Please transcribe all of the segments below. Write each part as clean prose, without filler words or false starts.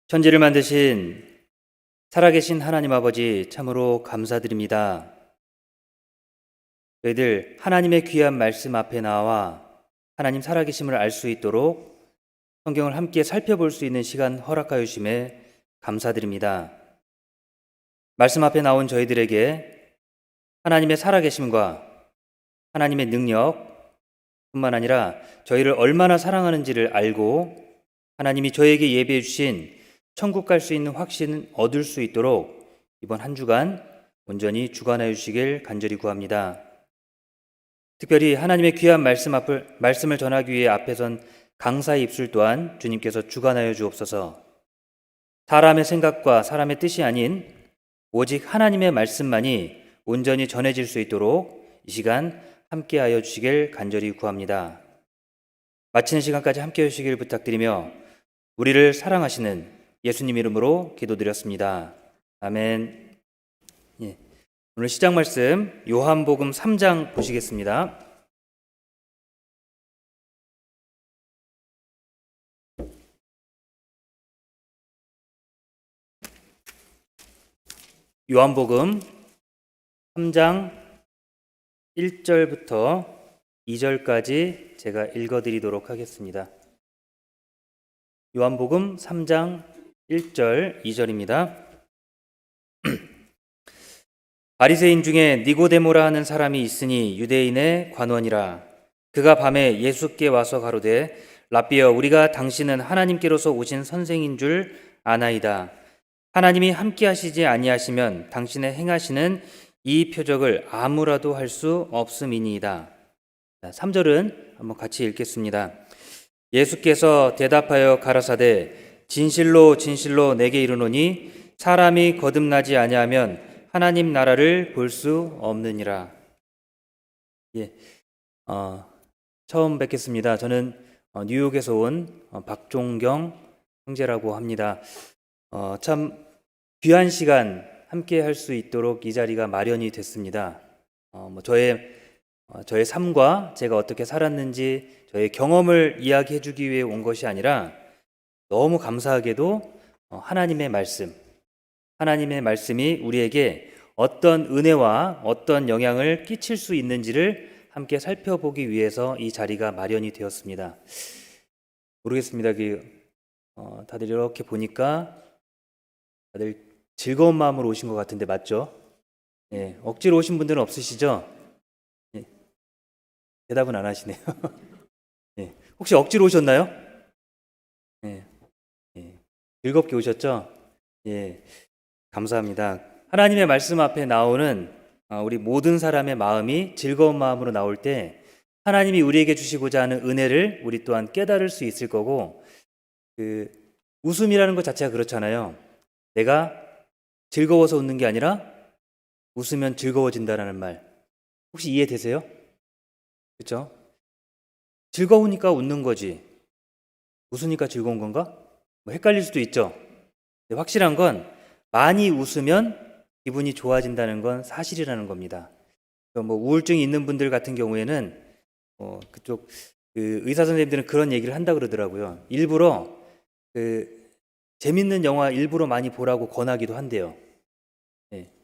천지를 만드신 살아계신 하나님 아버지 참으로 감사드립니다. 저희들 하나님의 귀한 말씀 앞에 나와 하나님 살아계심을 알 수 있도록 성경을 함께 살펴볼 수 있는 시간 허락하여 주심에 감사드립니다. 말씀 앞에 나온 저희들에게 하나님의 살아계심과 하나님의 능력 뿐만 아니라 저희를 얼마나 사랑하는지를 알고 하나님이 저에게 예비해 주신 천국 갈 수 있는 확신을 얻을 수 있도록 이번 한 주간 온전히 주관하여 주시길 간절히 구합니다. 특별히 하나님의 귀한 말씀을 전하기 위해 앞에 선 강사의 입술 또한 주님께서 주관하여 주옵소서. 사람의 생각과 사람의 뜻이 아닌 오직 하나님의 말씀만이 온전히 전해질 수 있도록 이 시간 함께하여 주시길 간절히 구합니다. 마치는 시간까지 함께해 주시길 부탁드리며 우리를 사랑하시는 예수님 이름으로 기도드렸습니다. 아멘. 오늘 시작 말씀 요한복음 3장 보시겠습니다. 요한복음 3장 1절부터 2절까지 제가 읽어드리도록 하겠습니다. 요한복음 3장 1절 2절입니다. 바리새인 중에 니고데모라 하는 사람이 있으니 유대인의 관원이라. 그가 밤에 예수께 와서 가로되 랍비여, 우리가 당신은 하나님께로서 오신 선생인 줄 아나이다. 하나님이 함께 하시지 아니하시면 당신의 행하시는 이 표적을 아무라도 할 수 없음이니이다. 3절은 한번 같이 읽겠습니다. 예수께서 대답하여 가라사대 진실로 진실로 내게 이르노니 사람이 거듭나지 아니하면 하나님 나라를 볼 수 없느니라. 처음 뵙겠습니다. 저는 뉴욕에서 온 박종경 형제라고 합니다. 참 귀한 시간 함께 할 수 있도록 이 자리가 마련이 됐습니다. 저의 삶과 제가 어떻게 살았는지 저의 경험을 이야기해 주기 위해 온 것이 아니라 너무 감사하게도 하나님의 말씀이 우리에게 어떤 은혜와 어떤 영향을 끼칠 수 있는지를 함께 살펴보기 위해서 이 자리가 마련이 되었습니다. 모르겠습니다. 다들 이렇게 보니까 다들 즐거운 마음으로 오신 것 같은데 맞죠? 억지로 오신 분들은 없으시죠? 대답은 안 하시네요. 혹시 억지로 오셨나요? 즐겁게 오셨죠? 감사합니다. 하나님의 말씀 앞에 나오는 우리 모든 사람의 마음이 즐거운 마음으로 나올 때 하나님이 우리에게 주시고자 하는 은혜를 우리 또한 깨달을 수 있을 거고, 웃음이라는 것 자체가 그렇잖아요. 내가 즐거워서 웃는 게 아니라 웃으면 즐거워진다라는 말, 혹시 이해되세요? 그렇죠? 즐거우니까 웃는 거지 웃으니까 즐거운 건가? 헷갈릴 수도 있죠. 확실한 건 많이 웃으면 기분이 좋아진다는 건 사실이라는 겁니다. 우울증이 있는 분들 같은 경우에는 그쪽 의사 선생님들은 그런 얘기를 한다 그러더라고요. 일부러 재밌는 영화 일부러 많이 보라고 권하기도 한대요.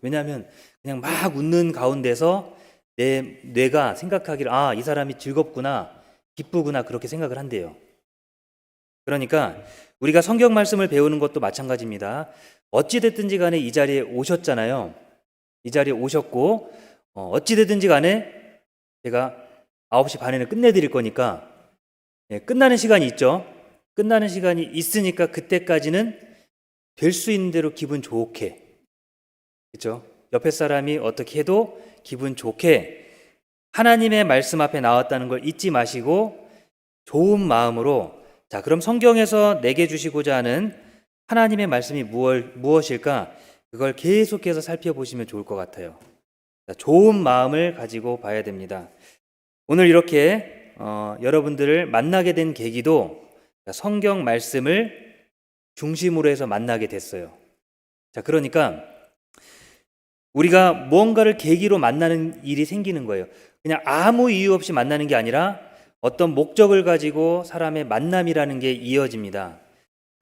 왜냐하면 그냥 막 웃는 가운데서 내 뇌가 생각하기를 이 사람이 즐겁구나, 기쁘구나 그렇게 생각을 한대요. 그러니까 우리가 성경 말씀을 배우는 것도 마찬가지입니다. 어찌됐든지 간에 이 자리에 오셨잖아요. 이 자리에 오셨고 어찌됐든지 간에 제가 9시 반에는 끝내드릴 거니까 끝나는 시간이 있죠. 끝나는 시간이 있으니까 그때까지는 될 수 있는 대로 기분 좋게, 그렇죠? 옆에 사람이 어떻게 해도 기분 좋게 하나님의 말씀 앞에 나왔다는 걸 잊지 마시고 좋은 마음으로, 자, 그럼 성경에서 내게 주시고자 하는 하나님의 말씀이 무엇일까? 그걸 계속해서 살펴보시면 좋을 것 같아요. 자, 좋은 마음을 가지고 봐야 됩니다. 오늘 이렇게 여러분들을 만나게 된 계기도 성경 말씀을 중심으로 해서 만나게 됐어요. 자, 그러니까 우리가 무언가를 계기로 만나는 일이 생기는 거예요. 그냥 아무 이유 없이 만나는 게 아니라 어떤 목적을 가지고 사람의 만남이라는 게 이어집니다.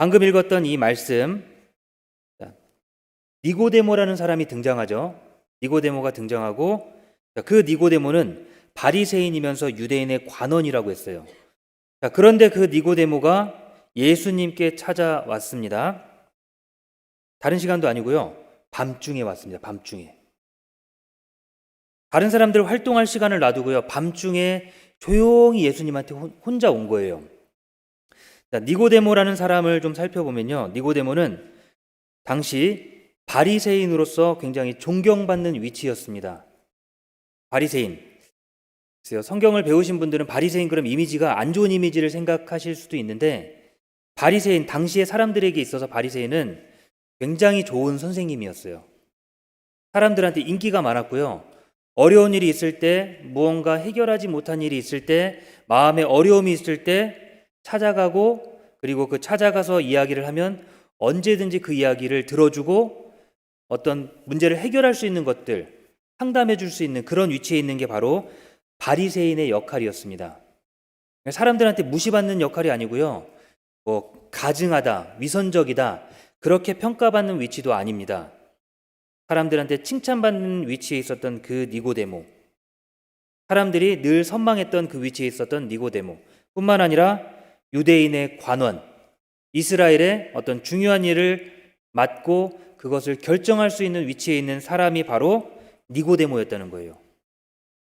방금 읽었던 이 말씀, 니고데모라는 사람이 등장하죠. 니고데모가 등장하고 그 니고데모는 바리새인이면서 유대인의 관원이라고 했어요. 그런데 그 니고데모가 예수님께 찾아왔습니다. 다른 시간도 아니고요. 밤중에 왔습니다. 밤중에. 다른 사람들 활동할 시간을 놔두고요. 밤중에 조용히 예수님한테 혼자 온 거예요. 니고데모라는 사람을 좀 살펴보면요. 니고데모는 당시 바리새인으로서 굉장히 존경받는 위치였습니다. 바리새인. 글쎄요, 성경을 배우신 분들은 바리새인 그럼 이미지가 안 좋은 이미지를 생각하실 수도 있는데 바리새인, 당시의 사람들에게 있어서 바리새인은 굉장히 좋은 선생님이었어요. 사람들한테 인기가 많았고요. 어려운 일이 있을 때, 무언가 해결하지 못한 일이 있을 때, 마음에 어려움이 있을 때 찾아가고, 그리고 그 찾아가서 이야기를 하면 언제든지 그 이야기를 들어주고 어떤 문제를 해결할 수 있는 것들, 상담해 줄 수 있는 그런 위치에 있는 게 바로 바리새인의 역할이었습니다. 사람들한테 무시받는 역할이 아니고요. 가증하다, 위선적이다, 그렇게 평가받는 위치도 아닙니다. 사람들한테 칭찬받는 위치에 있었던 그 니고데모, 사람들이 늘 선망했던 그 위치에 있었던 니고데모 뿐만 아니라 유대인의 관원, 이스라엘의 어떤 중요한 일을 맡고 그것을 결정할 수 있는 위치에 있는 사람이 바로 니고데모였다는 거예요.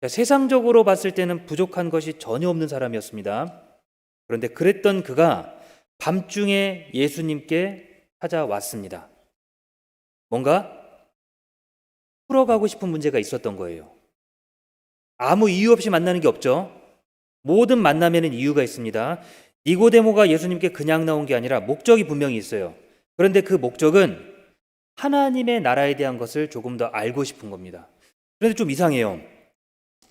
세상적으로 봤을 때는 부족한 것이 전혀 없는 사람이었습니다. 그런데 그랬던 그가 밤중에 예수님께 찾아왔습니다. 뭔가 풀어가고 싶은 문제가 있었던 거예요. 아무 이유 없이 만나는 게 없죠. 모든 만남에는 이유가 있습니다. 니고데모가 예수님께 그냥 나온 게 아니라 목적이 분명히 있어요. 그런데 그 목적은 하나님의 나라에 대한 것을 조금 더 알고 싶은 겁니다. 그런데 좀 이상해요.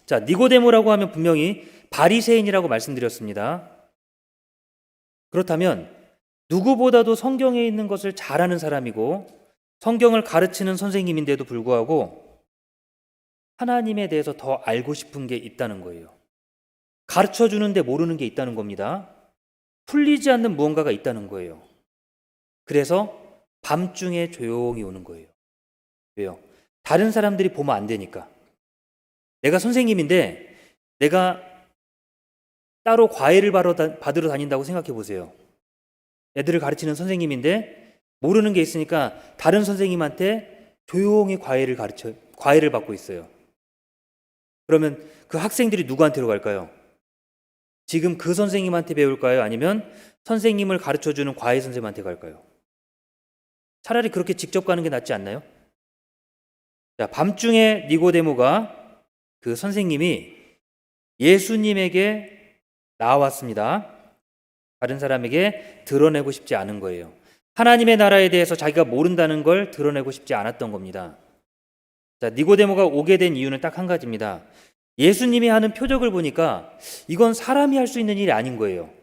자, 니고데모라고 하면 분명히 바리새인이라고 말씀드렸습니다. 그렇다면 누구보다도 성경에 있는 것을 잘 아는 사람이고 성경을 가르치는 선생님인데도 불구하고 하나님에 대해서 더 알고 싶은 게 있다는 거예요. 가르쳐 주는데 모르는 게 있다는 겁니다. 풀리지 않는 무언가가 있다는 거예요. 그래서 밤중에 조용히 오는 거예요. 왜요? 다른 사람들이 보면 안 되니까. 내가 선생님인데 내가 따로 과외를 받으러 다닌다고 생각해 보세요. 애들을 가르치는 선생님인데 모르는 게 있으니까 다른 선생님한테 조용히 과외를 받고 있어요. 그러면 그 학생들이 누구한테로 갈까요? 지금 그 선생님한테 배울까요? 아니면 선생님을 가르쳐주는 과외 선생님한테 갈까요? 차라리 그렇게 직접 가는 게 낫지 않나요? 자, 밤중에 니고데모가 그 선생님이 예수님에게 나왔습니다. 다른 사람에게 드러내고 싶지 않은 거예요. 하나님의 나라에 대해서 자기가 모른다는 걸 드러내고 싶지 않았던 겁니다. 자, 니고데모가 오게 된 이유는 딱 한 가지입니다. 예수님이 하는 표적을 보니까 이건 사람이 할 수 있는 일이 아닌 거예요.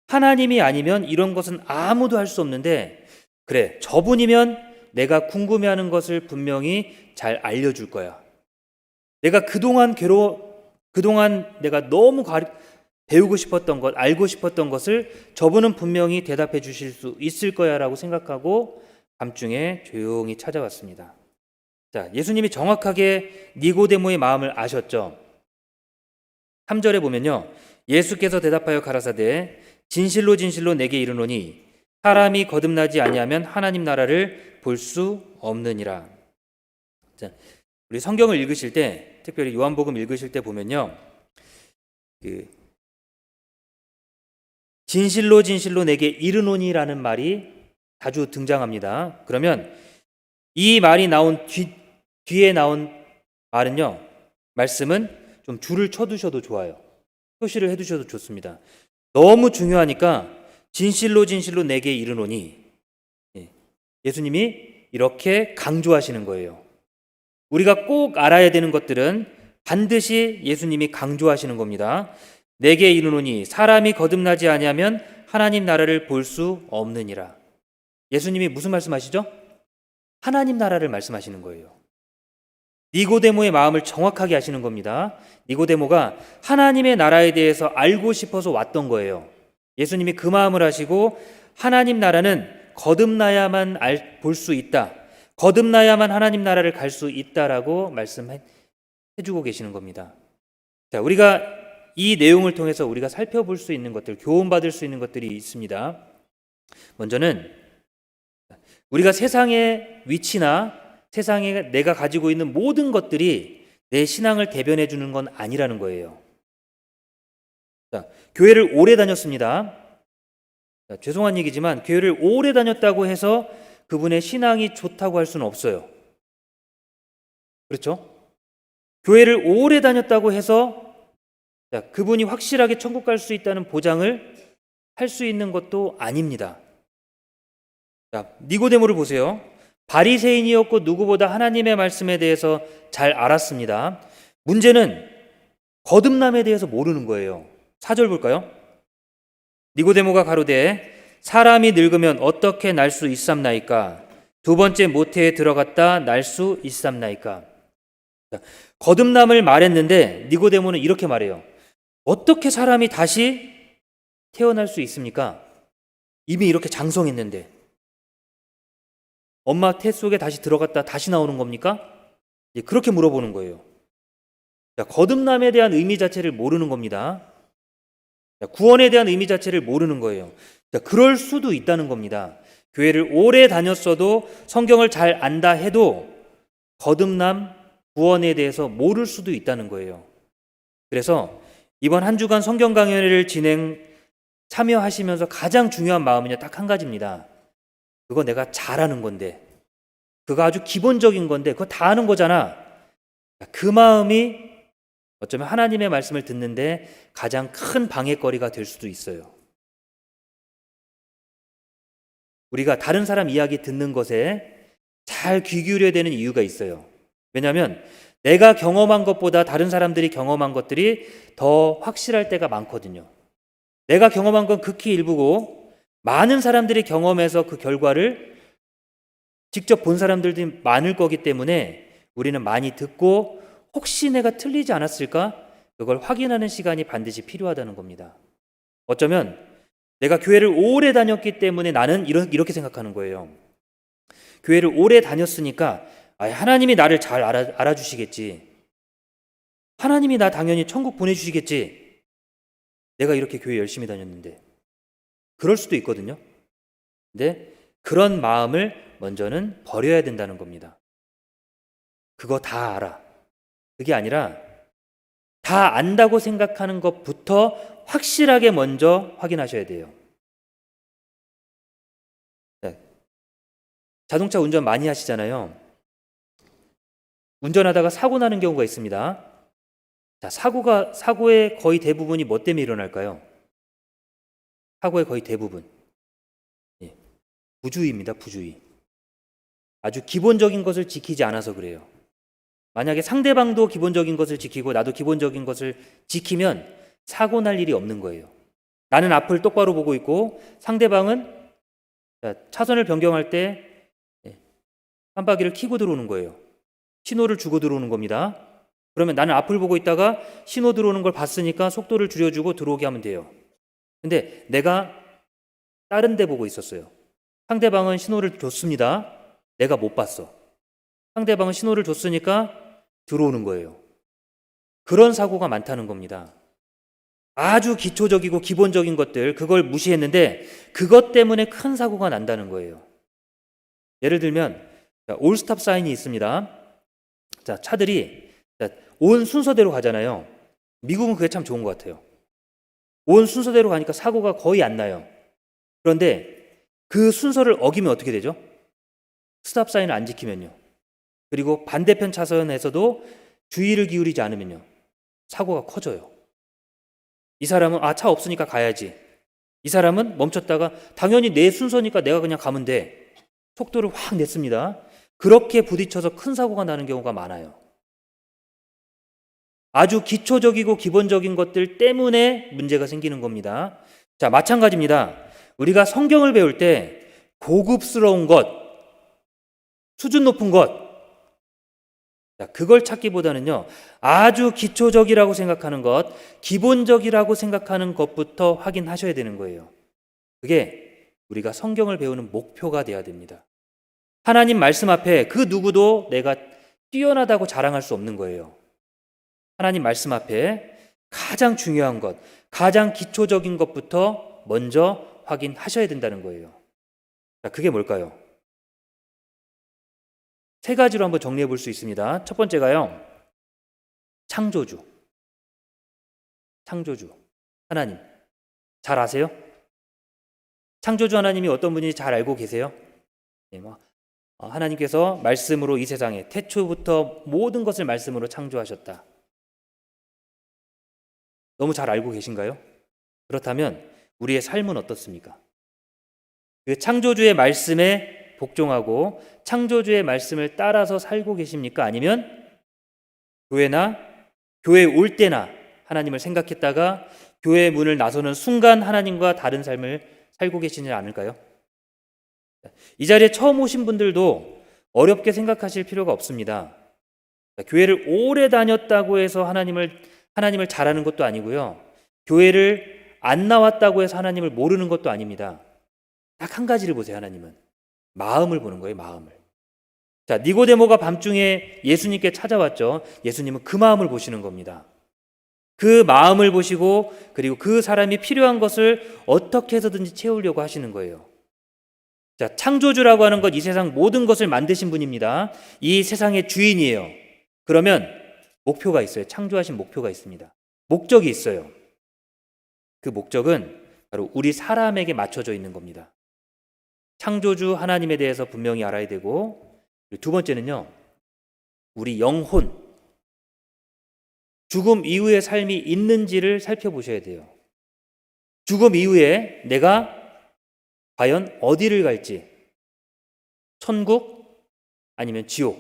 하나님이 아니면 이런 것은 아무도 할 수 없는데 그래, 저분이면 내가 궁금해하는 것을 분명히 잘 알려줄 거야. 내가 그동안 내가 너무 배우고 싶었던 것, 알고 싶었던 것을 저분은 분명히 대답해 주실 수 있을 거야 라고 생각하고 밤중에 조용히 찾아왔습니다. 자, 예수님이 정확하게 니고데모의 마음을 아셨죠. 3절에 보면요. 예수께서 대답하여 가라사대 진실로 진실로 내게 이르노니 사람이 거듭나지 아니하면 하나님 나라를 볼 수 없느니라. 자, 우리 성경을 읽으실 때, 특별히 요한복음 읽으실 때 보면요. 진실로 진실로 내게 이르노니라는 말이 자주 등장합니다. 그러면 이 말이 나온 뒤에 나온 말씀은 좀 줄을 쳐두셔도 좋아요. 표시를 해두셔도 좋습니다. 너무 중요하니까 진실로 진실로 내게 이르노니, 예수님이 이렇게 강조하시는 거예요. 우리가 꼭 알아야 되는 것들은 반드시 예수님이 강조하시는 겁니다. 내게 이르노니 사람이 거듭나지 아니하면 하나님 나라를 볼 수 없느니라. 예수님이 무슨 말씀하시죠? 하나님 나라를 말씀하시는 거예요. 니고데모의 마음을 정확하게 아시는 겁니다. 니고데모가 하나님의 나라에 대해서 알고 싶어서 왔던 거예요. 예수님이 그 마음을 아시고 하나님 나라는 거듭나야만 볼 수 있다. 거듭나야만 하나님 나라를 갈 수 있다라고 말씀해주고 계시는 겁니다. 자, 우리가 이 내용을 통해서 우리가 살펴볼 수 있는 것들, 교훈받을 수 있는 것들이 있습니다. 먼저는 우리가 세상의 위치나 세상에 내가 가지고 있는 모든 것들이 내 신앙을 대변해 주는 건 아니라는 거예요. 자, 교회를 오래 다녔습니다. 자, 죄송한 얘기지만 교회를 오래 다녔다고 해서 그분의 신앙이 좋다고 할 수는 없어요. 그렇죠? 교회를 오래 다녔다고 해서 그분이 확실하게 천국 갈 수 있다는 보장을 할 수 있는 것도 아닙니다. 자, 니고데모를 보세요. 바리새인이었고 누구보다 하나님의 말씀에 대해서 잘 알았습니다. 문제는 거듭남에 대해서 모르는 거예요. 4절 볼까요? 니고데모가 가로되 사람이 늙으면 어떻게 날 수 있삼나이까? 두 번째 모태에 들어갔다 날 수 있삼나이까? 자, 거듭남을 말했는데 니고데모는 이렇게 말해요. 어떻게 사람이 다시 태어날 수 있습니까? 이미 이렇게 장성했는데 엄마 태 속에 다시 들어갔다 다시 나오는 겁니까? 그렇게 물어보는 거예요. 자, 거듭남에 대한 의미 자체를 모르는 겁니다. 자, 구원에 대한 의미 자체를 모르는 거예요. 자, 그럴 수도 있다는 겁니다. 교회를 오래 다녔어도 성경을 잘 안다 해도 거듭남, 구원에 대해서 모를 수도 있다는 거예요. 그래서 이번 한 주간 성경 강연회를 참여하시면서 가장 중요한 마음은요, 딱 한 가지입니다. 그거 내가 잘하는 건데, 그거 아주 기본적인 건데, 그거 다 아는 거잖아. 그 마음이 어쩌면 하나님의 말씀을 듣는데 가장 큰 방해거리가 될 수도 있어요. 우리가 다른 사람 이야기 듣는 것에 잘 귀 기울여야 되는 이유가 있어요. 왜냐하면 내가 경험한 것보다 다른 사람들이 경험한 것들이 더 확실할 때가 많거든요. 내가 경험한 건 극히 일부고 많은 사람들이 경험해서 그 결과를 직접 본 사람들도 많을 거기 때문에 우리는 많이 듣고 혹시 내가 틀리지 않았을까? 그걸 확인하는 시간이 반드시 필요하다는 겁니다. 어쩌면 내가 교회를 오래 다녔기 때문에 나는 이렇게 생각하는 거예요. 교회를 오래 다녔으니까 하나님이 나를 잘 알아주시겠지. 하나님이 나 당연히 천국 보내주시겠지. 내가 이렇게 교회 열심히 다녔는데. 그럴 수도 있거든요. 근데 그런 마음을 먼저는 버려야 된다는 겁니다. 그거 다 알아. 그게 아니라 다 안다고 생각하는 것부터 확실하게 먼저 확인하셔야 돼요. 네. 자동차 운전 많이 하시잖아요. 운전하다가 사고 나는 경우가 있습니다. 자, 사고의 거의 대부분이 뭐 때문에 일어날까요? 사고의 거의 대부분. 부주의입니다, 부주의. 아주 기본적인 것을 지키지 않아서 그래요. 만약에 상대방도 기본적인 것을 지키고 나도 기본적인 것을 지키면 사고 날 일이 없는 거예요. 나는 앞을 똑바로 보고 있고 상대방은 차선을 변경할 때 깜빡이를 켜고 들어오는 거예요. 신호를 주고 들어오는 겁니다. 그러면 나는 앞을 보고 있다가 신호 들어오는 걸 봤으니까 속도를 줄여주고 들어오게 하면 돼요. 근데 내가 다른 데 보고 있었어요. 상대방은 신호를 줬습니다. 내가 못 봤어. 상대방은 신호를 줬으니까 들어오는 거예요. 그런 사고가 많다는 겁니다. 아주 기초적이고 기본적인 것들, 그걸 무시했는데 그것 때문에 큰 사고가 난다는 거예요. 예를 들면 올스탑 사인이 있습니다. 자, 차들이 온 순서대로 가잖아요. 미국은 그게 참 좋은 것 같아요. 온 순서대로 가니까 사고가 거의 안 나요. 그런데 그 순서를 어기면 어떻게 되죠? 스탑 사인을 안 지키면요. 그리고 반대편 차선에서도 주의를 기울이지 않으면요. 사고가 커져요. 이 사람은 차 없으니까 가야지. 이 사람은 멈췄다가 당연히 내 순서니까 내가 그냥 가면 돼. 속도를 확 냈습니다. 그렇게 부딪혀서 큰 사고가 나는 경우가 많아요. 아주 기초적이고 기본적인 것들 때문에 문제가 생기는 겁니다. 자, 마찬가지입니다. 우리가 성경을 배울 때 고급스러운 것, 수준 높은 것, 그걸 찾기보다는요, 아주 기초적이라고 생각하는 것, 기본적이라고 생각하는 것부터 확인하셔야 되는 거예요. 그게 우리가 성경을 배우는 목표가 돼야 됩니다. 하나님 말씀 앞에 그 누구도 내가 뛰어나다고 자랑할 수 없는 거예요. 하나님 말씀 앞에 가장 중요한 것, 가장 기초적인 것부터 먼저 확인하셔야 된다는 거예요. 자, 그게 뭘까요? 세 가지로 한번 정리해 볼 수 있습니다. 첫 번째가요, 창조주. 하나님. 잘 아세요? 창조주 하나님이 어떤 분인지 잘 알고 계세요? 네, 하나님께서 말씀으로 이 세상에 태초부터 모든 것을 말씀으로 창조하셨다. 너무 잘 알고 계신가요? 그렇다면 우리의 삶은 어떻습니까? 그 창조주의 말씀에 복종하고 창조주의 말씀을 따라서 살고 계십니까? 아니면 교회에 올 때나 하나님을 생각했다가 교회의 문을 나서는 순간 하나님과 다른 삶을 살고 계시지 않을까요? 이 자리에 처음 오신 분들도 어렵게 생각하실 필요가 없습니다. 교회를 오래 다녔다고 해서 하나님을 잘하는 것도 아니고요. 교회를 안 나왔다고 해서 하나님을 모르는 것도 아닙니다. 딱 한 가지를 보세요. 하나님은 마음을 보는 거예요. 마음을. 자, 니고데모가 밤중에 예수님께 찾아왔죠. 예수님은 그 마음을 보시는 겁니다. 그 마음을 보시고 그리고 그 사람이 필요한 것을 어떻게 해서든지 채우려고 하시는 거예요. 자, 창조주라고 하는 것, 이 세상 모든 것을 만드신 분입니다. 이 세상의 주인이에요. 그러면 목표가 있어요. 창조하신 목표가 있습니다. 목적이 있어요. 그 목적은 바로 우리 사람에게 맞춰져 있는 겁니다. 창조주 하나님에 대해서 분명히 알아야 되고, 두 번째는요, 우리 영혼, 죽음 이후의 삶이 있는지를 살펴보셔야 돼요. 죽음 이후에 내가 과연 어디를 갈지, 천국 아니면 지옥,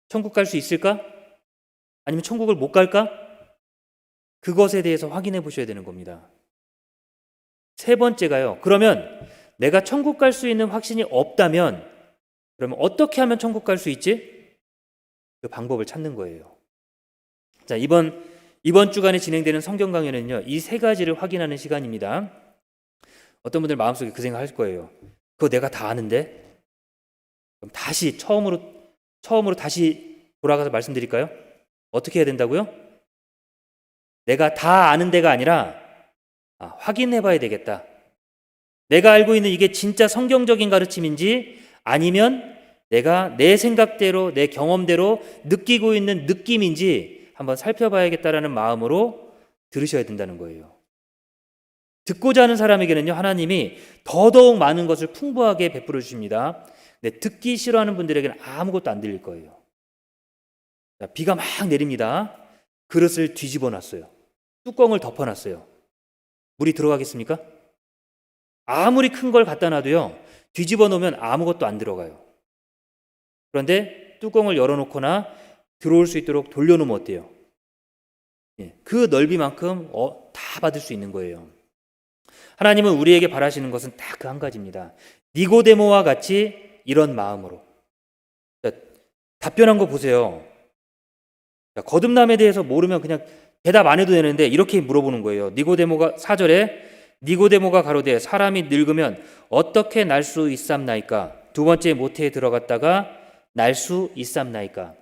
천국 갈 수 있을까? 아니면 천국을 못 갈까? 그것에 대해서 확인해 보셔야 되는 겁니다. 세 번째가요, 그러면 내가 천국 갈 수 있는 확신이 없다면 그러면 어떻게 하면 천국 갈 수 있지? 그 방법을 찾는 거예요. 자, 이번 주간에 진행되는 성경 강연은요, 이 세 가지를 확인하는 시간입니다. 어떤 분들 마음속에 그 생각할 거예요. 그거 내가 다 아는데? 그럼 다시 처음으로 다시 돌아가서 말씀드릴까요? 어떻게 해야 된다고요? 내가 다 아는 데가 아니라 확인해 봐야 되겠다. 내가 알고 있는 이게 진짜 성경적인 가르침인지 아니면 내가 내 생각대로 내 경험대로 느끼고 있는 느낌인지 한번 살펴봐야겠다라는 마음으로 들으셔야 된다는 거예요. 듣고자 하는 사람에게는요, 하나님이 더더욱 많은 것을 풍부하게 베풀어 주십니다. 근데 듣기 싫어하는 분들에게는 아무것도 안 들릴 거예요. 자, 비가 막 내립니다. 그릇을 뒤집어 놨어요. 뚜껑을 덮어 놨어요. 물이 들어가겠습니까? 아무리 큰 걸 갖다 놔도요, 뒤집어 놓으면 아무것도 안 들어가요. 그런데 뚜껑을 열어놓거나 들어올 수 있도록 돌려놓으면 어때요? 그 넓이만큼 다 받을 수 있는 거예요. 하나님은 우리에게 바라시는 것은 딱 그 한 가지입니다. 니고데모와 같이 이런 마음으로. 자, 답변한 거 보세요. 자, 거듭남에 대해서 모르면 그냥 대답 안 해도 되는데 이렇게 물어보는 거예요. 4절에 니고데모가 가로되 사람이 늙으면 어떻게 날 수 있삼나이까? 두 번째 모태에 들어갔다가 날 수 있삼나이까?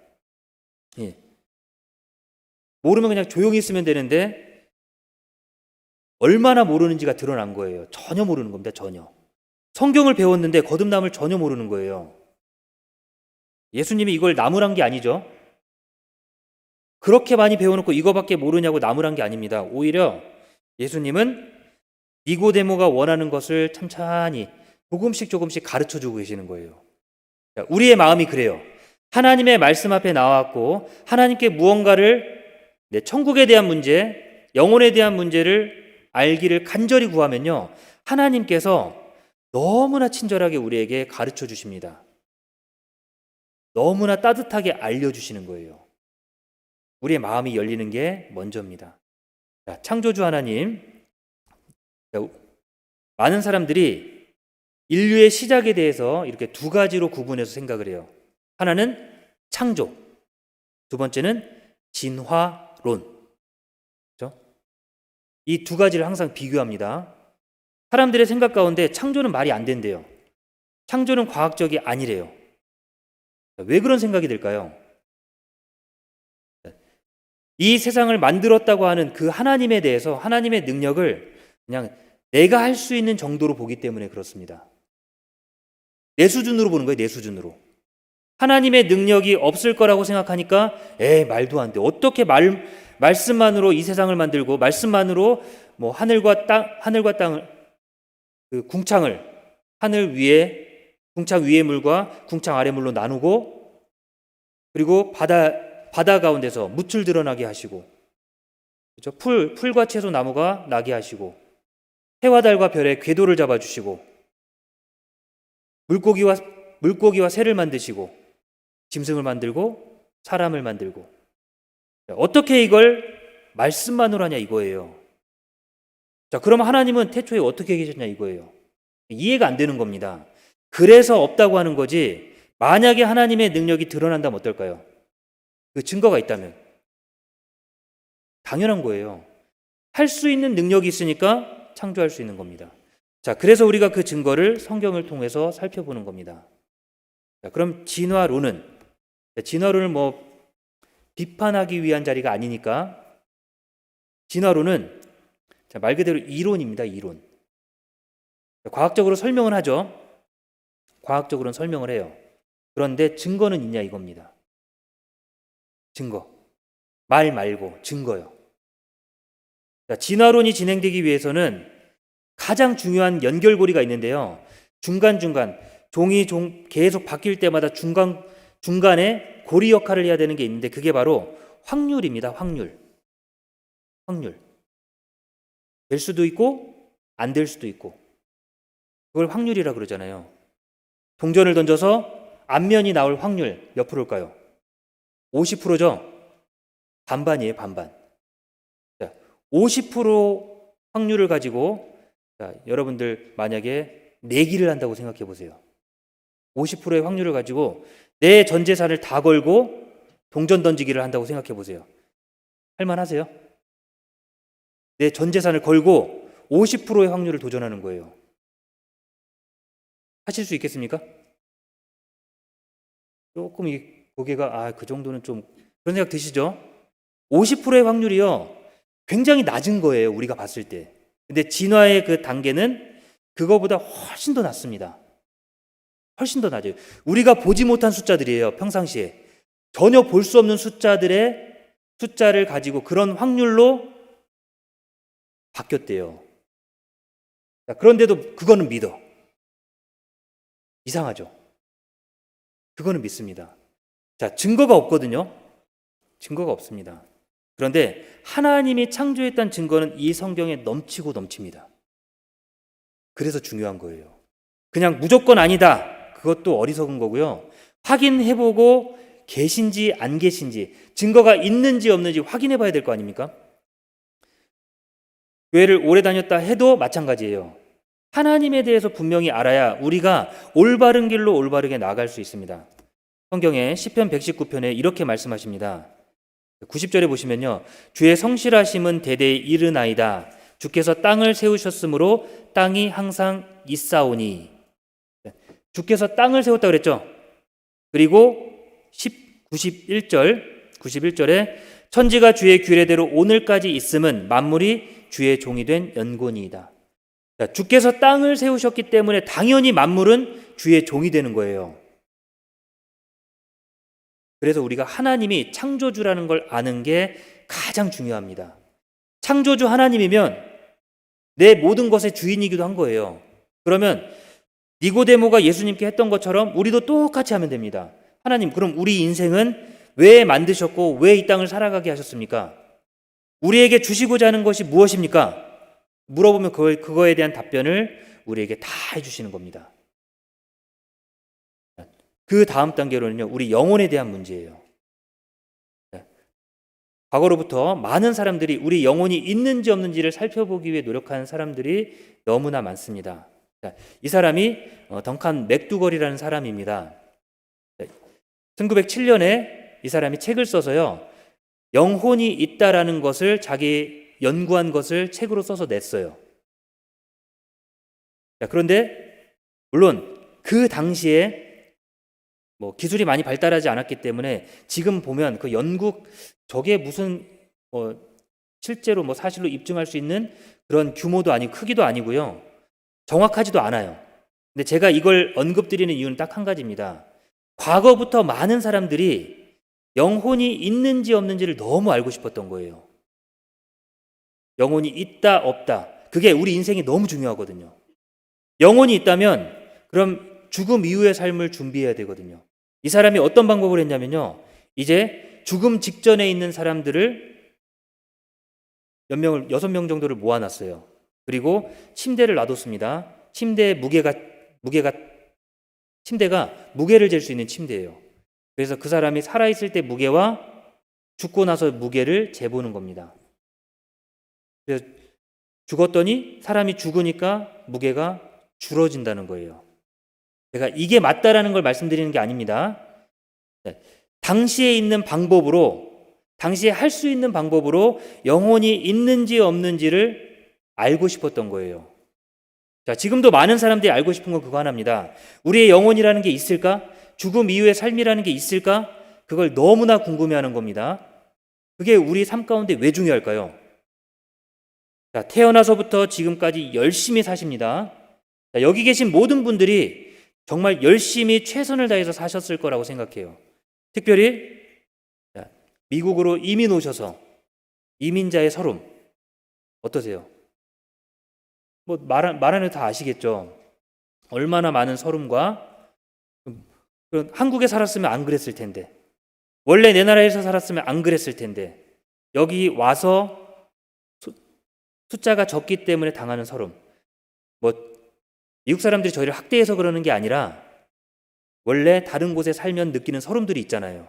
모르면 그냥 조용히 있으면 되는데 얼마나 모르는지가 드러난 거예요. 전혀 모르는 겁니다. 전혀. 성경을 배웠는데 거듭남을 전혀 모르는 거예요. 예수님이 이걸 나무란 게 아니죠. 그렇게 많이 배워놓고 이거밖에 모르냐고 나무란 게 아닙니다. 오히려 예수님은 니고데모가 원하는 것을 찬찬히 조금씩 가르쳐주고 계시는 거예요. 우리의 마음이 그래요. 하나님의 말씀 앞에 나왔고 하나님께 무언가를 천국에 대한 문제, 영혼에 대한 문제를 알기를 간절히 구하면요, 하나님께서 너무나 친절하게 우리에게 가르쳐 주십니다. 너무나 따뜻하게 알려주시는 거예요. 우리의 마음이 열리는 게 먼저입니다. 자, 창조주 하나님, 많은 사람들이 인류의 시작에 대해서 이렇게 두 가지로 구분해서 생각을 해요. 하나는 창조, 두 번째는 진화론. 그렇죠? 이 두 가지를 항상 비교합니다. 사람들의 생각 가운데 창조는 말이 안 된대요. 창조는 과학적이 아니래요. 왜 그런 생각이 들까요? 이 세상을 만들었다고 하는 그 하나님에 대해서 하나님의 능력을 그냥 내가 할 수 있는 정도로 보기 때문에 그렇습니다. 내 수준으로 보는 거예요, 내 수준으로. 하나님의 능력이 없을 거라고 생각하니까 말도 안 돼. 어떻게 말씀만으로 이 세상을 만들고 말씀만으로 뭐 하늘과 땅을 그 궁창을 하늘 위에 궁창 위의 물과 궁창 아래 물로 나누고 그리고 바다 가운데서 묻을 드러나게 하시고 그렇죠? 풀과 채소 나무가 나게 하시고 해와 달과 별의 궤도를 잡아 주시고 물고기와 새를 만드시고 짐승을 만들고 사람을 만들고 어떻게 이걸 말씀만으로 하냐 이거예요. 자, 그럼 하나님은 태초에 어떻게 계셨냐 이거예요. 이해가 안 되는 겁니다. 그래서 없다고 하는 거지 만약에 하나님의 능력이 드러난다면 어떨까요? 그 증거가 있다면 당연한 거예요. 할 수 있는 능력이 있으니까 창조할 수 있는 겁니다. 자, 그래서 우리가 그 증거를 성경을 통해서 살펴보는 겁니다. 자, 그럼 진화론은 뭐 비판하기 위한 자리가 아니니까 진화론은 말 그대로 이론입니다. 이론. 과학적으로 설명은 하죠. 과학적으로는 설명을 해요. 그런데 증거는 있냐 이겁니다. 증거. 말 말고 증거요. 자, 진화론이 진행되기 위해서는 가장 중요한 연결고리가 있는데요. 중간중간 종이 계속 바뀔 때마다 중간에 고리 역할을 해야 되는 게 있는데 그게 바로 확률입니다. 확률. 될 수도 있고 안 될 수도 있고 그걸 확률이라 그러잖아요. 동전을 던져서 앞면이 나올 확률 몇 프로일까요? 50%죠? 반반이에요. 반반. 자, 50% 확률을 가지고 여러분들 만약에 내기를 한다고 생각해 보세요. 50%의 확률을 가지고 내 전 재산을 다 걸고 동전 던지기를 한다고 생각해 보세요. 할만하세요? 내 전 재산을 걸고 50%의 확률을 도전하는 거예요. 하실 수 있겠습니까? 조금 이 고개가 그 정도는 좀 그런 생각 드시죠? 50%의 확률이요. 굉장히 낮은 거예요. 우리가 봤을 때. 근데 진화의 그 단계는 그거보다 훨씬 더 낮습니다. 훨씬 더 낮아요. 우리가 보지 못한 숫자들이에요. 평상시에. 전혀 볼 수 없는 숫자를 가지고 그런 확률로 바뀌었대요. 자, 그런데도 그거는 믿어. 이상하죠? 그거는 믿습니다. 자, 증거가 없거든요. 증거가 없습니다. 그런데 하나님이 창조했다는 증거는 이 성경에 넘치고 넘칩니다. 그래서 중요한 거예요. 그냥 무조건 아니다. 그것도 어리석은 거고요. 확인해보고 계신지 안 계신지 증거가 있는지 없는지 확인해 봐야 될 거 아닙니까? 교회를 오래 다녔다 해도 마찬가지예요. 하나님에 대해서 분명히 알아야 우리가 올바른 길로 올바르게 나아갈 수 있습니다. 성경에 시편 119편에 이렇게 말씀하십니다. 90절에 보시면요. 주의 성실하심은 대대에 이르나이다. 주께서 땅을 세우셨으므로 땅이 항상 있사오니. 주께서 땅을 세웠다 그랬죠. 그리고 91절에 천지가 주의 규례대로 오늘까지 있음은 만물이 주의 종이 된 연고니이다. 주께서 땅을 세우셨기 때문에 당연히 만물은 주의 종이 되는 거예요. 그래서 우리가 하나님이 창조주라는 걸 아는 게 가장 중요합니다. 창조주 하나님이면 내 모든 것의 주인이기도 한 거예요. 그러면 니고데모가 예수님께 했던 것처럼 우리도 똑같이 하면 됩니다. 하나님, 그럼 우리 인생은 왜 만드셨고 왜 이 땅을 살아가게 하셨습니까? 우리에게 주시고자 하는 것이 무엇입니까? 물어보면 그거에 대한 답변을 우리에게 다 해주시는 겁니다. 그 다음 단계로는요, 우리 영혼에 대한 문제예요. 과거로부터 많은 사람들이 우리 영혼이 있는지 없는지를 살펴보기 위해 노력하는 사람들이 너무나 많습니다. 이 사람이 덩칸 맥두걸이라는 사람입니다. 1907년에 이 사람이 책을 써서요, 영혼이 있다라는 것을 자기 연구한 것을 책으로 써서 냈어요. 자, 그런데 물론 그 당시에 뭐 기술이 많이 발달하지 않았기 때문에 지금 보면 그 연국 저게 무슨 실제로 뭐 사실로 입증할 수 있는 그런 규모도 아니고 크기도 아니고요. 정확하지도 않아요. 근데 제가 이걸 언급드리는 이유는 딱 한 가지입니다. 과거부터 많은 사람들이 영혼이 있는지 없는지를 너무 알고 싶었던 거예요. 영혼이 있다 없다. 그게 우리 인생이 너무 중요하거든요. 영혼이 있다면 그럼 죽음 이후의 삶을 준비해야 되거든요. 이 사람이 어떤 방법을 했냐면요. 이제 죽음 직전에 있는 사람들을 몇 명을 6명 정도를 모아놨어요. 그리고 침대를 놔뒀습니다. 침대가 무게를 잴 수 있는 침대예요. 그래서 그 사람이 살아있을 때 무게와 죽고 나서 무게를 재보는 겁니다. 그래서 죽었더니 사람이 죽으니까 무게가 줄어진다는 거예요. 제가 이게 맞다라는 걸 말씀드리는 게 아닙니다. 당시에 있는 방법으로, 당시에 할 수 있는 방법으로 영혼이 있는지 없는지를 알고 싶었던 거예요. 자, 지금도 많은 사람들이 알고 싶은 건 그거 하나입니다. 우리의 영혼이라는 게 있을까? 죽음 이후의 삶이라는 게 있을까? 그걸 너무나 궁금해하는 겁니다. 그게 우리 삶 가운데 왜 중요할까요? 자, 태어나서부터 지금까지 열심히 사십니다. 자, 여기 계신 모든 분들이 정말 열심히 최선을 다해서 사셨을 거라고 생각해요. 특별히 미국으로 이민 오셔서 이민자의 서름 어떠세요? 뭐 말 안 해도 다 아시겠죠. 얼마나 많은 서름과 한국에 살았으면 안 그랬을 텐데, 원래 내 나라에서 살았으면 안 그랬을 텐데, 여기 와서 숫자가 적기 때문에 당하는 서름. 뭐 미국 사람들이 저희를 학대해서 그러는 게 아니라 원래 다른 곳에 살면 느끼는 서름들이 있잖아요.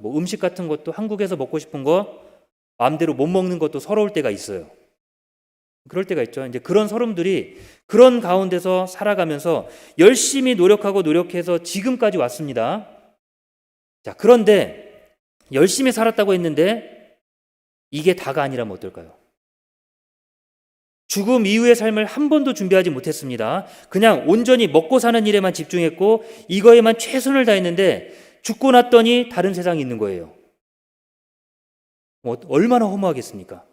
뭐 음식 같은 것도 한국에서 먹고 싶은 거 마음대로 못 먹는 것도 서러울 때가 있어요. 그럴 때가 있죠. 이제 그런 서름들이 그런 가운데서 살아가면서 열심히 노력해서 지금까지 왔습니다. 자, 그런데 열심히 살았다고 했는데 이게 다가 아니라면 어떨까요? 죽음 이후의 삶을 한 번도 준비하지 못했습니다. 그냥 온전히 먹고 사는 일에만 집중했고 이거에만 최선을 다했는데 죽고 났더니 다른 세상이 있는 거예요. 얼마나 허무하겠습니까?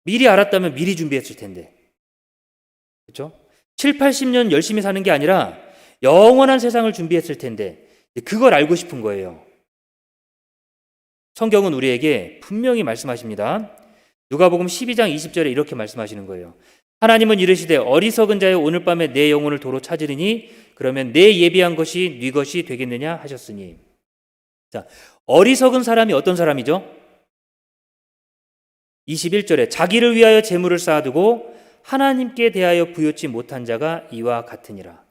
미리 알았다면 미리 준비했을 텐데. 그렇죠? 7, 80년 열심히 사는 게 아니라 영원한 세상을 준비했을 텐데 그걸 알고 싶은 거예요. 성경은 우리에게 분명히 말씀하십니다. 누가복음 12장 20절에 이렇게 말씀하시는 거예요. 하나님은 이르시되 어리석은 자여 오늘 밤에 내 영혼을 도로 찾으리니 그러면 내 예비한 것이 네 것이 되겠느냐 하셨으니. 자, 어리석은 사람이 어떤 사람이죠? 21절에 자기를 위하여 재물을 쌓아두고 하나님께 대하여 부요치 못한 자가 이와 같으니라.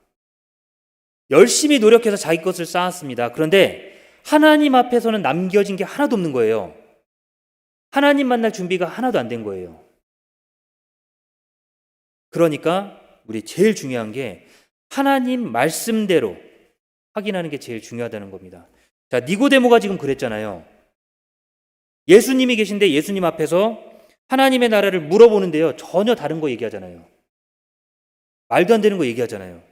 열심히 노력해서 자기 것을 쌓았습니다. 그런데 하나님 앞에서는 남겨진 게 하나도 없는 거예요. 하나님 만날 준비가 하나도 안 된 거예요. 그러니까 우리 제일 중요한 게 하나님 말씀대로 확인하는 게 제일 중요하다는 겁니다. 자, 니고데모가 지금 그랬잖아요. 예수님이 계신데 예수님 앞에서 하나님의 나라를 물어보는데요. 전혀 다른 거 얘기하잖아요. 말도 안 되는 거 얘기하잖아요.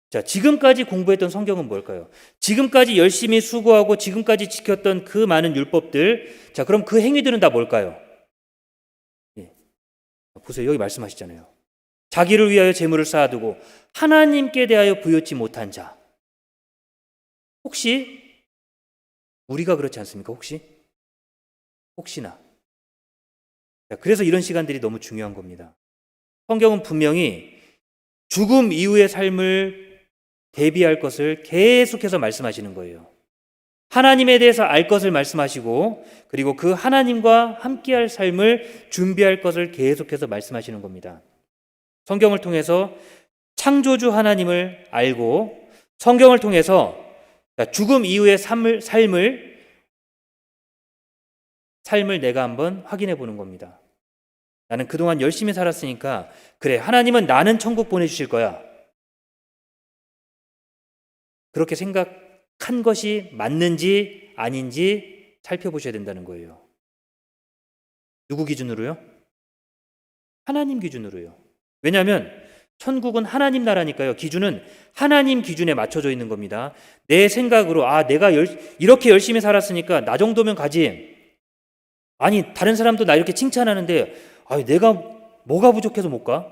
자, 지금까지 공부했던 성경은 뭘까요? 지금까지 열심히 수고하고 지금까지 지켰던 그 많은 율법들, 자, 그럼 그 행위들은 다 뭘까요? 예. 보세요. 여기 말씀하시잖아요. 자기를 위하여 재물을 쌓아두고 하나님께 대하여 부요치 못한 자. 혹시 우리가 그렇지 않습니까? 혹시나. 자, 그래서 이런 시간들이 너무 중요한 겁니다. 성경은 분명히 죽음 이후의 삶을 대비할 것을 계속해서 말씀하시는 거예요. 하나님에 대해서 알 것을 말씀하시고 그리고 그 하나님과 함께할 삶을 준비할 것을 계속해서 말씀하시는 겁니다. 성경을 통해서 창조주 하나님을 알고 성경을 통해서 죽음 이후의 삶을 내가 한번 확인해 보는 겁니다. 나는 그동안 열심히 살았으니까 그래, 하나님은 나는 천국 보내주실 거야. 그렇게 생각한 것이 맞는지 아닌지 살펴보셔야 된다는 거예요. 누구 기준으로요? 하나님 기준으로요. 왜냐하면 천국은 하나님 나라니까요. 기준은 하나님 기준에 맞춰져 있는 겁니다. 내 생각으로 내가 이렇게 열심히 살았으니까 나 정도면 가지. 아니 다른 사람도 나 이렇게 칭찬하는데 내가 뭐가 부족해서 못 가?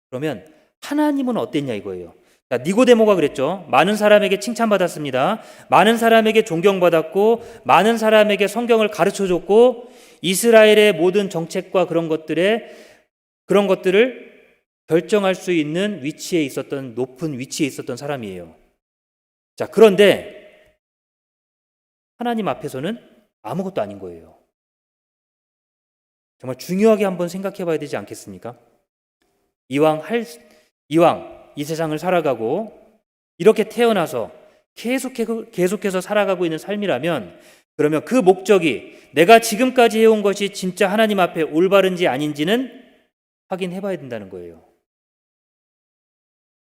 그러면 하나님은 어땠냐 이거예요. 자, 니고데모가 그랬죠. 많은 사람에게 칭찬받았습니다. 많은 사람에게 존경받았고 많은 사람에게 성경을 가르쳐줬고 이스라엘의 모든 정책과 그런 것들을 결정할 수 있는 위치에 있었던 높은 위치에 있었던 사람이에요. 자, 그런데 하나님 앞에서는 아무것도 아닌 거예요. 정말 중요하게 한번 생각해 봐야 되지 않겠습니까? 이왕 이 세상을 살아가고 이렇게 태어나서 계속해서 살아가고 있는 삶이라면 그러면 그 목적이 내가 지금까지 해온 것이 진짜 하나님 앞에 올바른지 아닌지는 확인해 봐야 된다는 거예요.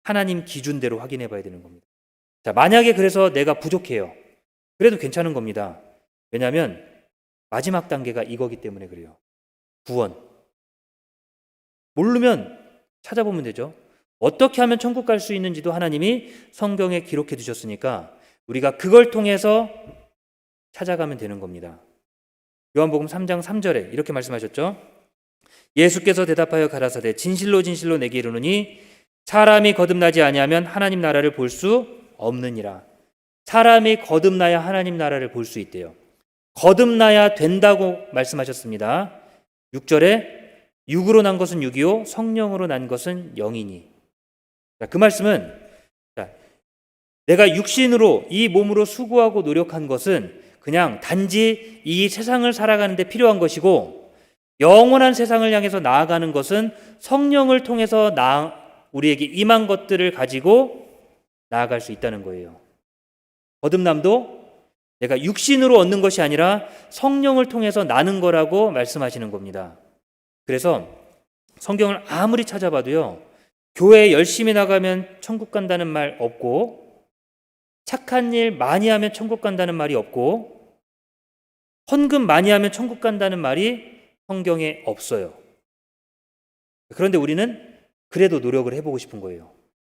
하나님 기준대로 확인해 봐야 되는 겁니다. 자, 만약에 그래서 내가 부족해요. 그래도 괜찮은 겁니다. 왜냐하면 마지막 단계가 이거기 때문에 그래요. 구원. 모르면 찾아보면 되죠. 어떻게 하면 천국 갈 수 있는지도 하나님이 성경에 기록해 두셨으니까 우리가 그걸 통해서 찾아가면 되는 겁니다. 요한복음 3장 3절에 이렇게 말씀하셨죠. 예수께서 대답하여 가라사대 진실로 진실로 내게 이르노니 사람이 거듭나지 아니하면 하나님 나라를 볼 수 없느니라. 사람이 거듭나야 하나님 나라를 볼 수 있대요. 거듭나야 된다고 말씀하셨습니다. 6절에 육으로 난 것은 육이요 성령으로 난 것은 영이니. 그 말씀은 내가 육신으로 이 몸으로 수고하고 노력한 것은 그냥 단지 이 세상을 살아가는 데 필요한 것이고 영원한 세상을 향해서 나아가는 것은 성령을 통해서 우리에게 임한 것들을 가지고 나아갈 수 있다는 거예요. 거듭남도 내가 육신으로 얻는 것이 아니라 성령을 통해서 나는 거라고 말씀하시는 겁니다. 그래서 성경을 아무리 찾아봐도요, 교회 열심히 나가면 천국 간다는 말 없고, 착한 일 많이 하면 천국 간다는 말이 없고, 헌금 많이 하면 천국 간다는 말이 성경에 없어요. 그런데 우리는 그래도 노력을 해보고 싶은 거예요.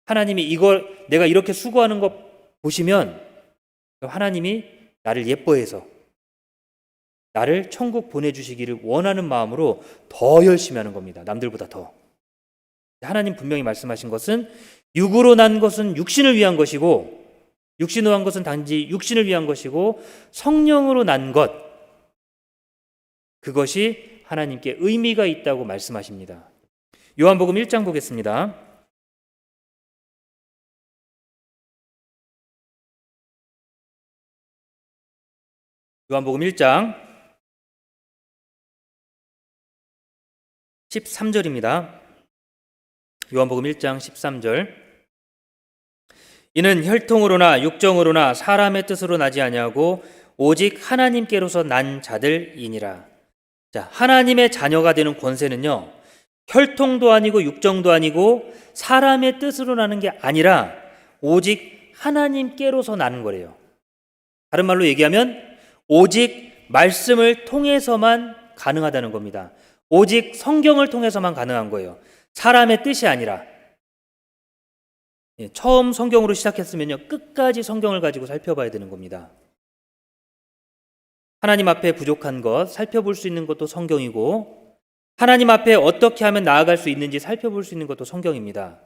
하나님이 내가 이렇게 수고하는 거 보시면 하나님이 나를 예뻐해서 나를 천국 보내주시기를 원하는 마음으로 더 열심히 하는 겁니다. 남들보다 더. 하나님 분명히 말씀하신 것은 육으로 난 것은 육신을 위한 것이고 육신으로 난 것은 단지 육신을 위한 것이고 성령으로 난 것, 그것이 하나님께 의미가 있다고 말씀하십니다. 요한복음 1장 보겠습니다. 요한복음 1장 13절입니다. 요한복음 1장 13절. 이는 혈통으로나 육정으로나 사람의 뜻으로 나지 아니하고 오직 하나님께로서 난 자들이니라. 자, 하나님의 자녀가 되는 권세는요, 혈통도 아니고 육정도 아니고 사람의 뜻으로 나는 게 아니라 오직 하나님께로서 나는 거래요. 다른 말로 얘기하면 오직 말씀을 통해서만 가능하다는 겁니다. 오직 성경을 통해서만 가능한 거예요. 사람의 뜻이 아니라. 처음 성경으로 시작했으면요, 끝까지 성경을 가지고 살펴봐야 되는 겁니다. 하나님 앞에 부족한 것 살펴볼 수 있는 것도 성경이고, 하나님 앞에 어떻게 하면 나아갈 수 있는지 살펴볼 수 있는 것도 성경입니다.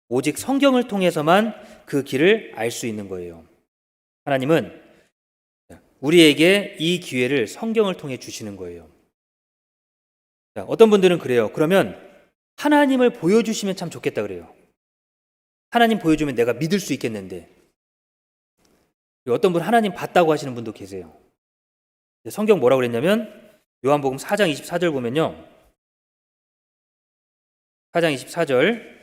오직 성경을 통해서만 그 길을 알 수 있는 거예요. 하나님은 우리에게 이 기회를 성경을 통해 주시는 거예요. 어떤 분들은 그래요. 그러면 하나님을 보여주시면 참 좋겠다 그래요. 하나님 보여주면 내가 믿을 수 있겠는데. 어떤 분 하나님 봤다고 하시는 분도 계세요. 성경 뭐라고 그랬냐면 요한복음 4장 24절 보면요, 4장 24절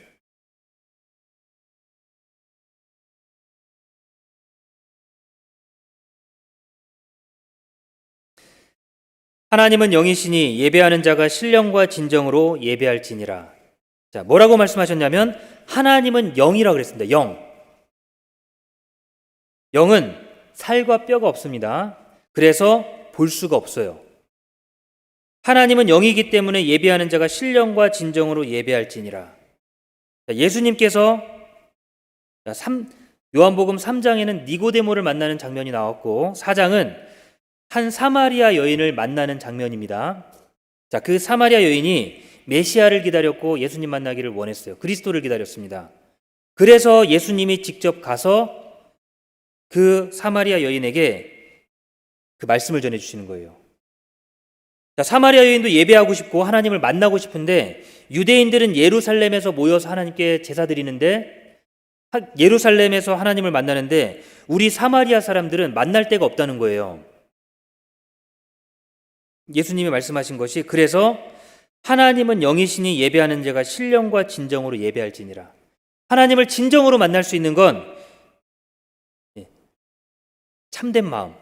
하나님은 영이시니 예배하는 자가 신령과 진정으로 예배할지니라. 자, 뭐라고 말씀하셨냐면 하나님은 영이라고 그랬습니다. 영은 살과 뼈가 없습니다. 그래서 볼 수가 없어요. 하나님은 영이기 때문에 예배하는 자가 신령과 진정으로 예배할지니라. 예수님께서 요한복음 3장에는 니고데모를 만나는 장면이 나왔고 4장은 한 사마리아 여인을 만나는 장면입니다. 그 사마리아 여인이 메시아를 기다렸고 예수님 만나기를 원했어요. 그리스도를 기다렸습니다. 그래서 예수님이 직접 가서 그 사마리아 여인에게 그 말씀을 전해주시는 거예요. 사마리아 여인도 예배하고 싶고 하나님을 만나고 싶은데 유대인들은 예루살렘에서 모여서 하나님께 제사 드리는데 예루살렘에서 하나님을 만나는데 우리 사마리아 사람들은 만날 데가 없다는 거예요. 예수님이 말씀하신 것이 그래서 하나님은 영이시니 예배하는 자가 신령과 진정으로 예배할지니라. 하나님을 진정으로 만날 수 있는 건 참된 마음,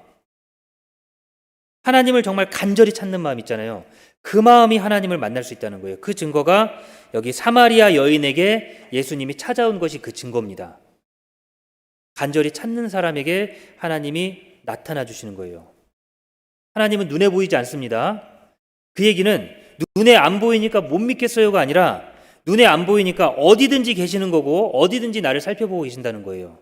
하나님을 정말 간절히 찾는 마음 있잖아요. 그 마음이 하나님을 만날 수 있다는 거예요. 그 증거가 여기 사마리아 여인에게 예수님이 찾아온 것이 그 증거입니다. 간절히 찾는 사람에게 하나님이 나타나 주시는 거예요. 하나님은 눈에 보이지 않습니다. 그 얘기는 눈에 안 보이니까 못 믿겠어요가 아니라 눈에 안 보이니까 어디든지 계시는 거고 어디든지 나를 살펴보고 계신다는 거예요.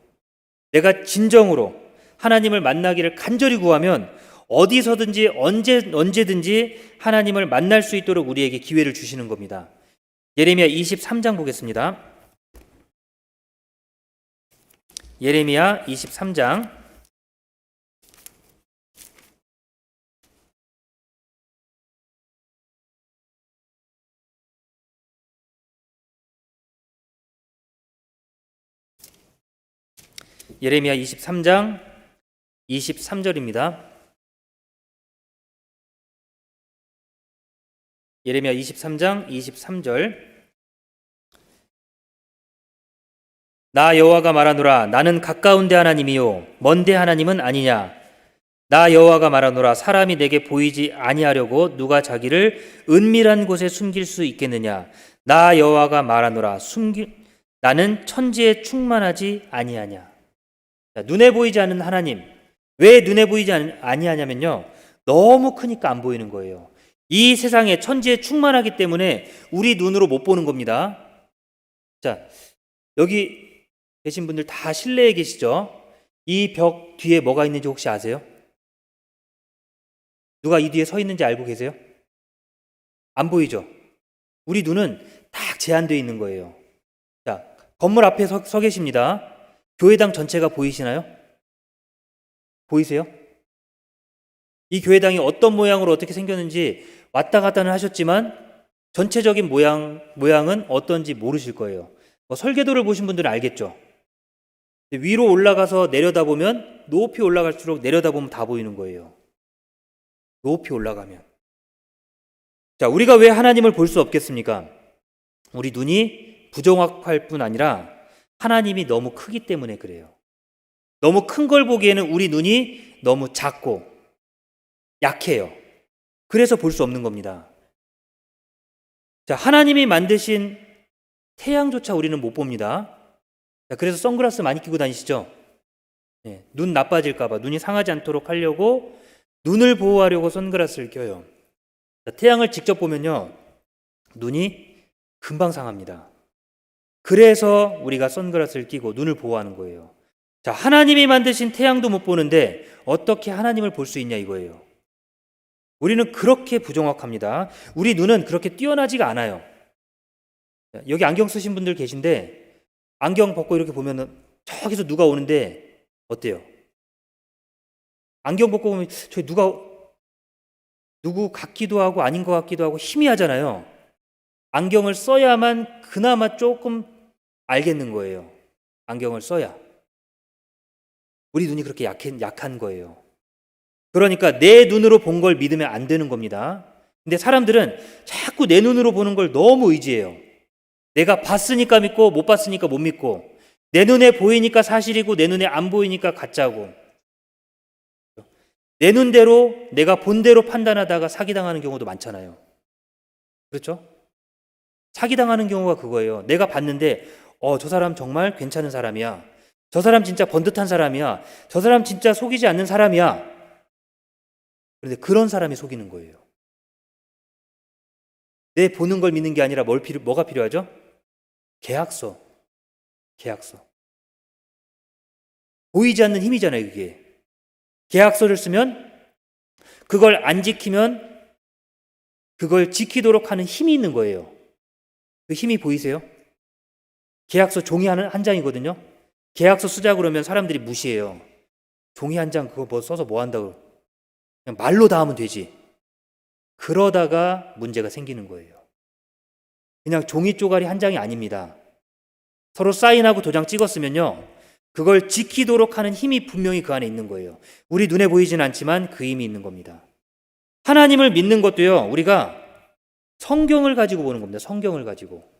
내가 진정으로 하나님을 만나기를 간절히 구하면 어디서든지 언제든지 하나님을 만날 수 있도록 우리에게 기회를 주시는 겁니다. 예레미야 23장 보겠습니다. 예레미야 23장 23절입니다. 예레미야 23장 23절 나 여호와가 말하노라 나는 가까운 데 하나님이요 먼 데 하나님은 아니냐. 나 여호와가 말하노라 사람이 내게 보이지 아니하려고 누가 자기를 은밀한 곳에 숨길 수 있겠느냐. 나 여호와가 말하노라 나는 천지에 충만하지 아니하냐. 눈에 보이지 않는 하나님, 왜 눈에 보이지 아니하냐면요, 너무 크니까 안 보이는 거예요. 이 세상에 천지에 충만하기 때문에 우리 눈으로 못 보는 겁니다. 자, 여기 계신 분들 다 실내에 계시죠? 이 벽 뒤에 뭐가 있는지 혹시 아세요? 누가 이 뒤에 서 있는지 알고 계세요? 안 보이죠? 우리 눈은 딱 제한되어 있는 거예요. 자, 건물 앞에 서 계십니다. 교회당 전체가 보이시나요? 보이세요? 이 교회당이 어떤 모양으로 어떻게 생겼는지 왔다 갔다는 하셨지만 전체적인 모양은 어떤지 모르실 거예요. 설계도를 보신 분들은 알겠죠? 위로 올라가서 내려다보면 높이 올라갈수록 내려다보면 다 보이는 거예요. 높이 올라가면. 자, 우리가 왜 하나님을 볼 수 없겠습니까? 우리 눈이 부정확할 뿐 아니라 하나님이 너무 크기 때문에 그래요. 너무 큰 걸 보기에는 우리 눈이 너무 작고 약해요. 그래서 볼 수 없는 겁니다. 자, 하나님이 만드신 태양조차 우리는 못 봅니다. 자, 그래서 선글라스 많이 끼고 다니시죠? 네, 눈 나빠질까봐, 눈이 상하지 않도록 하려고 눈을 보호하려고 선글라스를 껴요. 자, 태양을 직접 보면요, 눈이 금방 상합니다. 그래서 우리가 선글라스를 끼고 눈을 보호하는 거예요. 자, 하나님이 만드신 태양도 못 보는데 어떻게 하나님을 볼 수 있냐 이거예요. 우리는 그렇게 부정확합니다. 우리 눈은 그렇게 뛰어나지가 않아요. 여기 안경 쓰신 분들 계신데 안경 벗고 이렇게 보면은 저기서 누가 오는데 어때요? 안경 벗고 보면 저 누구 같기도 하고 아닌 것 같기도 하고 희미하잖아요. 안경을 써야만 그나마 조금 알겠는 거예요. 안경을 써야. 우리 눈이 그렇게 약한 거예요. 그러니까 내 눈으로 본 걸 믿으면 안 되는 겁니다. 근데 사람들은 자꾸 내 눈으로 보는 걸 너무 의지해요. 내가 봤으니까 믿고 못 봤으니까 못 믿고 내 눈에 보이니까 사실이고 내 눈에 안 보이니까 가짜고 내 눈대로 내가 본 대로 판단하다가 사기당하는 경우도 많잖아요. 그렇죠? 사기당하는 경우가 그거예요. 내가 봤는데 저 사람 정말 괜찮은 사람이야. 저 사람 진짜 번듯한 사람이야. 저 사람 진짜 속이지 않는 사람이야. 그런데 그런 사람이 속이는 거예요. 내 보는 걸 믿는 게 아니라 뭐가 필요하죠? 계약서. 보이지 않는 힘이잖아요, 그게. 계약서를 쓰면 그걸 안 지키면 그걸 지키도록 하는 힘이 있는 거예요. 그 힘이 보이세요? 계약서 종이 한 장이거든요. 계약서 쓰자 그러면 사람들이 무시해요. 종이 한 장 그거 뭐 써서 뭐 한다고. 그냥 말로 다 하면 되지. 그러다가 문제가 생기는 거예요. 그냥 종이 쪼가리 한 장이 아닙니다. 서로 사인하고 도장 찍었으면요, 그걸 지키도록 하는 힘이 분명히 그 안에 있는 거예요. 우리 눈에 보이진 않지만 그 힘이 있는 겁니다. 하나님을 믿는 것도요, 우리가 성경을 가지고 보는 겁니다. 성경을 가지고.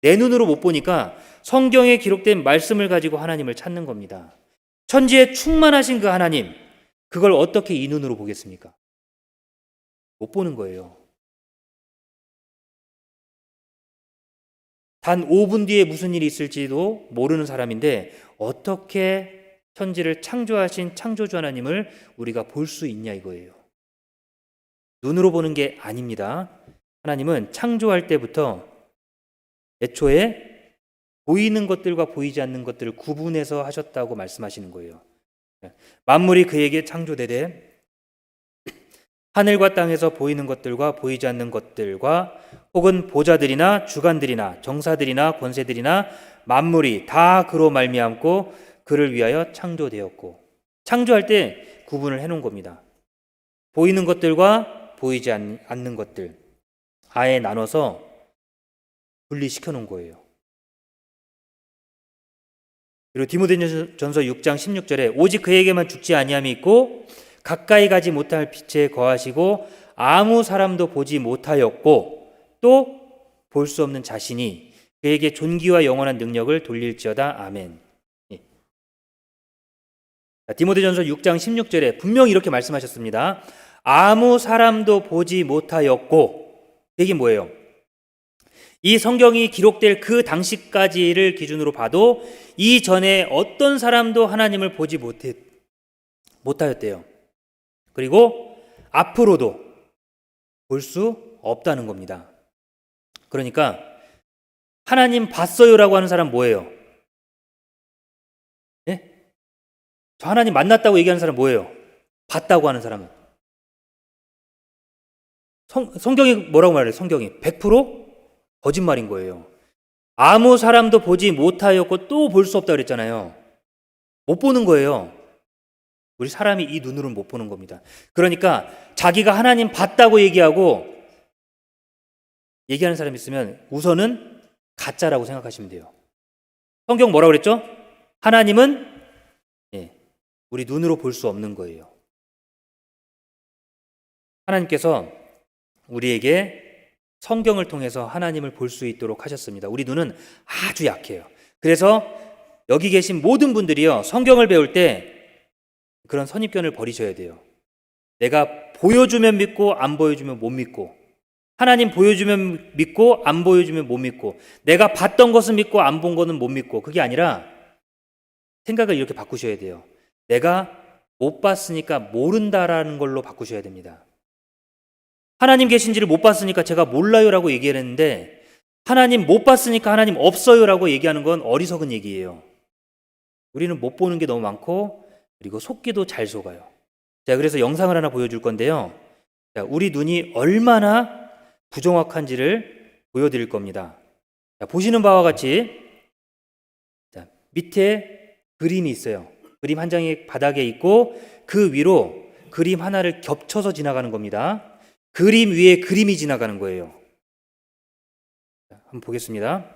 내 눈으로 못 보니까 성경에 기록된 말씀을 가지고 하나님을 찾는 겁니다. 천지에 충만하신 그 하나님, 그걸 어떻게 이 눈으로 보겠습니까? 못 보는 거예요. 단 5분 뒤에 무슨 일이 있을지도 모르는 사람인데 어떻게 천지를 창조하신 창조주 하나님을 우리가 볼 수 있냐 이거예요. 눈으로 보는 게 아닙니다. 하나님은 창조할 때부터 애초에 보이는 것들과 보이지 않는 것들을 구분해서 하셨다고 말씀하시는 거예요. 만물이 그에게 창조되되 하늘과 땅에서 보이는 것들과 보이지 않는 것들과 혹은 보좌들이나 주관들이나 정사들이나 권세들이나 만물이 다 그로 말미암고 그를 위하여 창조되었고, 창조할 때 구분을 해놓은 겁니다. 보이는 것들과 보이지 않는 것들 아예 나눠서 분리시켜 놓은 거예요. 그리고 디모데전서 6장 16절에 오직 그에게만 죽지 아니함이 있고 가까이 가지 못할 빛에 거하시고 아무 사람도 보지 못하였고 또 볼 수 없는 자신이 그에게 존귀와 영원한 능력을 돌릴지어다. 아멘. 디모데전서 6장 16절에 분명히 이렇게 말씀하셨습니다. 아무 사람도 보지 못하였고, 이게 뭐예요? 이 성경이 기록될 그 당시까지를 기준으로 봐도 이전에 어떤 사람도 하나님을 보지 못하였대요. 그리고 앞으로도 볼 수 없다는 겁니다. 그러니까 하나님 봤어요라고 하는 사람 뭐예요? 네? 저 하나님 만났다고 얘기하는 사람 뭐예요? 봤다고 하는 사람은? 성경이 뭐라고 말해요? 성경이 100% 거짓말인 거예요. 아무 사람도 보지 못하였고 또 볼 수 없다 그랬잖아요. 못 보는 거예요. 우리 사람이 이 눈으로는 못 보는 겁니다. 그러니까 자기가 하나님 봤다고 얘기하는 사람이 있으면 우선은 가짜라고 생각하시면 돼요. 성경 뭐라고 그랬죠? 하나님은 우리 눈으로 볼 수 없는 거예요. 하나님께서 우리에게 성경을 통해서 하나님을 볼 수 있도록 하셨습니다. 우리 눈은 아주 약해요. 그래서 여기 계신 모든 분들이요, 성경을 배울 때 그런 선입견을 버리셔야 돼요. 내가 보여주면 믿고 안 보여주면 못 믿고, 하나님 보여주면 믿고 안 보여주면 못 믿고, 내가 봤던 것은 믿고 안 본 거는 못 믿고, 그게 아니라 생각을 이렇게 바꾸셔야 돼요. 내가 못 봤으니까 모른다라는 걸로 바꾸셔야 됩니다. 하나님 계신지를 못 봤으니까 제가 몰라요라고 얘기했는데 하나님 못 봤으니까 하나님 없어요라고 얘기하는 건 어리석은 얘기예요. 우리는 못 보는 게 너무 많고 그리고 속기도 잘 속아요. 자, 그래서 영상을 하나 보여줄 건데요. 자, 우리 눈이 얼마나 부정확한지를 보여드릴 겁니다. 자, 보시는 바와 같이 자, 밑에 그림이 있어요. 그림 한 장이 바닥에 있고 그 위로 그림 하나를 겹쳐서 지나가는 겁니다. 그림 위에 그림이 지나가는 거예요. 자, 한번 보겠습니다.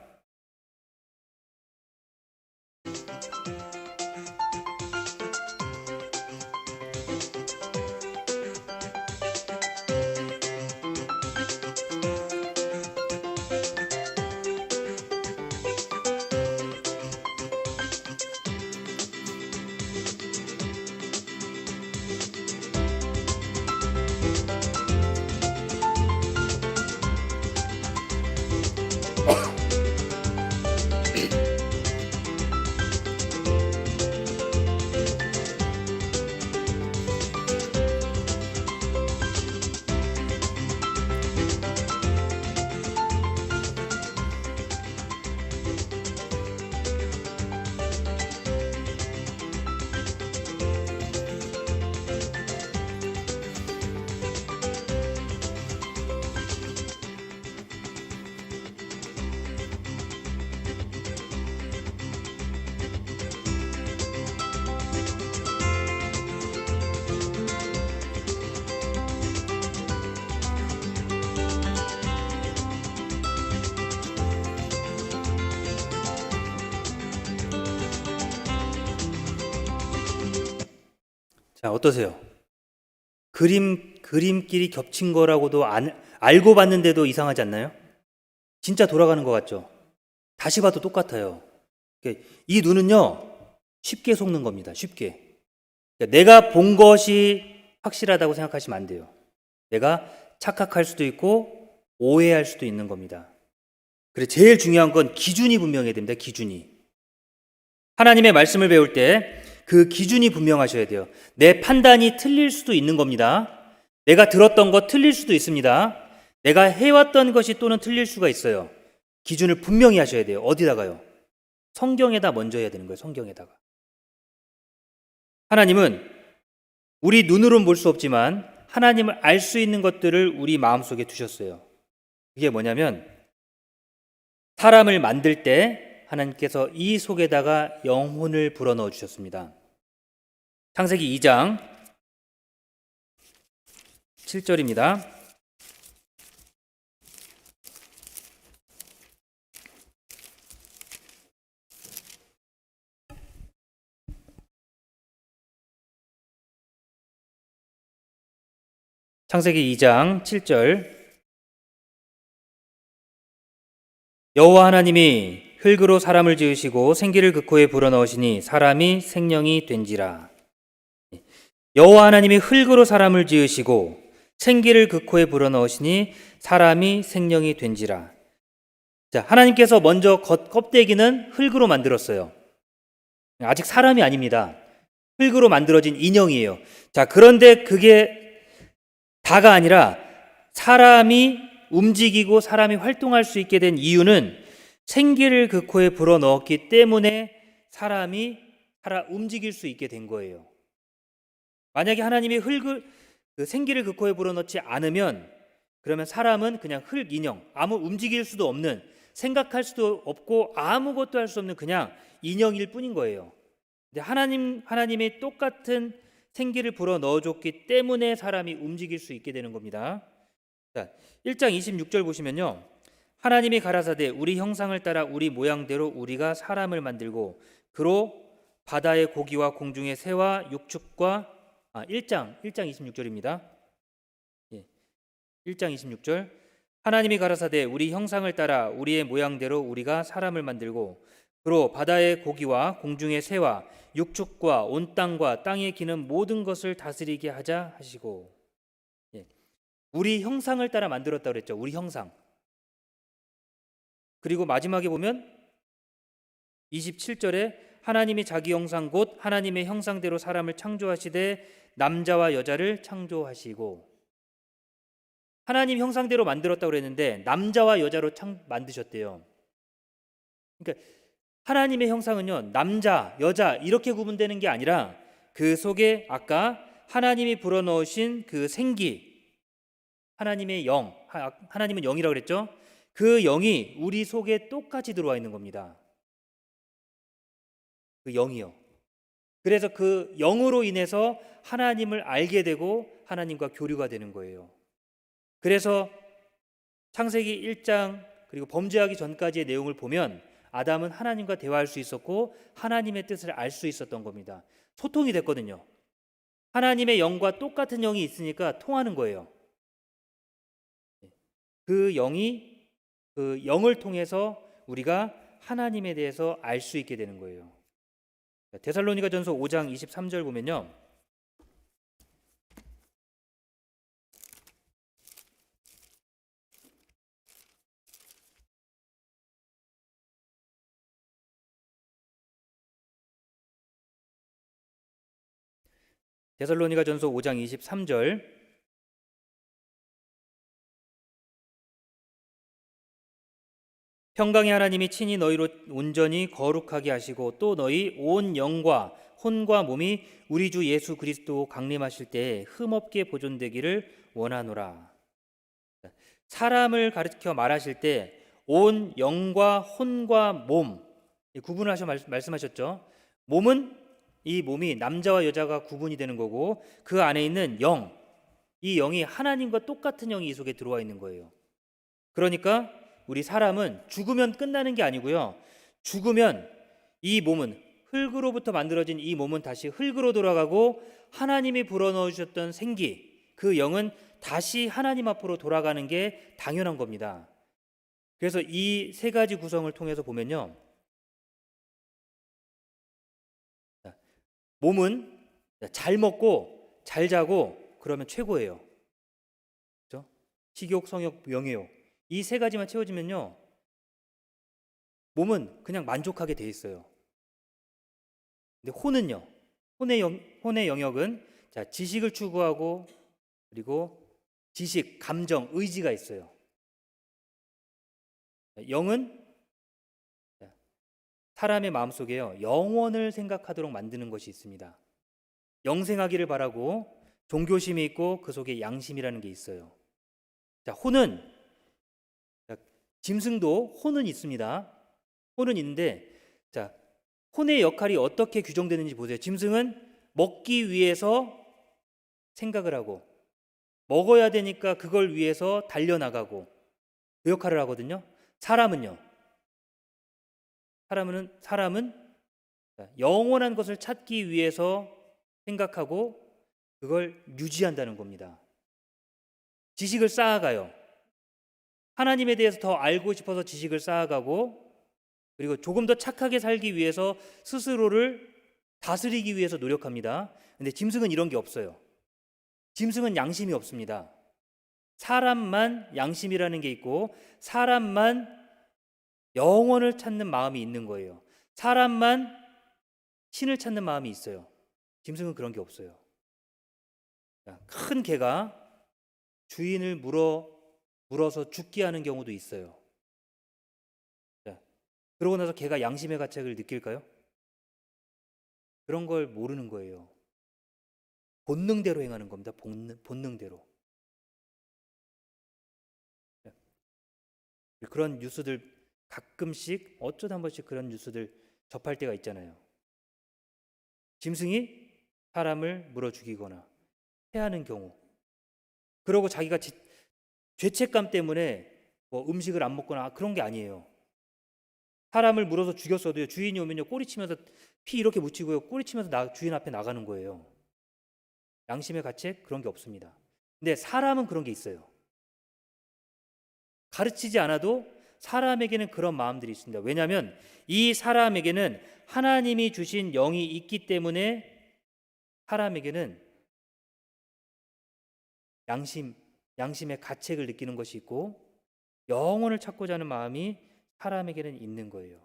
자, 어떠세요? 그림끼리 겹친 거라고도 알고 봤는데도 이상하지 않나요? 진짜 돌아가는 것 같죠? 다시 봐도 똑같아요. 이 눈은요, 쉽게 속는 겁니다. 쉽게. 내가 본 것이 확실하다고 생각하시면 안 돼요. 내가 착각할 수도 있고 오해할 수도 있는 겁니다. 그래, 제일 중요한 건 기준이 분명해야 됩니다. 기준이. 하나님의 말씀을 배울 때 그 기준이 분명하셔야 돼요. 내 판단이 틀릴 수도 있는 겁니다. 내가 들었던 것 틀릴 수도 있습니다. 내가 해왔던 것이 또는 틀릴 수가 있어요. 기준을 분명히 하셔야 돼요. 어디다가요? 성경에다 먼저 해야 되는 거예요. 성경에다가. 하나님은 우리 눈으로는 볼 수 없지만 하나님을 알 수 있는 것들을 우리 마음속에 두셨어요. 그게 뭐냐면 사람을 만들 때 하나님께서 이 속에다가 영혼을 불어넣어 주셨습니다. 창세기 2장 7절입니다. 창세기 2장 7절. 여호와 하나님이 흙으로 사람을 지으시고 생기를 그 코에 불어넣으시니 사람이 생명이 된지라. 여호와 하나님이 흙으로 사람을 지으시고 생기를 그 코에 불어넣으시니 사람이 생명이 된지라. 자, 하나님께서 먼저 껍데기는 흙으로 만들었어요. 아직 사람이 아닙니다. 흙으로 만들어진 인형이에요. 자, 그런데 그게 다가 아니라 사람이 움직이고 사람이 활동할 수 있게 된 이유는 생기를 그 코에 불어넣었기 때문에 사람이 움직일 수 있게 된 거예요. 만약에 하나님이 생기를 그 코에 불어넣지 않으면 그러면 사람은 그냥 흙 인형, 아무 움직일 수도 없는, 생각할 수도 없고 아무것도 할 수 없는 그냥 인형일 뿐인 거예요. 근데 하나님이 똑같은 생기를 불어넣어줬기 때문에 사람이 움직일 수 있게 되는 겁니다. 자, 1장 26절 보시면요, 하나님이 가라사대 우리 형상을 따라 우리 모양대로 우리가 사람을 만들고 그로 바다의 고기와 공중의 새와 육축과 1장 26절입니다. 1장 26절. 하나님이 가라사대 우리 형상을 따라 우리의 모양대로 우리가 사람을 만들고 그로 바다의 고기와 공중의 새와 육축과 온 땅과 땅에 기는 모든 것을 다스리게 하자 하시고. 우리 형상을 따라 만들었다고 그랬죠. 우리 형상. 그리고 마지막에 보면 27절에 하나님이 자기 형상 곧 하나님의 형상대로 사람을 창조하시되 남자와 여자를 창조하시고. 하나님 형상대로 만들었다고 그랬는데 남자와 여자로 만드셨대요. 그러니까 하나님의 형상은요, 남자, 여자 이렇게 구분되는 게 아니라 그 속에 아까 하나님이 불어넣으신 그 생기, 하나님의 영, 하나님은 영이라고 그랬죠? 그 영이 우리 속에 똑같이 들어와 있는 겁니다. 그 영이요. 그래서 그 영으로 인해서 하나님을 알게 되고 하나님과 교류가 되는 거예요. 그래서 창세기 1장 그리고 범죄하기 전까지의 내용을 보면 아담은 하나님과 대화할 수 있었고 하나님의 뜻을 알 수 있었던 겁니다. 소통이 됐거든요. 하나님의 영과 똑같은 영이 있으니까 통하는 거예요. 그 영을 통해서 우리가 하나님에 대해서 알 수 있게 되는 거예요. 데살로니가전서 5장 23절 보면요, 데살로니가전서 5장 23절. 평강의 하나님이 친히 너희로 온전히 거룩하게 하시고 또 너희 온 영과 혼과 몸이 우리 주 예수 그리스도 강림하실 때에 흠없게 보존되기를 원하노라. 사람을 가르쳐 말하실 때 온 영과 혼과 몸 구분을 하셔 말씀하셨죠. 이 몸이 남자와 여자가 구분이 되는 거고 그 안에 있는 영, 이 영이 하나님과 똑같은 영이 이 속에 들어와 있는 거예요. 그러니까 우리 사람은 죽으면 끝나는 게 아니고요, 죽으면 이 몸은 흙으로부터 만들어진 이 몸은 다시 흙으로 돌아가고 하나님이 불어넣어 주셨던 생기, 그 영은 다시 하나님 앞으로 돌아가는 게 당연한 겁니다. 그래서 이 세 가지 구성을 통해서 보면요, 몸은 잘 먹고 잘 자고 그러면 최고예요. 그렇죠? 식욕, 성욕, 명예욕, 이 세 가지만 채워지면요, 몸은 그냥 만족하게 돼 있어요. 근데 혼은요, 혼의 영역은 지식을 추구하고, 그리고 지식, 감정, 의지가 있어요. 영은 사람의 마음속에요, 영원을 생각하도록 만드는 것이 있습니다. 영생하기를 바라고 종교심이 있고 그 속에 양심이라는 게 있어요. 혼은, 짐승도 혼은 있습니다. 혼은 있는데, 혼의 역할이 어떻게 규정되는지 보세요. 짐승은 먹기 위해서 생각을 하고, 먹어야 되니까 그걸 위해서 달려나가고 그 역할을 하거든요. 사람은 영원한 것을 찾기 위해서 생각하고 그걸 유지한다는 겁니다. 지식을 쌓아가요. 하나님에 대해서 더 알고 싶어서 지식을 쌓아가고, 그리고 조금 더 착하게 살기 위해서 스스로를 다스리기 위해서 노력합니다. 근데 짐승은 이런 게 없어요. 짐승은 양심이 없습니다. 사람만 양심이라는 게 있고, 사람만 영원을 찾는 마음이 있는 거예요. 사람만 신을 찾는 마음이 있어요. 짐승은 그런 게 없어요. 큰 개가 주인을 물어서 죽게 하는 경우도 있어요. 그러고 나서 개가 양심의 가책을 느낄까요? 그런 걸 모르는 거예요. 본능대로 행하는 겁니다. 본능대로. 그런 뉴스들 가끔씩 어쩌다 한 번씩 그런 뉴스들 접할 때가 있잖아요. 짐승이 사람을 물어 죽이거나 해하는 경우, 그러고 자기가 죄책감 때문에 뭐 음식을 안 먹거나 그런 게 아니에요. 사람을 물어서 죽였어도요, 주인이 오면요, 꼬리치면서 피 이렇게 묻히고요, 꼬리치면서 주인 앞에 나가는 거예요. 양심의 가책, 그런 게 없습니다. 근데 사람은 그런 게 있어요. 가르치지 않아도 사람에게는 그런 마음들이 있습니다. 왜냐하면 이 사람에게는 하나님이 주신 영이 있기 때문에 사람에게는 양심의 가책을 느끼는 것이 있고, 영혼을 찾고자 하는 마음이 사람에게는 있는 거예요.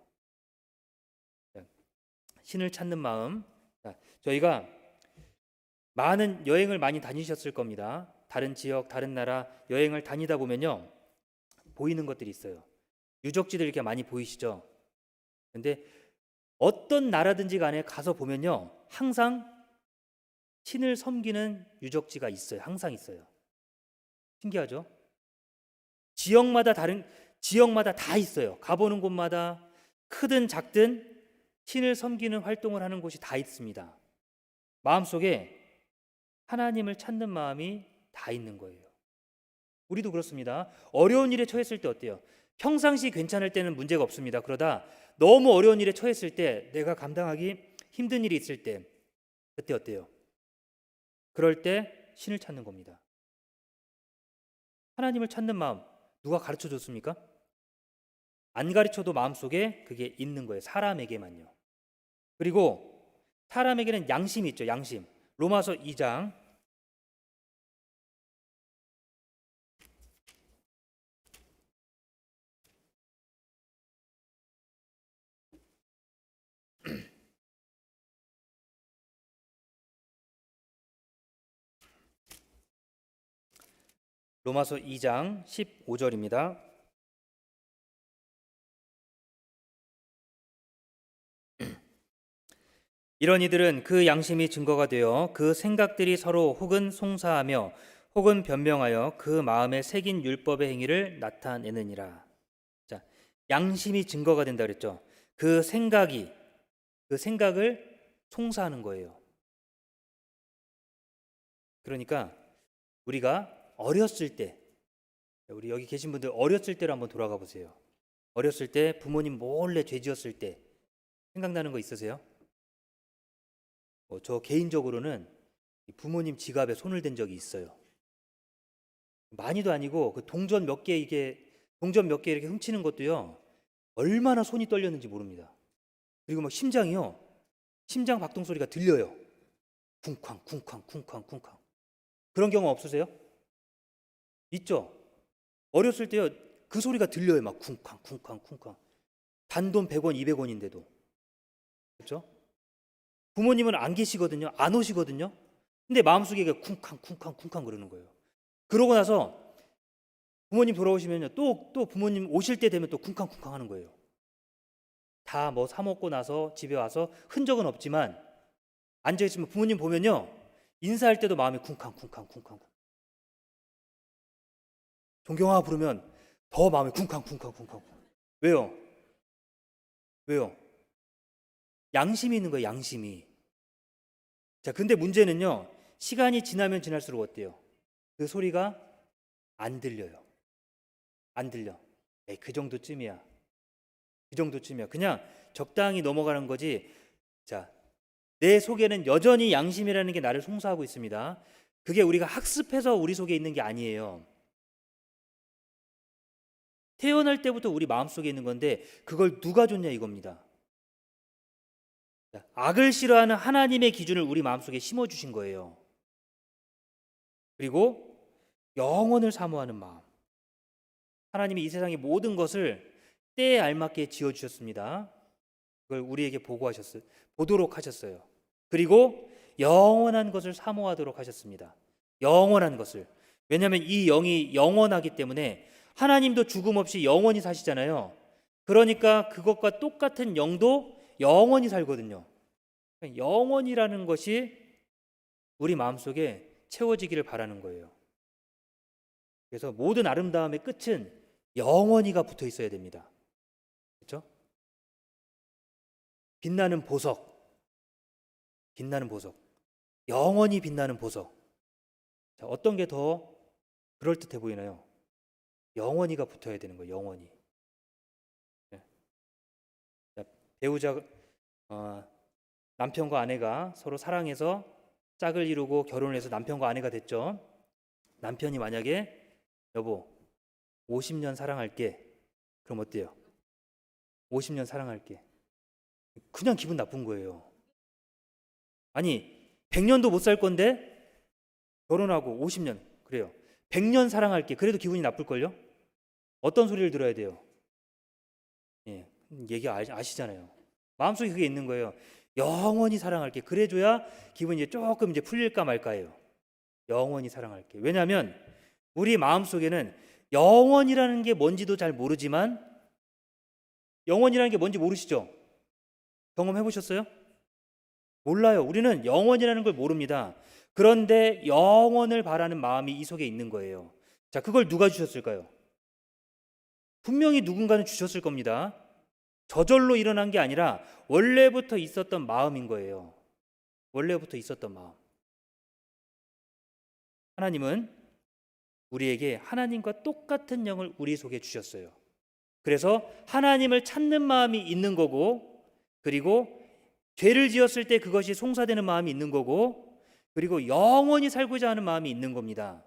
신을 찾는 마음. 저희가 많은 여행을 많이 다니셨을 겁니다. 다른 지역, 다른 나라 여행을 다니다 보면요, 보이는 것들이 있어요. 유적지들 이렇게 많이 보이시죠? 근데 어떤 나라든지 간에 가서 보면요, 항상 신을 섬기는 유적지가 있어요. 항상 있어요. 신기하죠? 지역마다 다 있어요. 가보는 곳마다 크든 작든 신을 섬기는 활동을 하는 곳이 다 있습니다. 마음속에 하나님을 찾는 마음이 다 있는 거예요. 우리도 그렇습니다. 어려운 일에 처했을 때 어때요? 평상시 괜찮을 때는 문제가 없습니다. 그러다 너무 어려운 일에 처했을 때, 내가 감당하기 힘든 일이 있을 때, 그때 어때요? 그럴 때 신을 찾는 겁니다. 하나님을 찾는 마음 누가 가르쳐 줬습니까? 안 가르쳐도 마음속에 그게 있는 거예요. 사람에게만요. 그리고 사람에게는 양심이 있죠. 양심. 로마서 2장 로마서 2장 15절입니다. 이런 이들은 그 양심이 증거가 되어 그 생각들이 서로 혹은 송사하며 혹은 변명하여 그 마음에 새긴 율법의 행위를 나타내느니라. 자, 양심이 증거가 된다 그랬죠. 그 생각을 송사하는 거예요. 그러니까 우리가 어렸을 때, 우리 여기 계신 분들 어렸을 때로 한번 돌아가 보세요. 어렸을 때 부모님 몰래 죄 지었을 때 생각나는 거 있으세요? 저 개인적으로는 이 부모님 지갑에 손을 댄 적이 있어요. 많이도 아니고 그 동전 몇 개 이렇게 훔치는 것도요. 얼마나 손이 떨렸는지 모릅니다. 그리고 막 심장 박동 소리가 들려요. 쿵쾅 쿵쾅 쿵쾅 쿵쾅. 그런 경험 없으세요? 있죠? 어렸을 때요. 그 소리가 들려요. 막 쿵쾅 쿵쾅 쿵쾅. 단돈 100원, 200원인데도. 그렇죠? 부모님은 안 계시거든요. 안 오시거든요. 근데 마음속에 쿵쾅 쿵쾅 쿵쾅 그러는 거예요. 그러고 나서 부모님 돌아오시면요. 또 부모님 오실 때 되면 또 쿵쾅 쿵쾅 하는 거예요. 다 뭐 사 먹고 나서 집에 와서 흔적은 없지만 앉아 있으면 부모님 보면요. 인사할 때도 마음이 쿵쾅 쿵쾅 쿵쾅. 존경아 부르면 더 마음이 쿵쾅 쿵쾅 쿵쾅. 왜요? 양심이 있는 거예요. 양심이. 자, 근데 문제는요. 시간이 지나면 지날수록 어때요? 그 소리가 안 들려요. 안 들려. 에이, 그 정도쯤이야. 그냥 적당히 넘어가는 거지. 자, 내 속에는 여전히 양심이라는 게 나를 송사하고 있습니다. 그게 우리가 학습해서 우리 속에 있는 게 아니에요. 태어날 때부터 우리 마음속에 있는 건데 그걸 누가 줬냐 이겁니다. 자, 악을 싫어하는 하나님의 기준을 우리 마음속에 심어주신 거예요. 그리고 영원을 사모하는 마음. 하나님이 이 세상의 모든 것을 때에 알맞게 지어주셨습니다. 그걸 우리에게 보도록 하셨어요. 그리고 영원한 것을 사모하도록 하셨습니다. 영원한 것을. 왜냐하면 이 영이 영원하기 때문에 하나님도 죽음 없이 영원히 사시잖아요. 그러니까 그것과 똑같은 영도 영원히 살거든요. 영원이라는 것이 우리 마음속에 채워지기를 바라는 거예요. 그래서 모든 아름다움의 끝은 영원히가 붙어 있어야 됩니다. 그렇죠? 빛나는 보석. 영원히 빛나는 보석. 자, 어떤 게 더 그럴듯해 보이나요? 영원히가 붙어야 되는 거예요. 영원히. 네. 자, 배우자 남편과 아내가 서로 사랑해서 짝을 이루고 결혼을 해서 남편과 아내가 됐죠. 남편이 만약에 여보 50년 사랑할게. 그럼 어때요? 50년 사랑할게. 그냥 기분 나쁜 거예요. 아니 100년도 못 살 건데 결혼하고 50년 그래요. 100년 사랑할게. 그래도 기분이 나쁠걸요? 어떤 소리를 들어야 돼요? 예, 얘기 아시잖아요. 마음속에 그게 있는 거예요. 영원히 사랑할게. 그래줘야 기분이 이제 조금 풀릴까 말까예요. 영원히 사랑할게. 왜냐하면 우리 마음속에는 영원이라는 게 뭔지도 잘 모르지만 영원이라는 게 뭔지 모르시죠? 경험해 보셨어요? 몰라요. 우리는 영원이라는 걸 모릅니다. 그런데 영원을 바라는 마음이 이 속에 있는 거예요. 자, 그걸 누가 주셨을까요? 분명히 누군가는 주셨을 겁니다. 저절로 일어난 게 아니라 원래부터 있었던 마음인 거예요. 원래부터 있었던 마음. 하나님은 우리에게 하나님과 똑같은 영을 우리 속에 주셨어요. 그래서 하나님을 찾는 마음이 있는 거고, 그리고 죄를 지었을 때 그것이 송사되는 마음이 있는 거고, 그리고 영원히 살고자 하는 마음이 있는 겁니다.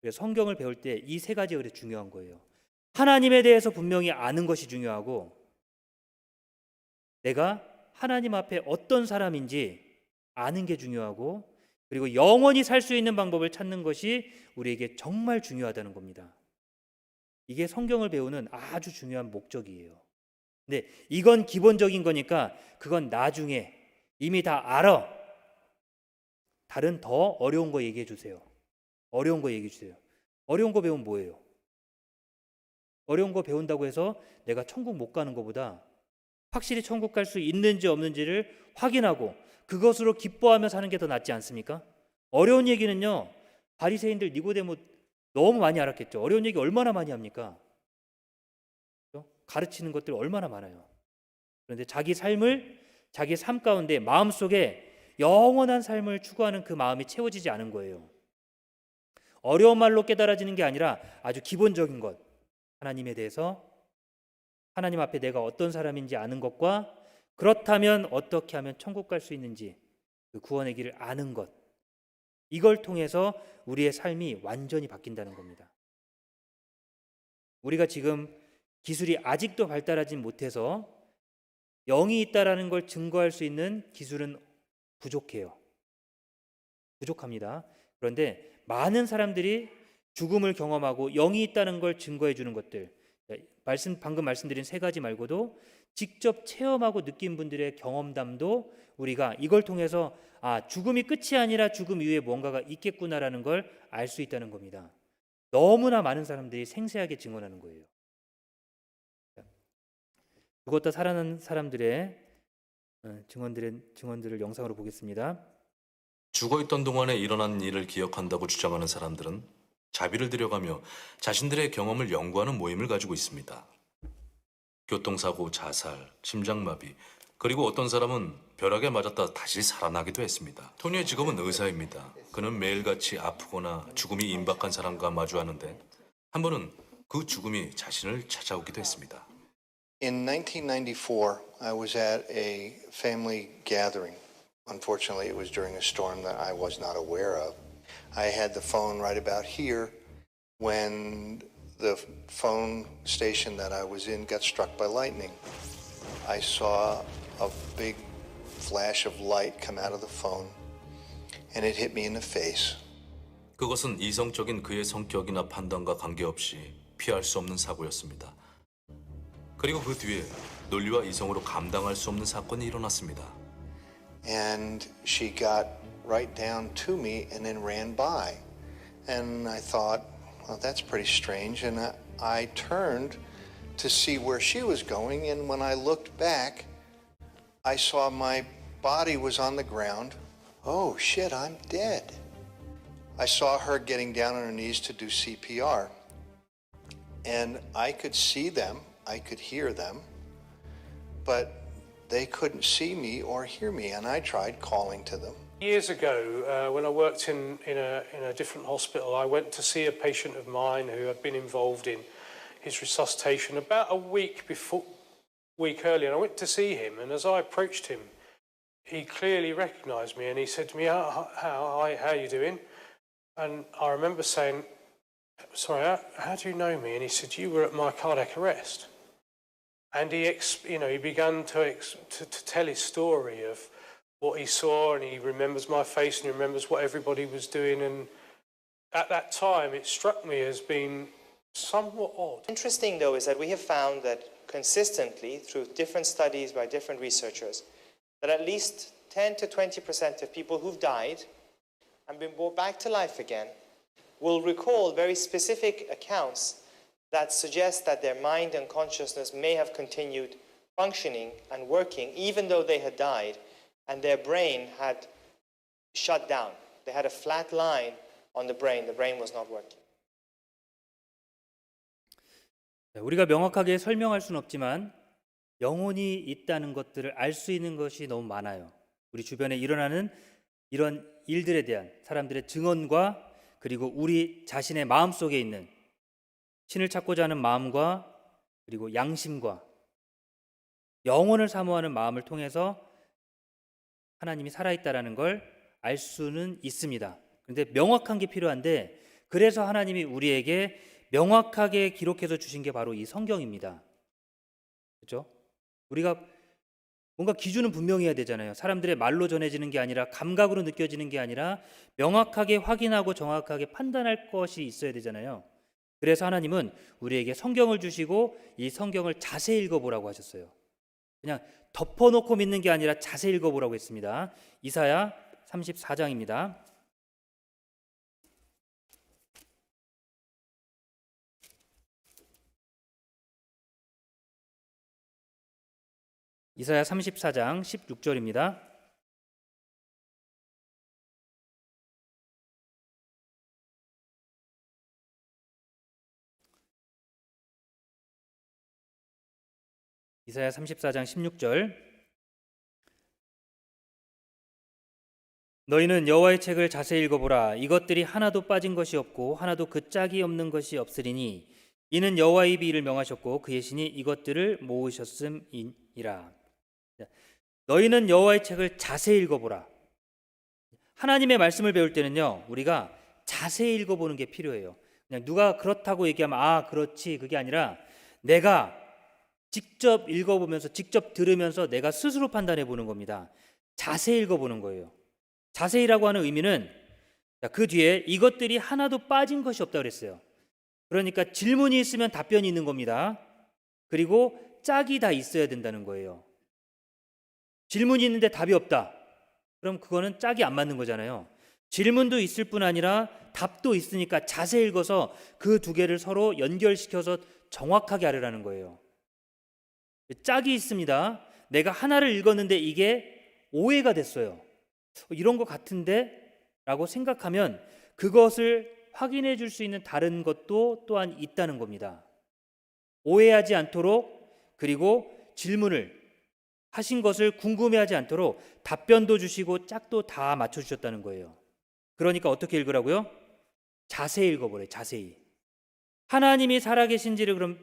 그래서 성경을 배울 때 이 세 가지가 그렇게 중요한 거예요. 하나님에 대해서 분명히 아는 것이 중요하고, 내가 하나님 앞에 어떤 사람인지 아는 게 중요하고, 그리고 영원히 살 수 있는 방법을 찾는 것이 우리에게 정말 중요하다는 겁니다. 이게 성경을 배우는 아주 중요한 목적이에요. 근데 이건 기본적인 거니까 그건 나중에 이미 다 알아. 다른 더 어려운 거 얘기해 주세요. 어려운 거 배우면 뭐예요? 어려운 거 배운다고 해서 내가 천국 못 가는 것보다 확실히 천국 갈 수 있는지 없는지를 확인하고 그것으로 기뻐하며 사는 게 더 낫지 않습니까? 어려운 얘기는요. 바리새인들 니고데모 너무 많이 알았겠죠. 어려운 얘기 얼마나 많이 합니까? 가르치는 것들 얼마나 많아요. 그런데 자기 삶 가운데 마음속에 영원한 삶을 추구하는 그 마음이 채워지지 않은 거예요. 어려운 말로 깨달아지는 게 아니라 아주 기본적인 것, 하나님에 대해서 하나님 앞에 내가 어떤 사람인지 아는 것과 그렇다면 어떻게 하면 천국 갈 수 있는지 그 구원의 길을 아는 것, 이걸 통해서 우리의 삶이 완전히 바뀐다는 겁니다. 우리가 지금 기술이 아직도 발달하지 못해서 영이 있다라는 걸 증거할 수 있는 기술은 부족해요. 부족합니다. 그런데 많은 사람들이 죽음을 경험하고 영이 있다는 걸 증거해 주는 것들, 방금 말씀드린 세 가지 말고도 직접 체험하고 느낀 분들의 경험담도 우리가 이걸 통해서 죽음이 끝이 아니라 죽음 이후에 뭔가가 있겠구나라는 걸 알 수 있다는 겁니다. 너무나 많은 사람들이 생생하게 증언하는 거예요. 죽었다 살아난 사람들의 증언들을 영상으로 보겠습니다. 죽어있던 동안에 일어난 일을 기억한다고 주장하는 사람들은 자비를 들여가며 자신들의 경험을 연구하는 모임을 가지고 있습니다. 교통사고, 자살, 심장마비, 그리고 어떤 사람은 벼락에 맞았다 다시 살아나기도 했습니다. 토니의 직업은 의사입니다. 그는 매일같이 아프거나 죽음이 임박한 사람과 마주하는데 한 번은 그 죽음이 자신을 찾아오기도 했습니다. In 1994, I was at a family gathering. Unfortunately, it was during a storm that I was not aware of. I had the phone right about here when the phone station that I was in got struck by lightning. I saw a big flash of light come out of the phone, and it hit me in the face. 그것은 이성적인 그의 성격이나 판단과 관계없이 피할 수 없는 사고였습니다. 그리고 그 뒤에 논리와 이성으로 감당할 수 없는 사건이 일어났습니다. And she got right down to me and then ran by. And I thought, well, that's pretty strange. And I turned to see where she was going. And when I looked back, I saw my body was on the ground. Oh, shit, I'm dead. I saw her getting down on her knees to do CPR. And I could see them. I could hear them. But they couldn't see me or hear me, and I tried calling to them. Years ago, when I worked in a different hospital, I went to see a patient of mine who had been involved in his resuscitation about a week earlier. And I went to see him, and as I approached him, he clearly recognised me, and he said to me, how are you doing? And I remember saying, sorry, how do you know me? And he said, you were at my cardiac arrest. And he began to tell his story of what he saw, and he remembers my face, and he remembers what everybody was doing. And at that time, it struck me as being somewhat odd. Interesting, though, is that we have found that consistently, through different studies by different researchers, that at least 10 to 20% of people who've died and been brought back to life again will recall very specific accounts that suggest that their mind and consciousness may have continued functioning and working even though they had died and their brain had shut down. They had a flat line on the brain was not working. 우리가 명확하게 설명할 수는 없지만 영혼이 있다는 것들을 알 수 있는 것이 너무 많아요. 우리 주변에 일어나는 이런 일들에 대한 사람들의 증언과 그리고 우리 자신의 마음속에 있는 신을 찾고자 하는 마음과 그리고 양심과 영혼을 사모하는 마음을 통해서 하나님이 살아있다라는 걸 알 수는 있습니다. 그런데 명확한 게 필요한데 그래서 하나님이 우리에게 명확하게 기록해서 주신 게 바로 이 성경입니다. 그렇죠? 우리가 뭔가 기준은 분명해야 되잖아요. 사람들의 말로 전해지는 게 아니라 감각으로 느껴지는 게 아니라 명확하게 확인하고 정확하게 판단할 것이 있어야 되잖아요. 그래서 하나님은 우리에게 성경을 주시고 이 성경을 자세히 읽어보라고 하셨어요. 그냥 덮어놓고 믿는 게 아니라 자세히 읽어보라고 했습니다. 이사야 34장입니다. 이사야 34장 16절입니다. 이사야 34장 16절. 너희는 여호와의 책을 자세히 읽어보라. 이것들이 하나도 빠진 것이 없고 하나도 그 짝이 없는 것이 없으리니 이는 여호와의 입이 이를 명하셨고 그의 신이 이것들을 모으셨음이니라. 너희는 여호와의 책을 자세히 읽어보라. 하나님의 말씀을 배울 때는요, 우리가 자세히 읽어보는 게 필요해요. 그냥 누가 그렇다고 얘기하면 아 그렇지 그게 아니라 내가 직접 읽어보면서 직접 들으면서 내가 스스로 판단해 보는 겁니다. 자세히 읽어보는 거예요. 자세히라고 하는 의미는 그 뒤에 이것들이 하나도 빠진 것이 없다고 그랬어요. 그러니까 질문이 있으면 답변이 있는 겁니다. 그리고 짝이 다 있어야 된다는 거예요. 질문이 있는데 답이 없다. 그럼 그거는 짝이 안 맞는 거잖아요. 질문도 있을 뿐 아니라 답도 있으니까 자세히 읽어서 그 두 개를 서로 연결시켜서 정확하게 하려는 거예요. 짝이 있습니다. 내가 하나를 읽었는데 이게 오해가 됐어요. 이런 것 같은데? 라고 생각하면 그것을 확인해 줄 수 있는 다른 것도 또한 있다는 겁니다. 오해하지 않도록, 그리고 질문을 하신 것을 궁금해하지 않도록 답변도 주시고 짝도 다 맞춰주셨다는 거예요. 그러니까 어떻게 읽으라고요? 자세히 읽어보래요. 자세히. 하나님이 살아계신지를 그럼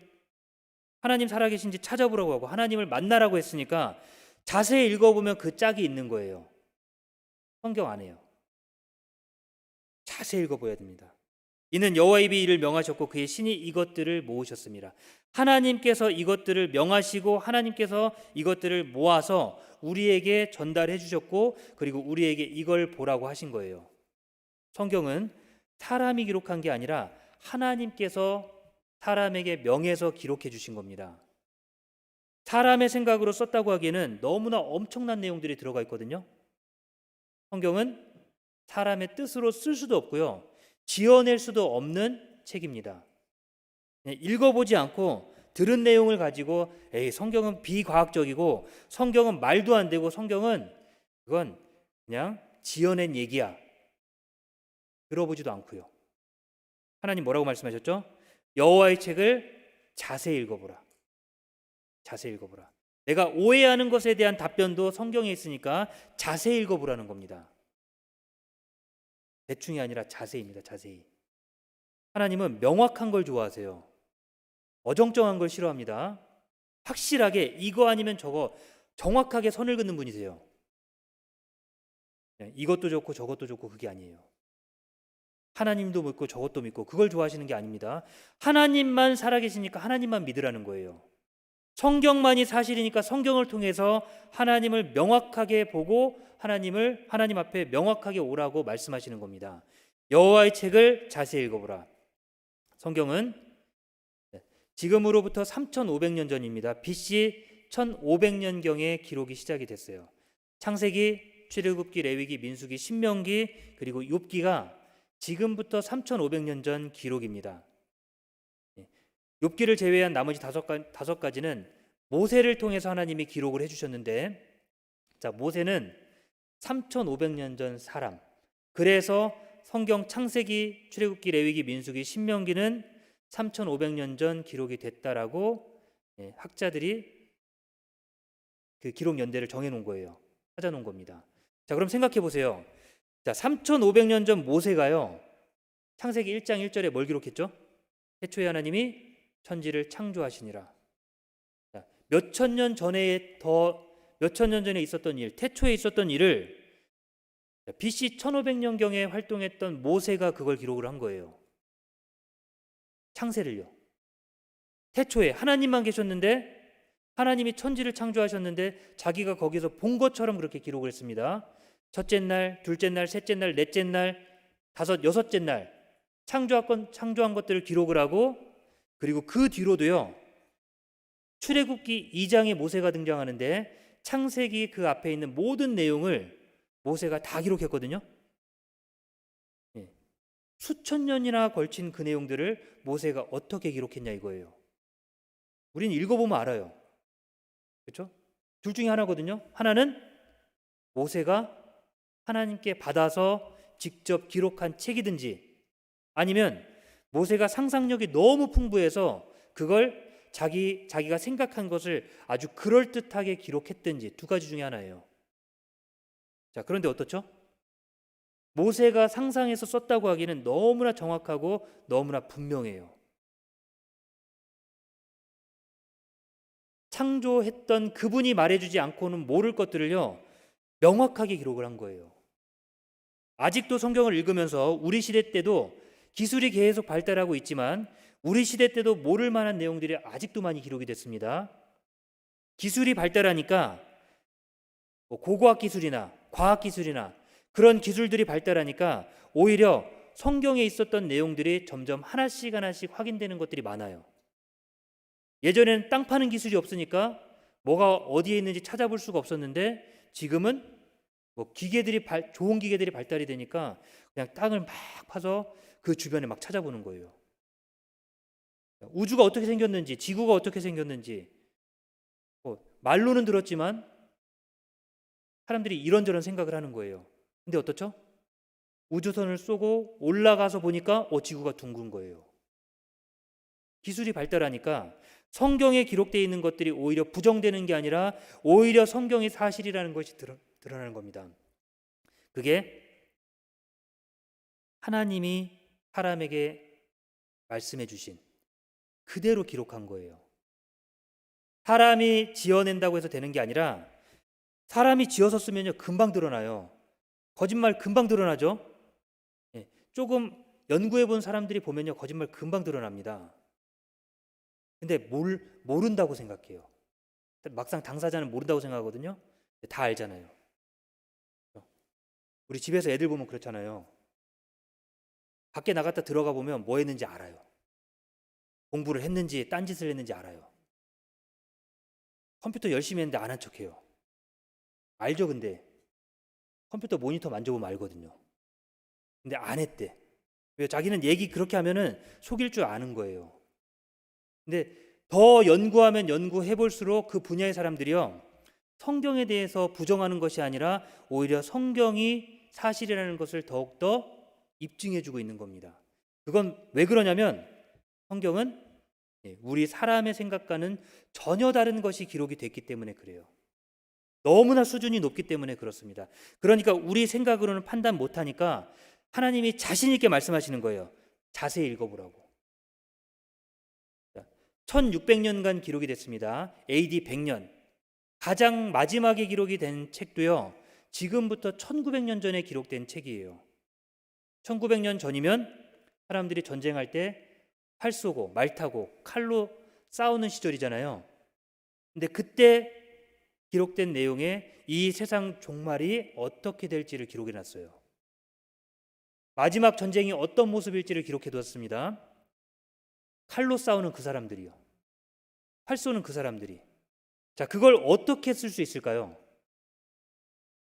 하나님 살아계신지 찾아보라고 하고 하나님을 만나라고 했으니까 자세히 읽어보면 그 짝이 있는 거예요. 성경 안에요. 자세히 읽어봐야 됩니다. 이는 여호와의 입이 이를 명하셨고 그의 신이 이것들을 모으셨습니다. 하나님께서 이것들을 명하시고 하나님께서 이것들을 모아서 우리에게 전달해 주셨고 그리고 우리에게 이걸 보라고 하신 거예요. 성경은 사람이 기록한 게 아니라 하나님께서 사람에게 명해서 기록해 주신 겁니다. 사람의 생각으로 썼다고 하기에는 너무나 엄청난 내용들이 들어가 있거든요. 성경은 사람의 뜻으로 쓸 수도 없고요. 지어낼 수도 없는 책입니다. 읽어보지 않고 들은 내용을 가지고 에이 성경은 비과학적이고 성경은 말도 안 되고 성경은 그건 그냥 지어낸 얘기야. 들어보지도 않고요. 하나님 뭐라고 말씀하셨죠? 여호와의 책을 자세히 읽어보라. 자세히 읽어보라. 내가 오해하는 것에 대한 답변도 성경에 있으니까 자세히 읽어보라는 겁니다. 대충이 아니라 자세히입니다. 자세히. 하나님은 명확한 걸 좋아하세요. 어정쩡한 걸 싫어합니다. 확실하게 이거 아니면 저거 정확하게 선을 긋는 분이세요. 이것도 좋고 저것도 좋고 그게 아니에요. 하나님도 믿고 저것도 믿고 그걸 좋아하시는 게 아닙니다. 하나님만 살아계시니까 하나님만 믿으라는 거예요. 성경만이 사실이니까 성경을 통해서 하나님을 명확하게 보고 하나님 앞에 명확하게 오라고 말씀하시는 겁니다. 여호와의 책을 자세히 읽어보라. 성경은 지금으로부터 3,500년 전입니다. BC 1500년경에 기록이 시작이 됐어요. 창세기, 출애굽기, 레위기, 민수기, 신명기 그리고 욥기가 지금부터 3,500년 전 기록입니다. 욥기를 제외한 나머지 다섯 가지는 모세를 통해서 하나님이 기록을 해주셨는데, 자 모세는 3,500년 전 사람. 그래서 성경 창세기, 출애굽기, 레위기, 민수기, 신명기는 3,500년 전 기록이 됐다라고 학자들이 그 기록 연대를 정해놓은 거예요. 찾아놓은 겁니다. 자 그럼 생각해 보세요. 자 3,500년 전 모세가요. 창세기 1장 1절에 뭘 기록했죠? 태초에 하나님이 천지를 창조하시니라. 몇천 년 전에 있었던 일, 태초에 있었던 일을 BC 1500년경에 활동했던 모세가 그걸 기록을 한 거예요. 창세를요. 태초에 하나님만 계셨는데 하나님이 천지를 창조하셨는데 자기가 거기서 본 것처럼 그렇게 기록을 했습니다. 첫째 날, 둘째 날, 셋째 날, 넷째 날, 다섯, 여섯째 날 창조한 것들을 기록을 하고 그리고 그 뒤로도요. 출애굽기 2장에 모세가 등장하는데 창세기 그 앞에 있는 모든 내용을 모세가 다 기록했거든요. 수천 년이나 걸친 그 내용들을 모세가 어떻게 기록했냐 이거예요. 우리는 읽어보면 알아요. 그렇죠? 둘 중에 하나거든요. 하나는 모세가 하나님께 받아서 직접 기록한 책이든지 아니면 모세가 상상력이 너무 풍부해서 그걸 자기가 생각한 것을 아주 그럴듯하게 기록했든지 두 가지 중에 하나예요. 자, 그런데 어떻죠? 모세가 상상해서 썼다고 하기는 너무나 정확하고 너무나 분명해요. 창조했던 그분이 말해주지 않고는 모를 것들을요, 명확하게 기록을 한 거예요. 아직도 성경을 읽으면서 우리 시대 때도 기술이 계속 발달하고 있지만 우리 시대 때도 모를 만한 내용들이 아직도 많이 기록이 됐습니다. 기술이 발달하니까 고고학 기술이나 과학 기술이나 그런 기술들이 발달하니까 오히려 성경에 있었던 내용들이 점점 하나씩 하나씩 확인되는 것들이 많아요. 예전에는 땅 파는 기술이 없으니까 뭐가 어디에 있는지 찾아볼 수가 없었는데 지금은 좋은 기계들이 발달이 되니까 그냥 땅을 막 파서 그 주변에 막 찾아보는 거예요. 우주가 어떻게 생겼는지, 지구가 어떻게 생겼는지 말로는 들었지만 사람들이 이런저런 생각을 하는 거예요. 근데 어떻죠? 우주선을 쏘고 올라가서 보니까 지구가 둥근 거예요. 기술이 발달하니까 성경에 기록되어 있는 것들이 오히려 부정되는 게 아니라 오히려 성경이 사실이라는 것이 드러나는 겁니다. 그게 하나님이 사람에게 말씀해 주신 그대로 기록한 거예요. 사람이 지어낸다고 해서 되는 게 아니라 사람이 지어서 쓰면요 금방 드러나요. 거짓말 금방 드러나죠. 조금 연구해 본 사람들이 보면요 거짓말 금방 드러납니다. 근데 모른다고 생각해요. 막상 당사자는 모른다고 생각하거든요. 다 알잖아요. 우리 집에서 애들 보면 그렇잖아요. 밖에 나갔다 들어가 보면 뭐 했는지 알아요. 공부를 했는지 딴짓을 했는지 알아요. 컴퓨터 열심히 했는데 안 한 척해요. 알죠. 근데 컴퓨터 모니터 만져보면 알거든요. 근데 안 했대. 왜? 자기는 얘기 그렇게 하면은 속일 줄 아는 거예요. 근데 더 연구하면 연구해 볼수록 그 분야의 사람들이요 성경에 대해서 부정하는 것이 아니라 오히려 성경이 사실이라는 것을 더욱더 입증해 주고 있는 겁니다. 그건 왜 그러냐면 성경은 우리 사람의 생각과는 전혀 다른 것이 기록이 됐기 때문에 그래요. 너무나 수준이 높기 때문에 그렇습니다. 그러니까 우리 생각으로는 판단 못하니까 하나님이 자신 있게 말씀하시는 거예요. 자세히 읽어보라고. 1600년간 기록이 됐습니다. AD 100년. 가장 마지막에 기록이 된 책도요. 지금부터 1900년 전에 기록된 책이에요. 1900년 전이면 사람들이 전쟁할 때 활 쏘고 말 타고 칼로 싸우는 시절이잖아요. 근데 그때 기록된 내용에 이 세상 종말이 어떻게 될지를 기록해 놨어요. 마지막 전쟁이 어떤 모습일지를 기록해 두었습니다. 칼로 싸우는 그 사람들이요. 활 쏘는 그 사람들이. 자, 그걸 어떻게 쓸 수 있을까요?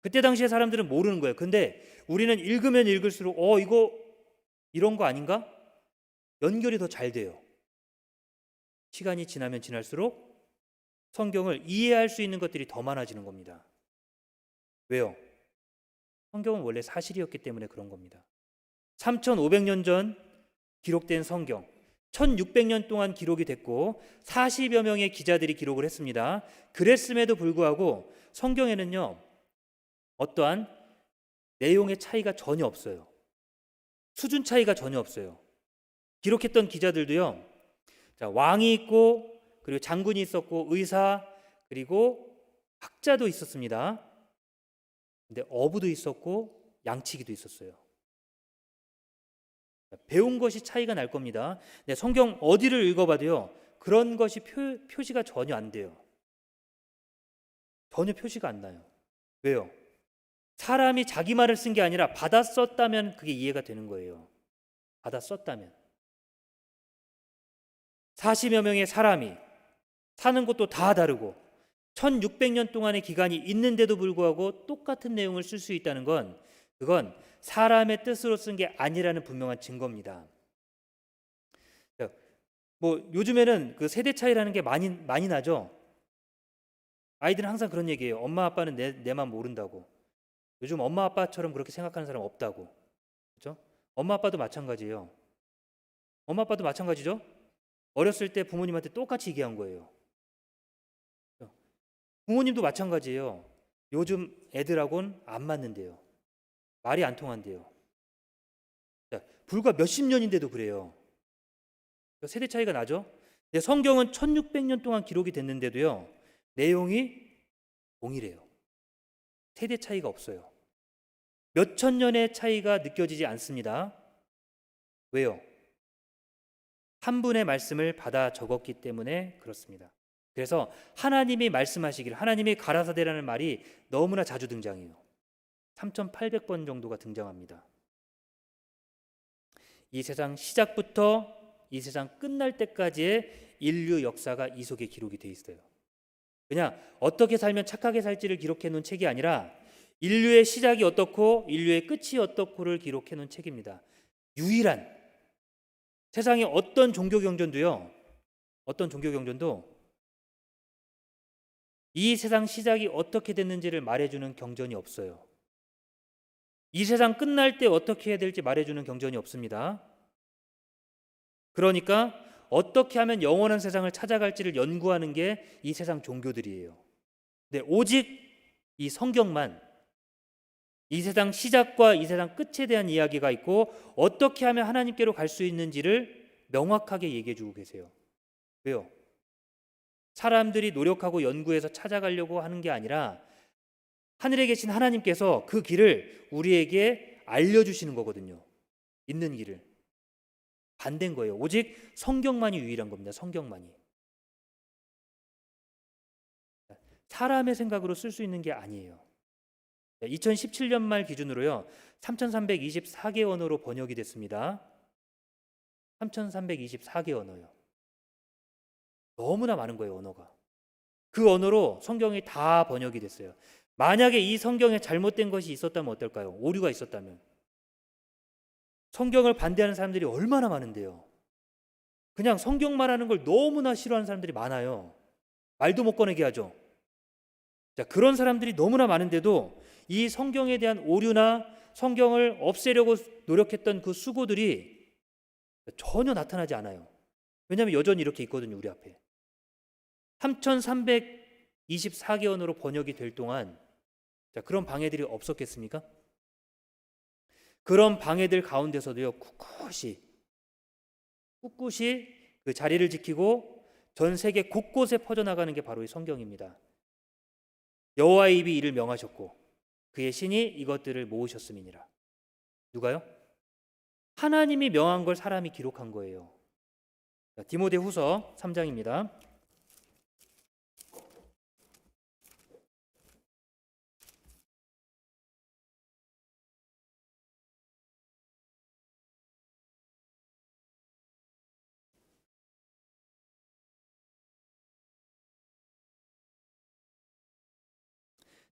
그때 당시에 사람들은 모르는 거예요. 근데 우리는 읽으면 읽을수록 이거 이런 거 아닌가? 연결이 더 잘 돼요. 시간이 지나면 지날수록 성경을 이해할 수 있는 것들이 더 많아지는 겁니다. 왜요? 성경은 원래 사실이었기 때문에 그런 겁니다. 3500년 전 기록된 성경, 1600년 동안 기록이 됐고 40여 명의 기자들이 기록을 했습니다. 그랬음에도 불구하고 성경에는요 어떠한 내용의 차이가 전혀 없어요. 수준 차이가 전혀 없어요. 기록했던 기자들도요 왕이 있고 그리고 장군이 있었고 의사 그리고 학자도 있었습니다. 근데 어부도 있었고 양치기도 있었어요. 배운 것이 차이가 날 겁니다. 근데 성경 어디를 읽어봐도요 그런 것이 표시가 전혀 안 돼요. 전혀 표시가 안 나요. 왜요? 사람이 자기 말을 쓴 게 아니라 받아 썼다면 그게 이해가 되는 거예요. 받아 썼다면 40여 명의 사람이 사는 곳도 다 다르고 1600년 동안의 기간이 있는데도 불구하고 똑같은 내용을 쓸 수 있다는 건 그건 사람의 뜻으로 쓴 게 아니라는 분명한 증거입니다. 요즘에는 그 세대 차이라는 게 많이 나죠. 아이들은 항상 그런 얘기해요. 엄마 아빠는 내 맘 모른다고. 요즘 엄마 아빠처럼 그렇게 생각하는 사람 없다고. 그렇죠? 엄마 아빠도 마찬가지예요. 엄마 아빠도 마찬가지죠. 어렸을 때 부모님한테 똑같이 얘기한 거예요. 부모님도 마찬가지예요. 요즘 애들하고는 안 맞는데요. 말이 안 통한대요. 불과 몇십 년인데도 그래요. 세대 차이가 나죠. 근데 성경은 1600년 동안 기록이 됐는데도요, 내용이 동일해요. 세대 차이가 없어요. 몇천 년의 차이가 느껴지지 않습니다. 왜요? 한 분의 말씀을 받아 적었기 때문에 그렇습니다. 그래서 하나님이 말씀하시길, 하나님이 가라사대라는 말이 너무나 자주 등장해요. 3800번 정도가 등장합니다. 이 세상 시작부터 이 세상 끝날 때까지의 인류 역사가 이 속에 기록이 돼 있어요. 그냥 어떻게 살면 착하게 살지를 기록해 놓은 책이 아니라 인류의 시작이 어떻고 인류의 끝이 어떻고를 기록해 놓은 책입니다. 유일한, 세상의 어떤 종교 경전도요, 어떤 종교 경전도 이 세상 시작이 어떻게 됐는지를 말해주는 경전이 없어요. 이 세상 끝날 때 어떻게 해야 될지 말해주는 경전이 없습니다. 그러니까 어떻게 하면 영원한 세상을 찾아갈지를 연구하는 게 이 세상 종교들이에요. 근데 오직 이 성경만 이 세상 시작과 이 세상 끝에 대한 이야기가 있고 어떻게 하면 하나님께로 갈 수 있는지를 명확하게 얘기해 주고 계세요. 왜요? 사람들이 노력하고 연구해서 찾아가려고 하는 게 아니라 하늘에 계신 하나님께서 그 길을 우리에게 알려주시는 거거든요. 있는 길을. 반대인 거예요. 오직 성경만이 유일한 겁니다. 성경만이. 사람의 생각으로 쓸 수 있는 게 아니에요. 2017년 말 기준으로요, 3324개 언어로 번역이 됐습니다. 3324개 언어요. 너무나 많은 거예요, 언어가. 그 언어로 성경이 다 번역이 됐어요. 만약에 이 성경에 잘못된 것이 있었다면 어떨까요? 오류가 있었다면. 성경을 반대하는 사람들이 얼마나 많은데요. 그냥 성경 말하는 걸 너무나 싫어하는 사람들이 많아요. 말도 못 꺼내게 하죠. 자, 그런 사람들이 너무나 많은데도 이 성경에 대한 오류나 성경을 없애려고 노력했던 그 수고들이 전혀 나타나지 않아요. 왜냐하면 여전히 이렇게 있거든요, 우리 앞에. 3324개 언어로 번역이 될 동안, 자, 그런 방해들이 없었겠습니까? 그런 방해들 가운데서도요, 꿋꿋이 그 자리를 지키고 전 세계 곳곳에 퍼져나가는 게 바로 이 성경입니다. 여호와의 입이 이를 명하셨고 그의 신이 이것들을 모으셨음이니라. 누가요? 하나님이 명한 걸 사람이 기록한 거예요. 자, 디모데후서 3장입니다.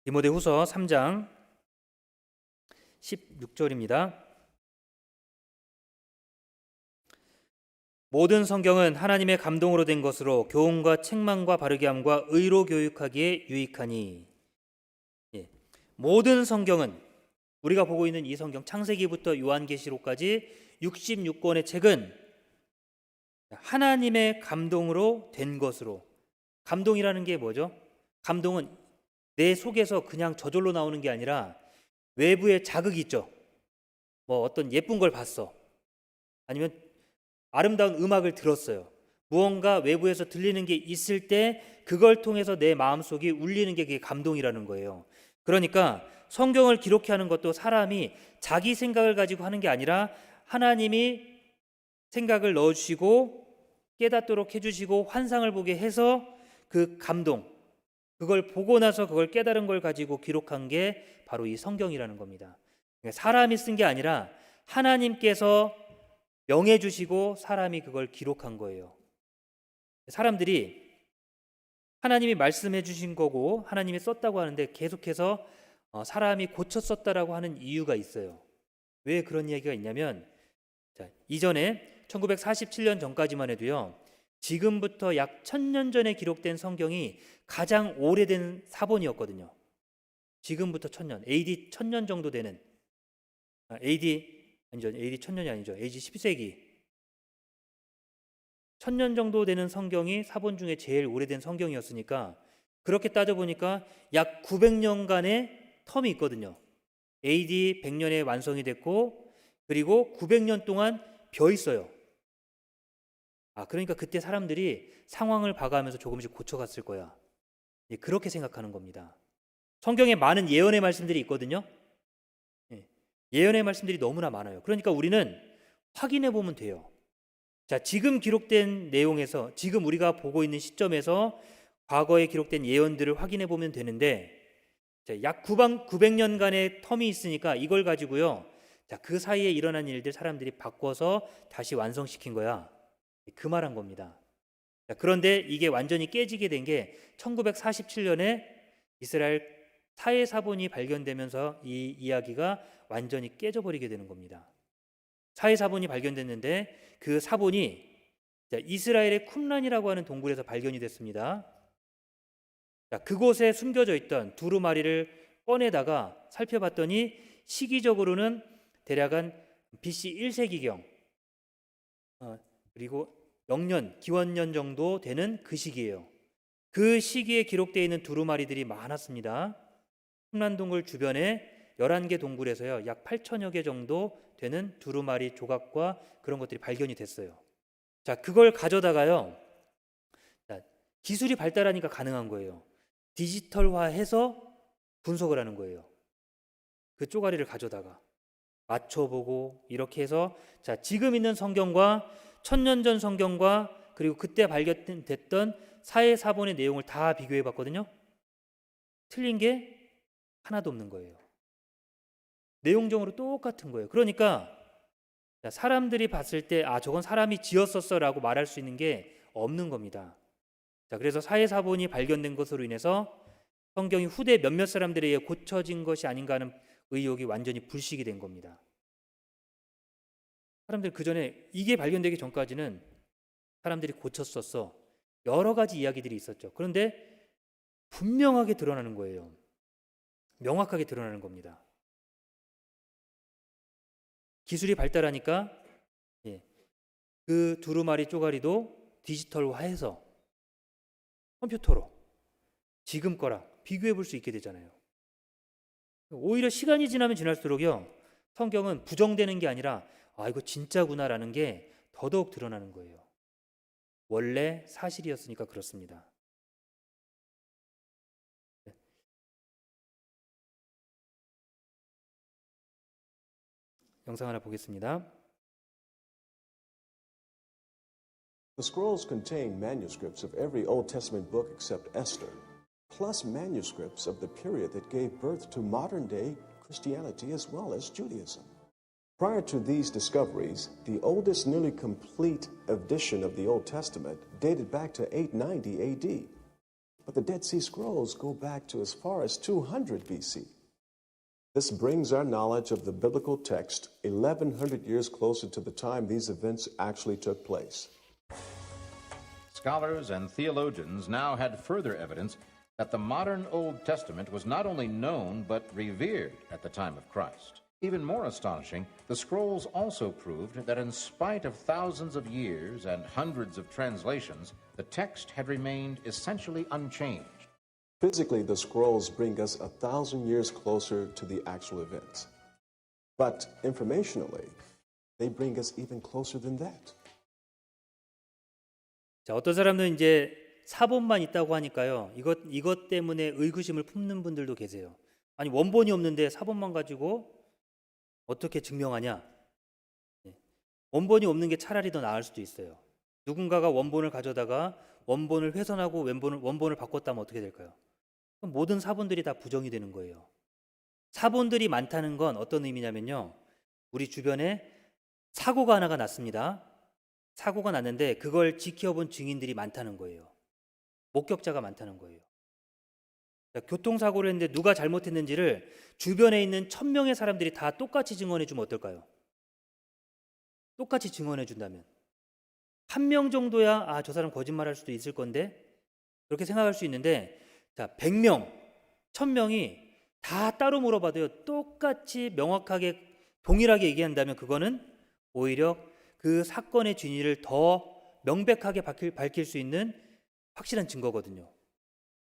디모데후서 3장 16절입니다. 모든 성경은 하나님의 감동으로 된 것으로 교훈과 책망과 바르게 함과 의로 교육하기에 유익하니. 예. 모든 성경은, 우리가 보고 있는 이 성경 창세기부터 요한계시록까지 66권의 책은 하나님의 감동으로 된 것으로. 감동이라는 게 뭐죠? 감동은 내 속에서 그냥 저절로 나오는 게 아니라 외부에 자극이 있죠. 뭐 어떤 예쁜 걸 봤어, 아니면 아름다운 음악을 들었어요. 무언가 외부에서 들리는 게 있을 때 그걸 통해서 내 마음속이 울리는 게 그게 감동이라는 거예요. 그러니까 성경을 기록해 하는 것도 사람이 자기 생각을 가지고 하는 게 아니라 하나님이 생각을 넣어주시고 깨닫도록 해주시고 환상을 보게 해서 그 감동, 그걸 보고 나서 그걸 깨달은 걸 가지고 기록한 게 바로 이 성경이라는 겁니다. 사람이 쓴 게 아니라 하나님께서 명해 주시고 사람이 그걸 기록한 거예요. 사람들이 하나님이 말씀해 주신 거고 하나님이 썼다고 하는데 계속해서 사람이 고쳐 썼다라고 하는 이유가 있어요. 왜 그런 이야기가 있냐면, 자, 이전에 1947년 전까지만 해도요, 지금부터 약 1000년 전에 기록된 성경이 가장 오래된 사본이었거든요. 지금부터 1000년, AD 1000년 정도 되는, AD 1000년이 아니죠. AD 10세기 1000년 정도 되는 성경이 사본 중에 제일 오래된 성경이었으니까, 그렇게 따져보니까 약 900년간의 텀이 있거든요. AD 100년에 완성이 됐고 그리고 900년 동안 벼 있어요. 그러니까 그때 사람들이 상황을 봐가면서 조금씩 고쳐갔을 거야. 예, 그렇게 생각하는 겁니다. 성경에 많은 예언의 말씀들이 있거든요. 예, 예언의 말씀들이 너무나 많아요. 그러니까 우리는 확인해 보면 돼요. 자, 지금 기록된 내용에서, 지금 우리가 보고 있는 시점에서 과거에 기록된 예언들을 확인해 보면 되는데, 자, 약 900년간의 텀이 있으니까 이걸 가지고요, 자, 그 사이에 일어난 일들 사람들이 바꿔서 다시 완성시킨 거야. 그 말한 겁니다. 자, 그런데 이게 완전히 깨지게 된 게 1947년에 이스라엘 사해 사본이 발견되면서 이 이야기가 완전히 깨져버리게 되는 겁니다. 사해 사본이 발견됐는데 그 사본이 이스라엘의 쿰란이라고 하는 동굴에서 발견이 됐습니다. 자, 그곳에 숨겨져 있던 두루마리를 꺼내다가 살펴봤더니 시기적으로는 대략 한 BC 1세기경 그리고 영년, 기원년 정도 되는 그 시기예요. 그 시기에 기록되어 있는 두루마리들이 많았습니다. 쿰란 동굴 주변에 11개 동굴에서요, 약 8천여 개 정도 되는 두루마리 조각과 그런 것들이 발견이 됐어요. 자, 그걸 가져다가요, 자, 기술이 발달하니까 가능한 거예요. 디지털화해서 분석을 하는 거예요. 그 쪼가리를 가져다가 맞춰보고 이렇게 해서, 자, 지금 있는 성경과 1000년 전 성경과 그리고 그때 발견됐던 사해 사본의 내용을 다 비교해 봤거든요. 틀린 게 하나도 없는 거예요. 내용적으로 똑같은 거예요. 그러니까 사람들이 봤을 때 저건 사람이 지었었어 라고 말할 수 있는 게 없는 겁니다. 자, 그래서 사해 사본이 발견된 것으로 인해서 성경이 후대 몇몇 사람들에 의해 고쳐진 것이 아닌가 하는 의혹이 완전히 불식이 된 겁니다. 사람들이 그 전에 이게 발견되기 전까지는 사람들이 고쳤었어, 여러 가지 이야기들이 있었죠. 그런데 분명하게 드러나는 거예요. 명확하게 드러나는 겁니다. 기술이 발달하니까 그 두루마리 쪼가리도 디지털화해서 컴퓨터로 지금 거랑 비교해 볼 수 있게 되잖아요. 오히려 시간이 지나면 지날수록요, 성경은 부정되는 게 아니라 이거 진짜구나라는 게 더더욱 드러나는 거예요. 원래 사실이었으니까 그렇습니다. 영상 하나 보겠습니다. The scrolls contain manuscripts of every Old Testament book except Esther, plus manuscripts of the period that gave birth to modern-day Christianity as well as Judaism. Prior to these discoveries, the oldest nearly complete edition of the Old Testament dated back to 890 AD. But the Dead Sea Scrolls go back to as far as 200 BC. This brings our knowledge of the biblical text 1,100 years closer to the time these events actually took place. Scholars and theologians now had further evidence that the modern Old Testament was not only known but revered at the time of Christ. Even more astonishing, the scrolls also proved that in spite of thousands of years and hundreds of translations, the text had remained essentially unchanged. Physically, the scrolls bring us 1,000 years closer to the actual events. But informationally, they bring us even closer than that. 자, 어떤 사람은 이제 사본만 있다고 하니까요, 이것 때문에 의구심을 품는 분들도 계세요. 아니, 원본이 없는데 사본만 가지고 어떻게 증명하냐? 원본이 없는 게 차라리 더 나을 수도 있어요. 누군가가 원본을 가져다가 원본을 훼손하고 원본을 바꿨다면 어떻게 될까요? 그럼 모든 사본들이 다 부정이 되는 거예요. 사본들이 많다는 건 어떤 의미냐면요, 우리 주변에 사고가 하나가 났습니다. 사고가 났는데 그걸 지켜본 증인들이 많다는 거예요. 목격자가 많다는 거예요. 교통사고를 했는데 누가 잘못했는지를 주변에 있는 1000명의 사람들이 다 똑같이 증언해 주면 어떨까요? 똑같이 증언해 준다면 한 명 정도야 저 사람 거짓말할 수도 있을 건데 그렇게 생각할 수 있는데, 자, 100명, 1000명이 다 따로 물어봐도요, 똑같이 명확하게 동일하게 얘기한다면 그거는 오히려 그 사건의 진위를 더 명백하게 밝힐 수 있는 확실한 증거거든요.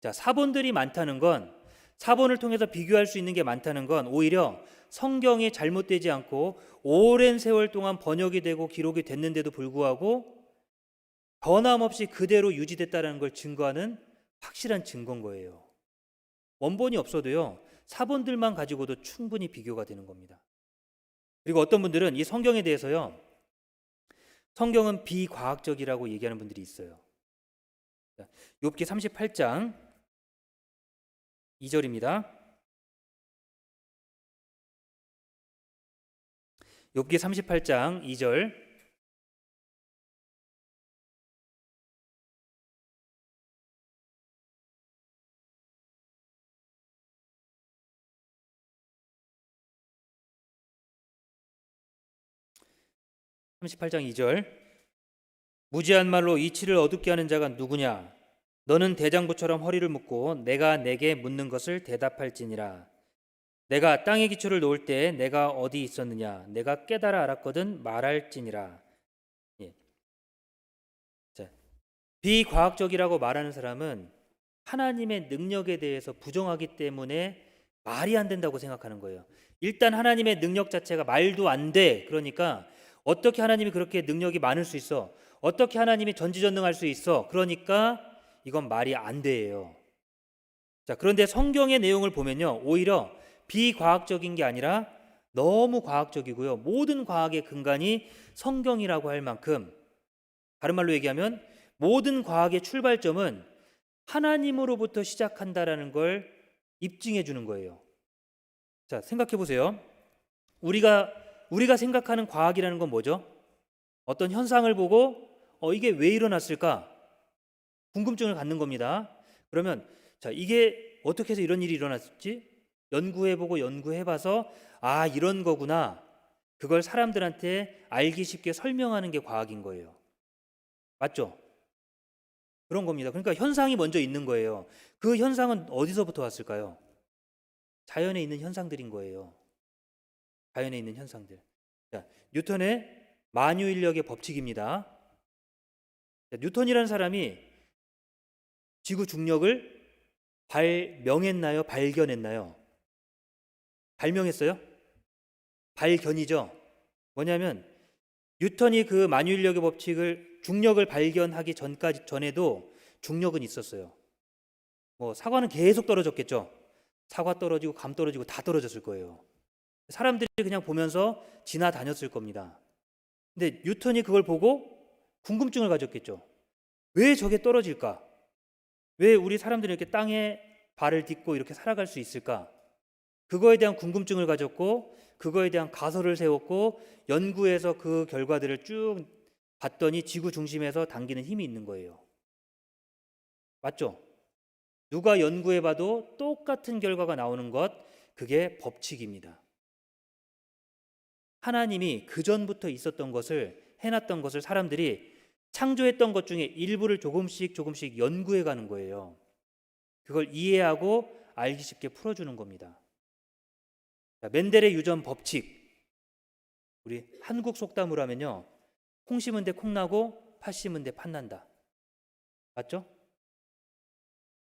자, 사본들이 많다는 건, 사본을 통해서 비교할 수 있는 게 많다는 건 오히려 성경이 잘못되지 않고 오랜 세월 동안 번역이 되고 기록이 됐는데도 불구하고 변함없이 그대로 유지됐다는 걸 증거하는 확실한 증거인 거예요. 원본이 없어도요, 사본들만 가지고도 충분히 비교가 되는 겁니다. 그리고 어떤 분들은 이 성경에 대해서요, 성경은 비과학적이라고 얘기하는 분들이 있어요. 욥기 38장 2절입니다. 욥기 38장 2절. (38장 2절) 무지한 말로 이치를 어둡게 하는 자가 누구냐? 너는 대장부처럼 허리를 묶고 내가 내게 묻는 것을 대답할지니라. 내가 땅의 기초를 놓을 때 내가 어디 있었느냐? 내가 깨달아 알았거든 말할지니라. 예. 자, 비과학적이라고 말하는 사람은 하나님의 능력에 대해서 부정하기 때문에 말이 안 된다고 생각하는 거예요. 일단 하나님의 능력 자체가 말도 안 돼. 그러니까 어떻게 하나님이 그렇게 능력이 많을 수 있어? 어떻게 하나님이 전지전능할 수 있어? 그러니까 이건 말이 안 돼요. 자, 그런데 성경의 내용을 보면요, 오히려 비과학적인 게 아니라 너무 과학적이고요, 모든 과학의 근간이 성경이라고 할 만큼, 다른 말로 얘기하면 모든 과학의 출발점은 하나님으로부터 시작한다라는 걸 입증해 주는 거예요. 자, 생각해 보세요. 우리가 생각하는 과학이라는 건 뭐죠? 어떤 현상을 보고 이게 왜 일어났을까? 궁금증을 갖는 겁니다. 그러면 자, 이게 어떻게 해서 이런 일이 일어났지? 연구해보고 연구해봐서 아, 이런 거구나. 그걸 사람들한테 알기 쉽게 설명하는 게 과학인 거예요. 맞죠? 그런 겁니다. 그러니까 현상이 먼저 있는 거예요. 그 현상은 어디서부터 왔을까요? 자연에 있는 현상들인 거예요. 자연에 있는 현상들. 자, 뉴턴의 만유인력의 법칙입니다. 자, 뉴턴이라는 사람이 지구 중력을 발명했나요? 발견했나요? 발명했어요? 발견이죠. 뭐냐면 뉴턴이 그 만유인력의 법칙을, 중력을 발견하기 전에도 중력은 있었어요. 뭐 사과는 계속 떨어졌겠죠. 사과 떨어지고 감 떨어지고 다 떨어졌을 거예요. 사람들이 그냥 보면서 지나다녔을 겁니다. 근데 뉴턴이 그걸 보고 궁금증을 가졌겠죠. 왜 저게 떨어질까? 왜 우리 사람들이 이렇게 땅에 발을 딛고 이렇게 살아갈 수 있을까? 그거에 대한 궁금증을 가졌고, 그거에 대한 가설을 세웠고, 연구해서 그 결과들을 쭉 봤더니 지구 중심에서 당기는 힘이 있는 거예요. 맞죠? 누가 연구해봐도 똑같은 결과가 나오는 것, 그게 법칙입니다. 하나님이 그전부터 있었던 것을, 해놨던 것을 사람들이 창조했던 것 중에 일부를 조금씩 연구해가는 거예요. 그걸 이해하고 알기 쉽게 풀어주는 겁니다. 자, 멘델의 유전 법칙. 우리 한국 속담으로 하면요, 콩 심은 데 콩 나고 팥 심은 데 팥 난다. 맞죠?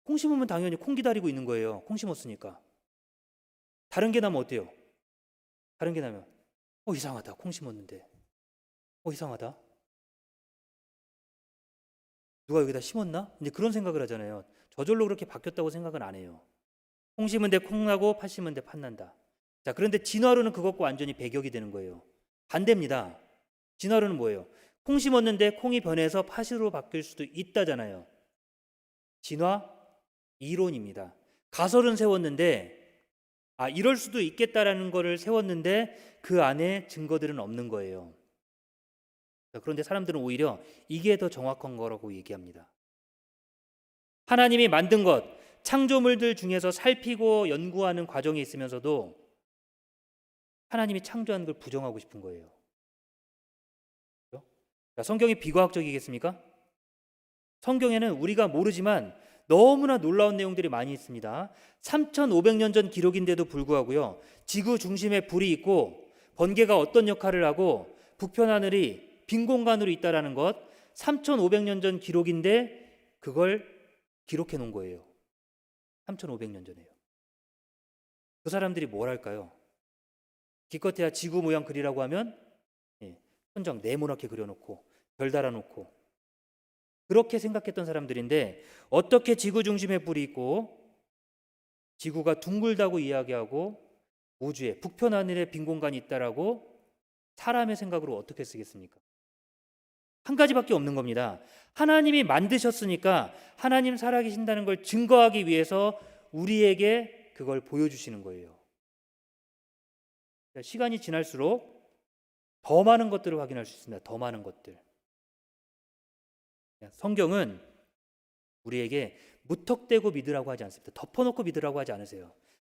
콩 심으면 당연히 콩 기다리고 있는 거예요. 콩 심었으니까. 다른 게 나면 어때요? 다른 게 나면 이상하다. 콩 심었는데 이상하다. 누가 여기다 심었나? 이제 그런 생각을 하잖아요. 저절로 그렇게 바뀌었다고 생각은 안 해요. 콩 심은 데 콩 나고 팥 심은 데 팥 난다. 자, 그런데 진화론은 그것과 완전히 배격이 되는 거예요. 반대입니다. 진화론은 뭐예요? 콩 심었는데 콩이 변해서 팥으로 바뀔 수도 있다잖아요. 진화 이론입니다. 가설은 세웠는데 이럴 수도 있겠다라는 거를 세웠는데 그 안에 증거들은 없는 거예요. 그런데 사람들은 오히려 이게 더 정확한 거라고 얘기합니다. 하나님이 만든 것, 창조물들 중에서 살피고 연구하는 과정에 있으면서도 하나님이 창조한 걸 부정하고 싶은 거예요. 성경이 비과학적이겠습니까? 성경에는 우리가 모르지만 너무나 놀라운 내용들이 많이 있습니다. 3,500년 전 기록인데도 불구하고요, 지구 중심에 불이 있고 번개가 어떤 역할을 하고 북편 하늘이 빈 공간으로 있다라는 것, 3,500년 전 기록인데 그걸 기록해 놓은 거예요. 3,500년 전에요. 그 사람들이 뭘 할까요? 기껏해야 지구 모양 그리라고 하면 천장 네모나게 그려놓고 별 달아놓고 그렇게 생각했던 사람들인데 어떻게 지구 중심에 뿔이 있고 지구가 둥글다고 이야기하고 우주에 북편 하늘에 빈 공간이 있다라고 사람의 생각으로 어떻게 쓰겠습니까? 한 가지밖에 없는 겁니다. 하나님이 만드셨으니까 하나님 살아계신다는 걸 증거하기 위해서 우리에게 그걸 보여주시는 거예요. 시간이 지날수록 더 많은 것들을 확인할 수 있습니다. 더 많은 것들. 성경은 우리에게 무턱대고 믿으라고 하지 않습니다. 덮어놓고 믿으라고 하지 않으세요.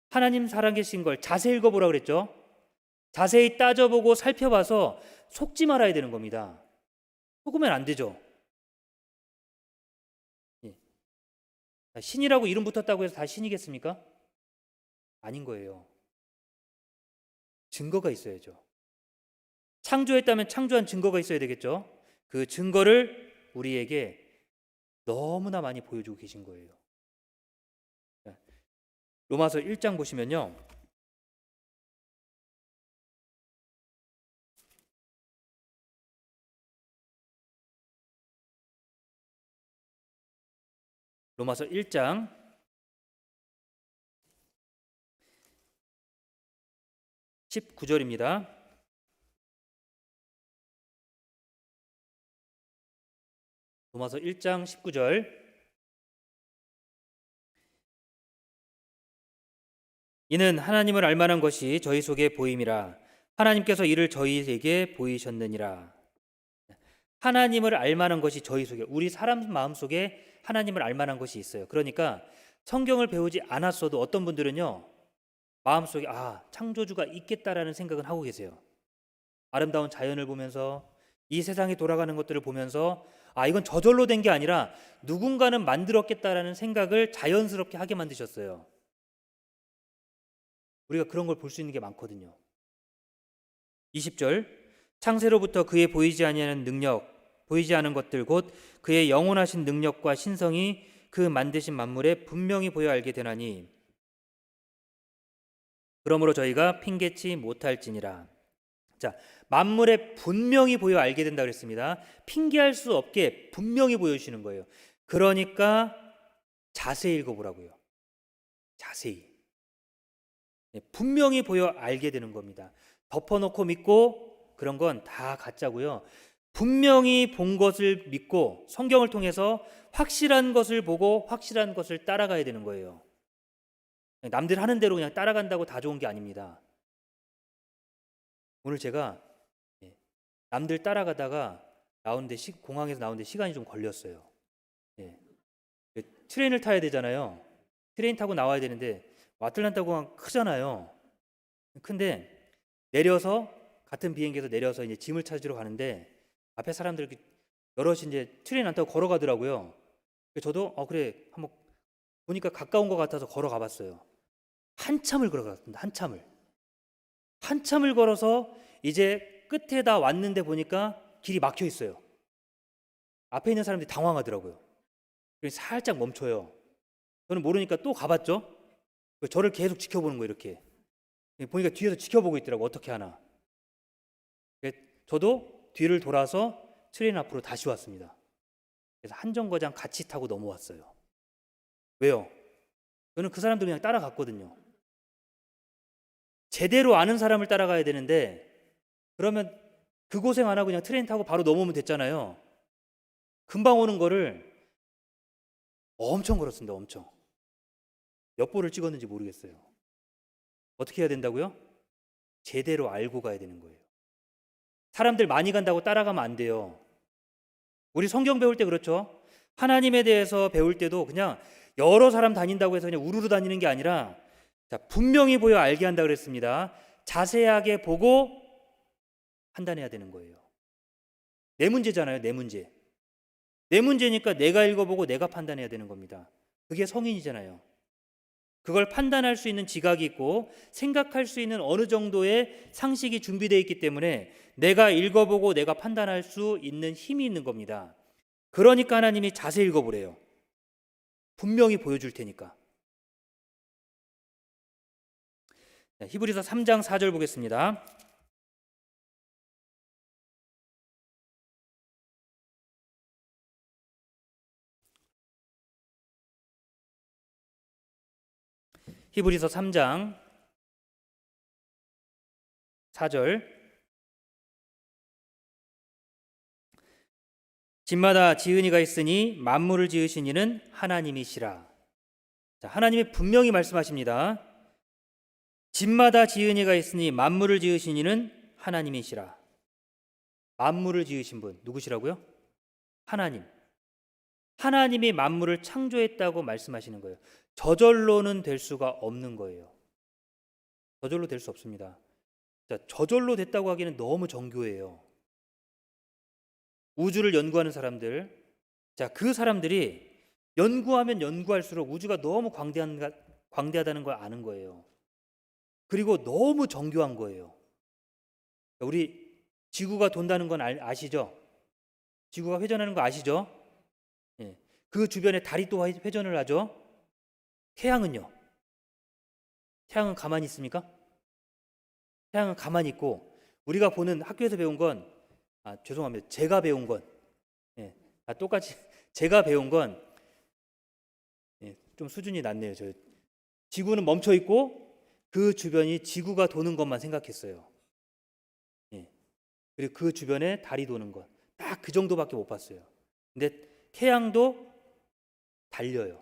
하나님 살아계신 걸 자세히 읽어보라고 그랬죠. 자세히 따져보고 살펴봐서 속지 말아야 되는 겁니다. 속으면 안 되죠. 신이라고 이름 붙었다고 해서 다 신이겠습니까? 아닌 거예요. 증거가 있어야죠. 창조했다면 창조한 증거가 있어야 되겠죠. 그 증거를 우리에게 너무나 많이 보여주고 계신 거예요. 로마서 1장 보시면요. 로마서 1장 19절입니다. 로마서 1장 19절. 이는 하나님을 알만한 것이 저희 속에 보임이라 하나님께서 이를 저희에게 보이셨느니라. 하나님을 알만한 것이 저희 속에, 우리 사람 마음 속에 하나님을 알만한 것이 있어요. 그러니까 성경을 배우지 않았어도 어떤 분들은요, 마음속에 창조주가 있겠다라는 생각은 하고 계세요. 아름다운 자연을 보면서 이 세상이 돌아가는 것들을 보면서 이건 저절로 된 게 아니라 누군가는 만들었겠다라는 생각을 자연스럽게 하게 만드셨어요. 우리가 그런 걸 볼 수 있는 게 많거든요. 20절. 창세로부터 그의 보이지 아니하는 능력, 보이지 않은 것들 곧 그의 영원하신 능력과 신성이 그 만드신 만물에 분명히 보여 알게 되나니 그러므로 저희가 핑계치 못할지니라. 자, 만물에 분명히 보여 알게 된다 그랬습니다. 핑계할 수 없게 분명히 보여주시는 거예요. 그러니까 자세히 읽어보라고요. 자세히. 분명히 보여 알게 되는 겁니다. 덮어놓고 믿고 그런 건 다 가짜고요. 분명히 본 것을 믿고 성경을 통해서 확실한 것을 보고 확실한 것을 따라가야 되는 거예요. 남들 하는 대로 그냥 따라간다고 다 좋은 게 아닙니다. 오늘 제가 남들 따라가다가 공항에서 나오는데 시간이 좀 걸렸어요. 트레인을 타야 되잖아요. 트레인 타고 나와야 되는데 아틀란타 공항 크잖아요. 근데 같은 비행기에서 내려서 이제 짐을 찾으러 가는데 앞에 사람들 여럿이 이제 트레인 안 타고 걸어가더라고요. 저도 그래 한번 보니까 가까운 것 같아서 걸어가 봤어요. 한참을 걸어갔습니다. 한참을 걸어서 이제 끝에다 왔는데 보니까 길이 막혀 있어요. 앞에 있는 사람들이 당황하더라고요. 살짝 멈춰요. 저는 모르니까 또 가봤죠. 저를 계속 지켜보는 거예요. 이렇게 보니까 뒤에서 지켜보고 있더라고. 어떻게 하나. 저도 뒤를 돌아서 트레인 앞으로 다시 왔습니다. 그래서 한 정거장 같이 타고 넘어왔어요. 왜요? 저는 그 사람들 그냥 따라갔거든요. 제대로 아는 사람을 따라가야 되는데 그러면 그 고생 안 하고 그냥 트레인 타고 바로 넘어오면 됐잖아요. 금방 오는 거를 엄청 걸었습니다. 엄청. 몇 보를 찍었는지 모르겠어요. 어떻게 해야 된다고요? 제대로 알고 가야 되는 거예요. 사람들 많이 간다고 따라가면 안 돼요. 우리 성경 배울 때 그렇죠? 하나님에 대해서 배울 때도 그냥 여러 사람 다닌다고 해서 그냥 우르르 다니는 게 아니라 분명히 보여 알게 한다 그랬습니다. 자세하게 보고 판단해야 되는 거예요. 내 문제잖아요. 내 문제. 내 문제니까 내가 읽어보고 내가 판단해야 되는 겁니다. 그게 성인이잖아요. 그걸 판단할 수 있는 지각이 있고 생각할 수 있는 어느 정도의 상식이 준비되어 있기 때문에 내가 읽어보고 내가 판단할 수 있는 힘이 있는 겁니다. 그러니까 하나님이 자세히 읽어보래요. 분명히 보여줄 테니까. 히브리서 3장 4절 보겠습니다. 히브리서 3장 4절. 집마다 지은 이가 있으니 만물을 지으신 이는 하나님이시라. 자, 하나님이 분명히 말씀하십니다. 집마다 지은 이가 있으니 만물을 지으신 이는 하나님이시라. 만물을 지으신 분 누구시라고요? 하나님. 하나님이 만물을 창조했다고 말씀하시는 거예요. 저절로는 될 수가 없는 거예요. 저절로 될 수 없습니다. 자, 저절로 됐다고 하기는 너무 정교해요. 우주를 연구하는 사람들, 자, 그 사람들이 연구하면 연구할수록 우주가 너무 광대하다는 걸 아는 거예요. 그리고 너무 정교한 거예요. 우리 지구가 돈다는 건 아시죠? 지구가 회전하는 거 아시죠? 예. 그 주변에 달이 또 회전을 하죠. 태양은요? 태양은 가만히 있습니까? 태양은 가만히 있고, 우리가 보는 학교에서 배운 건, 죄송합니다. 제가 배운 건, 예, 똑같이 제가 배운 건, 예, 좀 수준이 낮네요. 지구는 멈춰 있고 그 주변이 지구가 도는 것만 생각했어요. 예, 그리고 그 주변에 달이 도는 것, 딱 그 정도밖에 못 봤어요. 근데 태양도 달려요.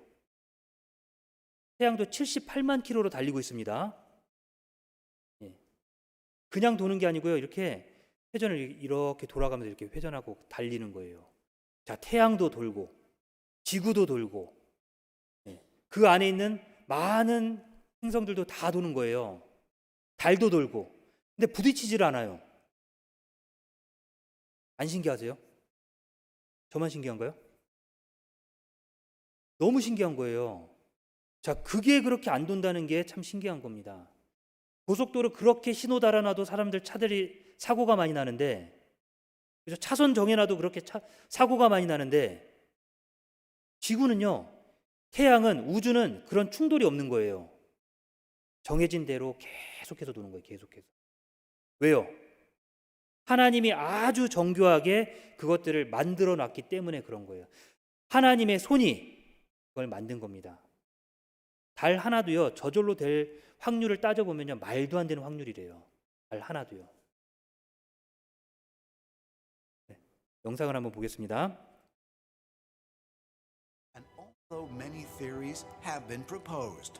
태양도 78만 킬로로 달리고 있습니다. 예, 그냥 도는 게 아니고요. 이렇게 회전을 이렇게 돌아가면서 이렇게 회전하고 달리는 거예요. 자, 태양도 돌고 지구도 돌고, 예, 그 안에 있는 많은 행성들도 다 도는 거예요. 달도 돌고. 근데 부딪히질 않아요. 안 신기하세요? 저만 신기한가요? 너무 신기한 거예요. 자, 그게 그렇게 안 돈다는 게 참 신기한 겁니다. 고속도로 그렇게 신호 달아놔도 차들이 사고가 많이 나는데, 그래서 차선 정해놔도 그렇게 사고가 많이 나는데, 지구는요, 태양은, 우주는 그런 충돌이 없는 거예요. 정해진 대로 계속해서 도는 거예요. 계속해서. 왜요? 하나님이 아주 정교하게 그것들을 만들어 놨기 때문에 그런 거예요. 하나님의 손이 그걸 만든 겁니다. 달 하나도요, 저절로 될 확률을 따져보면요, 말도 안 되는 확률이래요. 달 하나도요. 네, 영상을 한번 보겠습니다. And although many theories have been proposed,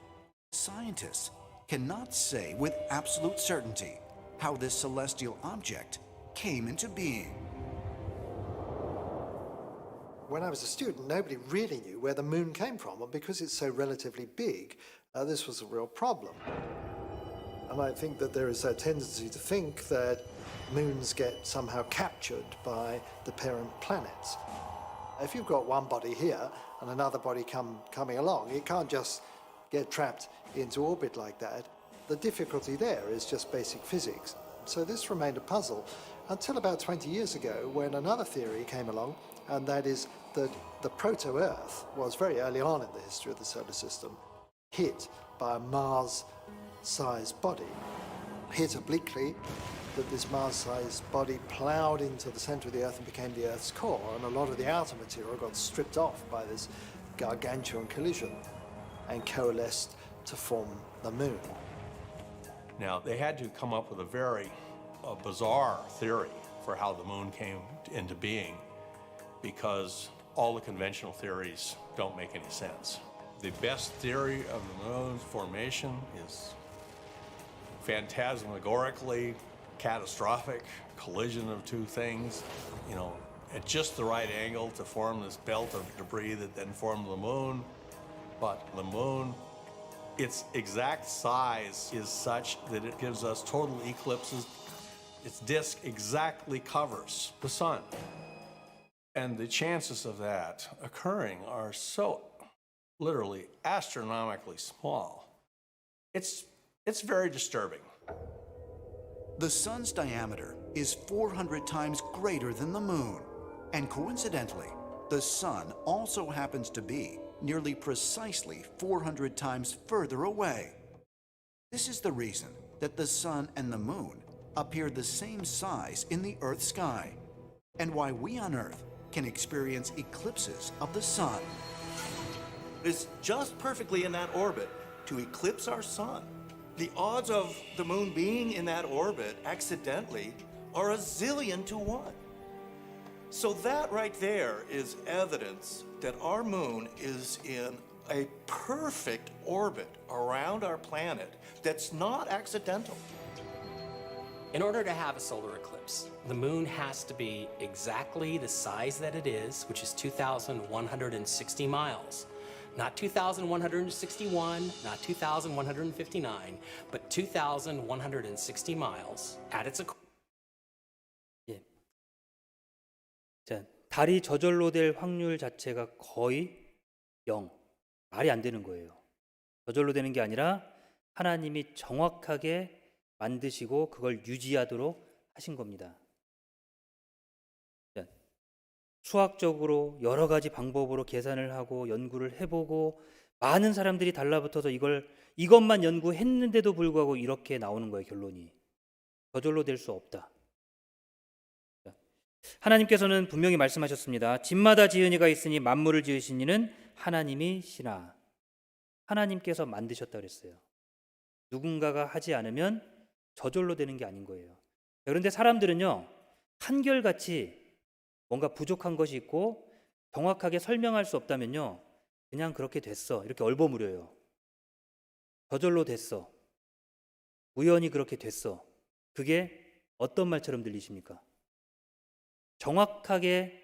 scientists cannot say with absolute certainty how this celestial object came into being. When I was a student, nobody really knew where the moon came from, and because it's so relatively big, this was a real problem. And I think that there is a tendency to think that moons get somehow captured by the parent planets. If you've got one body here and another body coming along, it can't just get trapped into orbit like that. The difficulty there is just basic physics. So this remained a puzzle until about 20 years ago, when another theory came along, and that is that the proto-Earth was very early on in the history of the solar system hit by a Mars-sized body, hit obliquely, that this Mars-sized body ploughed into the center of the Earth and became the Earth's core, and a lot of the outer material got stripped off by this gargantuan collision and coalesced to form the moon. Now, they had to come up with a very bizarre theory for how the moon came into being, because all the conventional theories don't make any sense. The best theory of the moon's formation is phantasmagorically catastrophic collision of two things, at just the right angle to form this belt of debris that then formed the moon. But the moon, its exact size is such that it gives us total eclipses. Its disk exactly covers the sun. And the chances of that occurring are so literally astronomically small. It's very disturbing. The sun's diameter is 400 times greater than the moon. And coincidentally, the sun also happens to be nearly precisely 400 times further away. This is the reason that the sun and the moon appear the same size in the Earth's sky, and why we on Earth can experience eclipses of the sun. It's just perfectly in that orbit to eclipse our sun. The odds of the moon being in that orbit accidentally are a zillion to 1. So that right there is evidence that our moon is in a perfect orbit around our planet that's not accidental. In order to have a solar eclipse, the moon has to be exactly the size that it is, which is 2,160 miles. Not 2,161, not 2,159, but 2,160 miles at its equivalent. 예. 자, 달이 저절로 될 확률 자체가 거의 0. 말이 안 되는 거예요. 저절로 되는 게 아니라 하나님이 정확하게 만드시고 그걸 유지하도록 하신 겁니다. 자, 수학적으로 여러 가지 방법으로 계산을 하고 연구를 해보고 많은 사람들이 달라붙어서 이것만 연구했는데도 불구하고 이렇게 나오는 거예요. 결론이 저절로 될 수 없다. 자, 하나님께서는 분명히 말씀하셨습니다. 집마다 지은 이가 있으니 만물을 지으신 이는 하나님이시라. 하나님께서 만드셨다 그랬어요. 누군가가 하지 않으면 저절로 되는 게 아닌 거예요. 그런데 사람들은요, 한결같이 뭔가 부족한 것이 있고 정확하게 설명할 수 없다면요, 그냥 그렇게 됐어, 이렇게 얼버무려요. 저절로 됐어, 우연히 그렇게 됐어. 그게 어떤 말처럼 들리십니까? 정확하게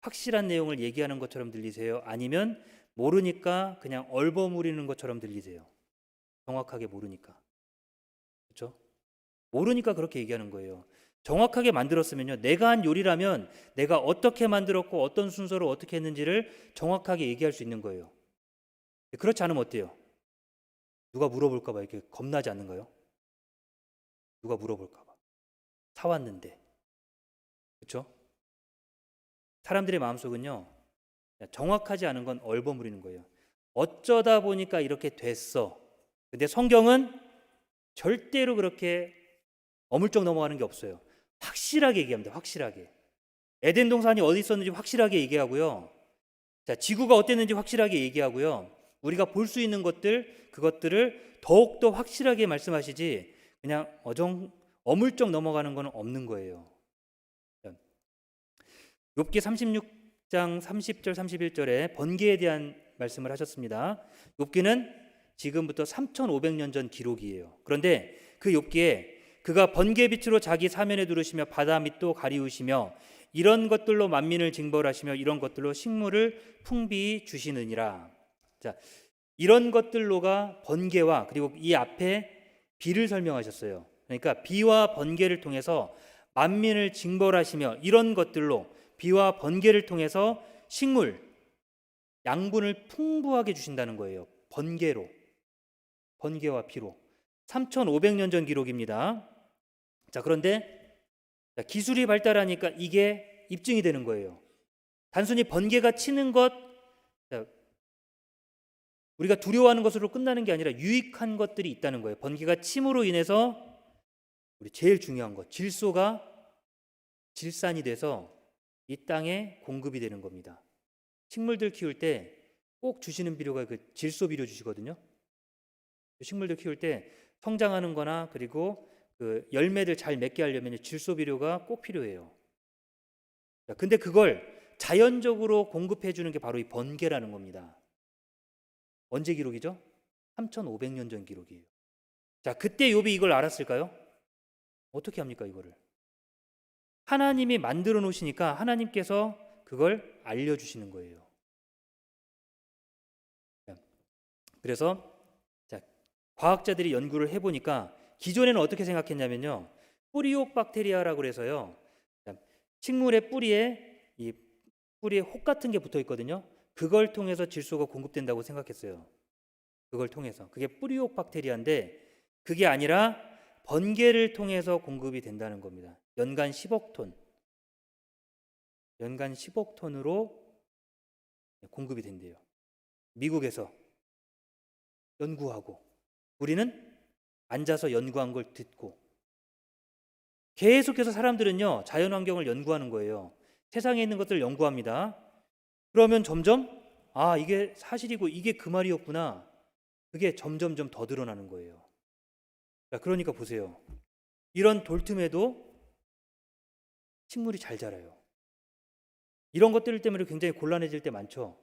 확실한 내용을 얘기하는 것처럼 들리세요? 아니면 모르니까 그냥 얼버무리는 것처럼 들리세요? 정확하게 모르니까. 그렇죠? 모르니까 그렇게 얘기하는 거예요. 정확하게 만들었으면요, 내가 한 요리라면 내가 어떻게 만들었고 어떤 순서로 어떻게 했는지를 정확하게 얘기할 수 있는 거예요. 그렇지 않으면 어때요? 누가 물어볼까 봐 이렇게 겁나지 않는가요? 누가 물어볼까 봐. 사왔는데. 그렇죠? 사람들의 마음속은요, 정확하지 않은 건 얼버무리는 거예요. 어쩌다 보니까 이렇게 됐어. 근데 성경은 절대로 그렇게 어물쩍 넘어가는 게 없어요. 확실하게 얘기합니다. 확실하게. 에덴 동산이 어디 있었는지 확실하게 얘기하고요. 자, 지구가 어땠는지 확실하게 얘기하고요. 우리가 볼 수 있는 것들, 그것들을 더욱더 확실하게 말씀하시지 그냥 어물쩍 넘어가는 건 없는 거예요. 욥기 36장 30절 31절에 번개에 대한 말씀을 하셨습니다. 욥기는 지금부터 3,500년 전 기록이에요. 그런데 그 욥기에 그가 번개빛으로 자기 사면에 두르시며 바다 밑도 가리우시며 이런 것들로 만민을 징벌하시며 이런 것들로 식물을 풍비히 주시느니라. 자, 이런 것들로가 번개와 그리고 이 앞에 비를 설명하셨어요. 그러니까 비와 번개를 통해서 만민을 징벌하시며 이런 것들로 비와 번개를 통해서 식물, 양분을 풍부하게 주신다는 거예요. 번개로, 번개와 비로. 3,500년 전 기록입니다. 자, 그런데 기술이 발달하니까 이게 입증이 되는 거예요. 단순히 번개가 치는 것, 우리가 두려워하는 것으로 끝나는 게 아니라 유익한 것들이 있다는 거예요. 번개가 침으로 인해서 우리 제일 중요한 것, 질소가 질산이 돼서 이 땅에 공급이 되는 겁니다. 식물들 키울 때 꼭 주시는 비료가 그 질소 비료 주시거든요. 식물들 키울 때 성장하는 거나 그리고 그 열매들 잘 맺게 하려면 질소 비료가 꼭 필요해요. 근데 그걸 자연적으로 공급해 주는 게 바로 이 번개라는 겁니다. 언제 기록이죠? 3,500년 전 기록이에요. 자, 그때 욥이 이걸 알았을까요? 어떻게 합니까, 이거를? 하나님이 만들어 놓으시니까 하나님께서 그걸 알려주시는 거예요. 그래서 과학자들이 연구를 해보니까 기존에는 어떻게 생각했냐면요, 뿌리옥박테리아라고 해서요, 식물의 뿌리에 혹 같은 게 붙어 있거든요. 그걸 통해서 질소가 공급된다고 생각했어요. 그걸 통해서. 그게 뿌리옥박테리아인데 그게 아니라 번개를 통해서 공급이 된다는 겁니다. 연간 10억 톤. 연간 10억 톤으로 공급이 된대요. 미국에서 연구하고 우리는 앉아서 연구한 걸 듣고 계속해서 사람들은요, 자연환경을 연구하는 거예요. 세상에 있는 것들을 연구합니다. 그러면 점점 이게 사실이고 이게 그 말이었구나. 그게 점점점 더 드러나는 거예요. 자, 그러니까 보세요. 이런 돌틈에도 식물이 잘 자라요. 이런 것들 때문에 굉장히 곤란해질 때 많죠.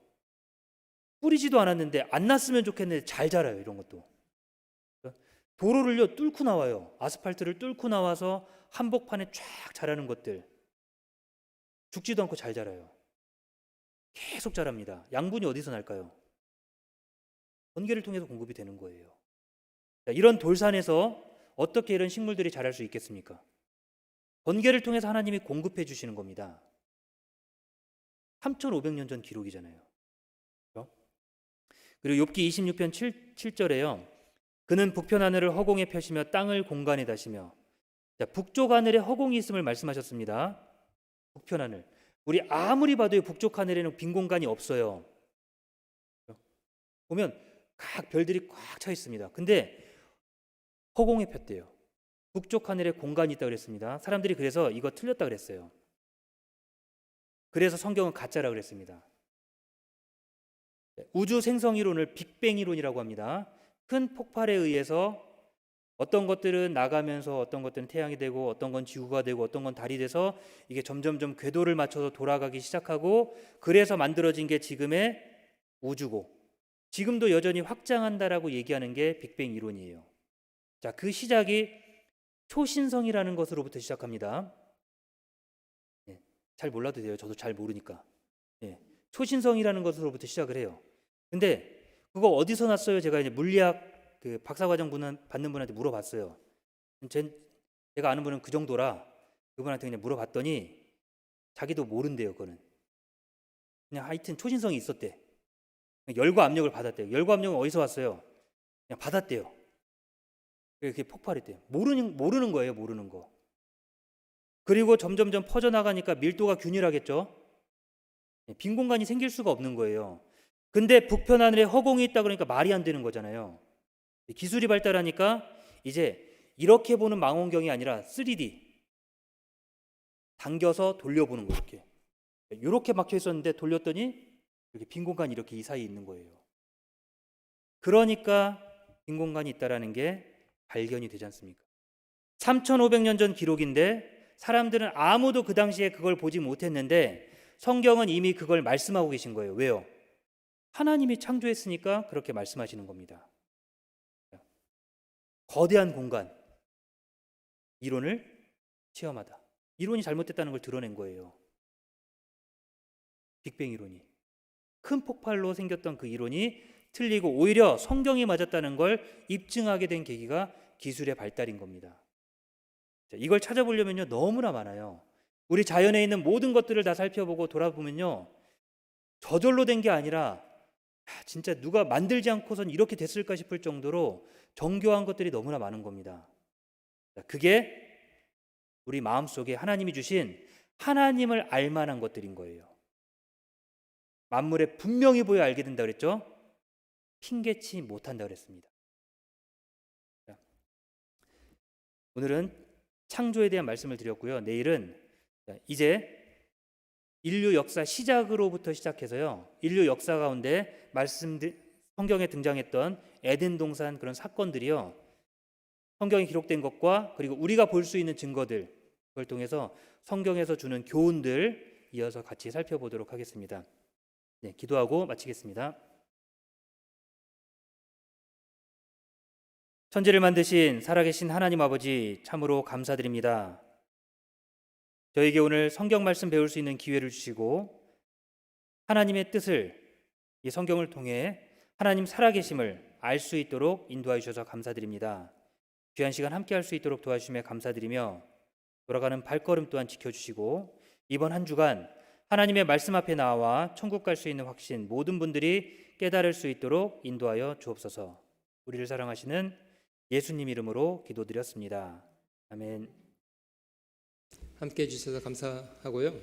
뿌리지도 않았는데 안 났으면 좋겠는데 잘 자라요. 이런 것도. 도로를요 뚫고 나와요. 아스팔트를 뚫고 나와서 한복판에 쫙 자라는 것들. 죽지도 않고 잘 자라요. 계속 자랍니다. 양분이 어디서 날까요? 번개를 통해서 공급이 되는 거예요. 자, 이런 돌산에서 어떻게 이런 식물들이 자랄 수 있겠습니까? 번개를 통해서 하나님이 공급해 주시는 겁니다. 3,500년 전 기록이잖아요. 그렇죠? 그리고 욥기 26편 7절에요. 그는 북편 하늘을 허공에 펴시며 땅을 공간에 다시며. 자, 북쪽 하늘에 허공이 있음을 말씀하셨습니다. 북편 하늘. 우리 아무리 봐도 북쪽 하늘에는 빈 공간이 없어요. 보면 각 별들이 꽉 차 있습니다. 근데 허공에 폈대요. 북쪽 하늘에 공간이 있다고 그랬습니다. 사람들이 그래서 이거 틀렸다 그랬어요. 그래서 성경은 가짜라 그랬습니다. 우주 생성 이론을 빅뱅 이론이라고 합니다. 큰 폭발에 의해서 어떤 것들은 나가면서 어떤 것들은 태양이 되고 어떤 건 지구가 되고 어떤 건 달이 돼서 이게 점점점 궤도를 맞춰서 돌아가기 시작하고 그래서 만들어진 게 지금의 우주고 지금도 여전히 확장한다라고 얘기하는 게 빅뱅 이론이에요. 자, 그 시작이 초신성이라는 것으로부터 시작합니다. 잘 몰라도 돼요. 저도 잘 모르니까. 초신성이라는 것으로부터 시작을 해요. 근데 그거 어디서 났어요? 제가 이제 물리학 그 박사과정 받는 분한테 물어봤어요. 제가 아는 분은 그 정도라 그분한테 그냥 물어봤더니 자기도 모른대요. 그거는 그냥 하여튼 초신성이 있었대. 열과 압력을 받았대요. 열과 압력은 어디서 왔어요? 그냥 받았대요. 그게 폭발했대요. 모르는 거예요. 모르는 거. 그리고 점점점 퍼져나가니까 밀도가 균일하겠죠. 빈 공간이 생길 수가 없는 거예요. 근데 북편 하늘에 허공이 있다 그러니까 말이 안 되는 거잖아요. 기술이 발달하니까 이제 이렇게 보는 망원경이 아니라 3D 당겨서 돌려보는 거예요. 이렇게 막혀 있었는데 돌렸더니 이렇게 빈 공간이 이렇게 이 사이에 있는 거예요. 그러니까 빈 공간이 있다라는 게 발견이 되지 않습니까? 3,500년 전 기록인데 사람들은 아무도 그 당시에 그걸 보지 못했는데 성경은 이미 그걸 말씀하고 계신 거예요. 왜요? 하나님이 창조했으니까 그렇게 말씀하시는 겁니다. 거대한 공간, 이론을 체험하다. 이론이 잘못됐다는 걸 드러낸 거예요. 빅뱅 이론이. 큰 폭발로 생겼던 그 이론이 틀리고 오히려 성경이 맞았다는 걸 입증하게 된 계기가 기술의 발달인 겁니다. 이걸 찾아보려면요 너무나 많아요. 우리 자연에 있는 모든 것들을 다 살펴보고 돌아보면요 저절로 된 게 아니라 진짜 누가 만들지 않고선 이렇게 됐을까 싶을 정도로 정교한 것들이 너무나 많은 겁니다. 그게 우리 마음속에 하나님이 주신 하나님을 알만한 것들인 거예요. 만물에 분명히 보여 알게 된다 그랬죠? 핑계치 못한다 그랬습니다. 오늘은 창조에 대한 말씀을 드렸고요. 내일은 이제 인류 역사 시작으로부터 시작해서요. 인류 역사 가운데 성경에 등장했던 에덴 동산 그런 사건들이요. 성경에 기록된 것과 그리고 우리가 볼 수 있는 증거들 그걸 통해서 성경에서 주는 교훈들 이어서 같이 살펴보도록 하겠습니다. 네, 기도하고 마치겠습니다. 천지를 만드신 살아계신 하나님 아버지 참으로 감사드립니다. 저에게 오늘 성경 말씀 배울 수 있는 기회를 주시고 하나님의 뜻을 이 성경을 통해 하나님 살아계심을 알 수 있도록 인도하여 주셔서 감사드립니다. 귀한 시간 함께 할 수 있도록 도와주시며 감사드리며 돌아가는 발걸음 또한 지켜주시고 이번 한 주간 하나님의 말씀 앞에 나와 천국 갈 수 있는 확신 모든 분들이 깨달을 수 있도록 인도하여 주옵소서. 우리를 사랑하시는 예수님 이름으로 기도드렸습니다. 아멘. 함께 해주셔서 감사하고요.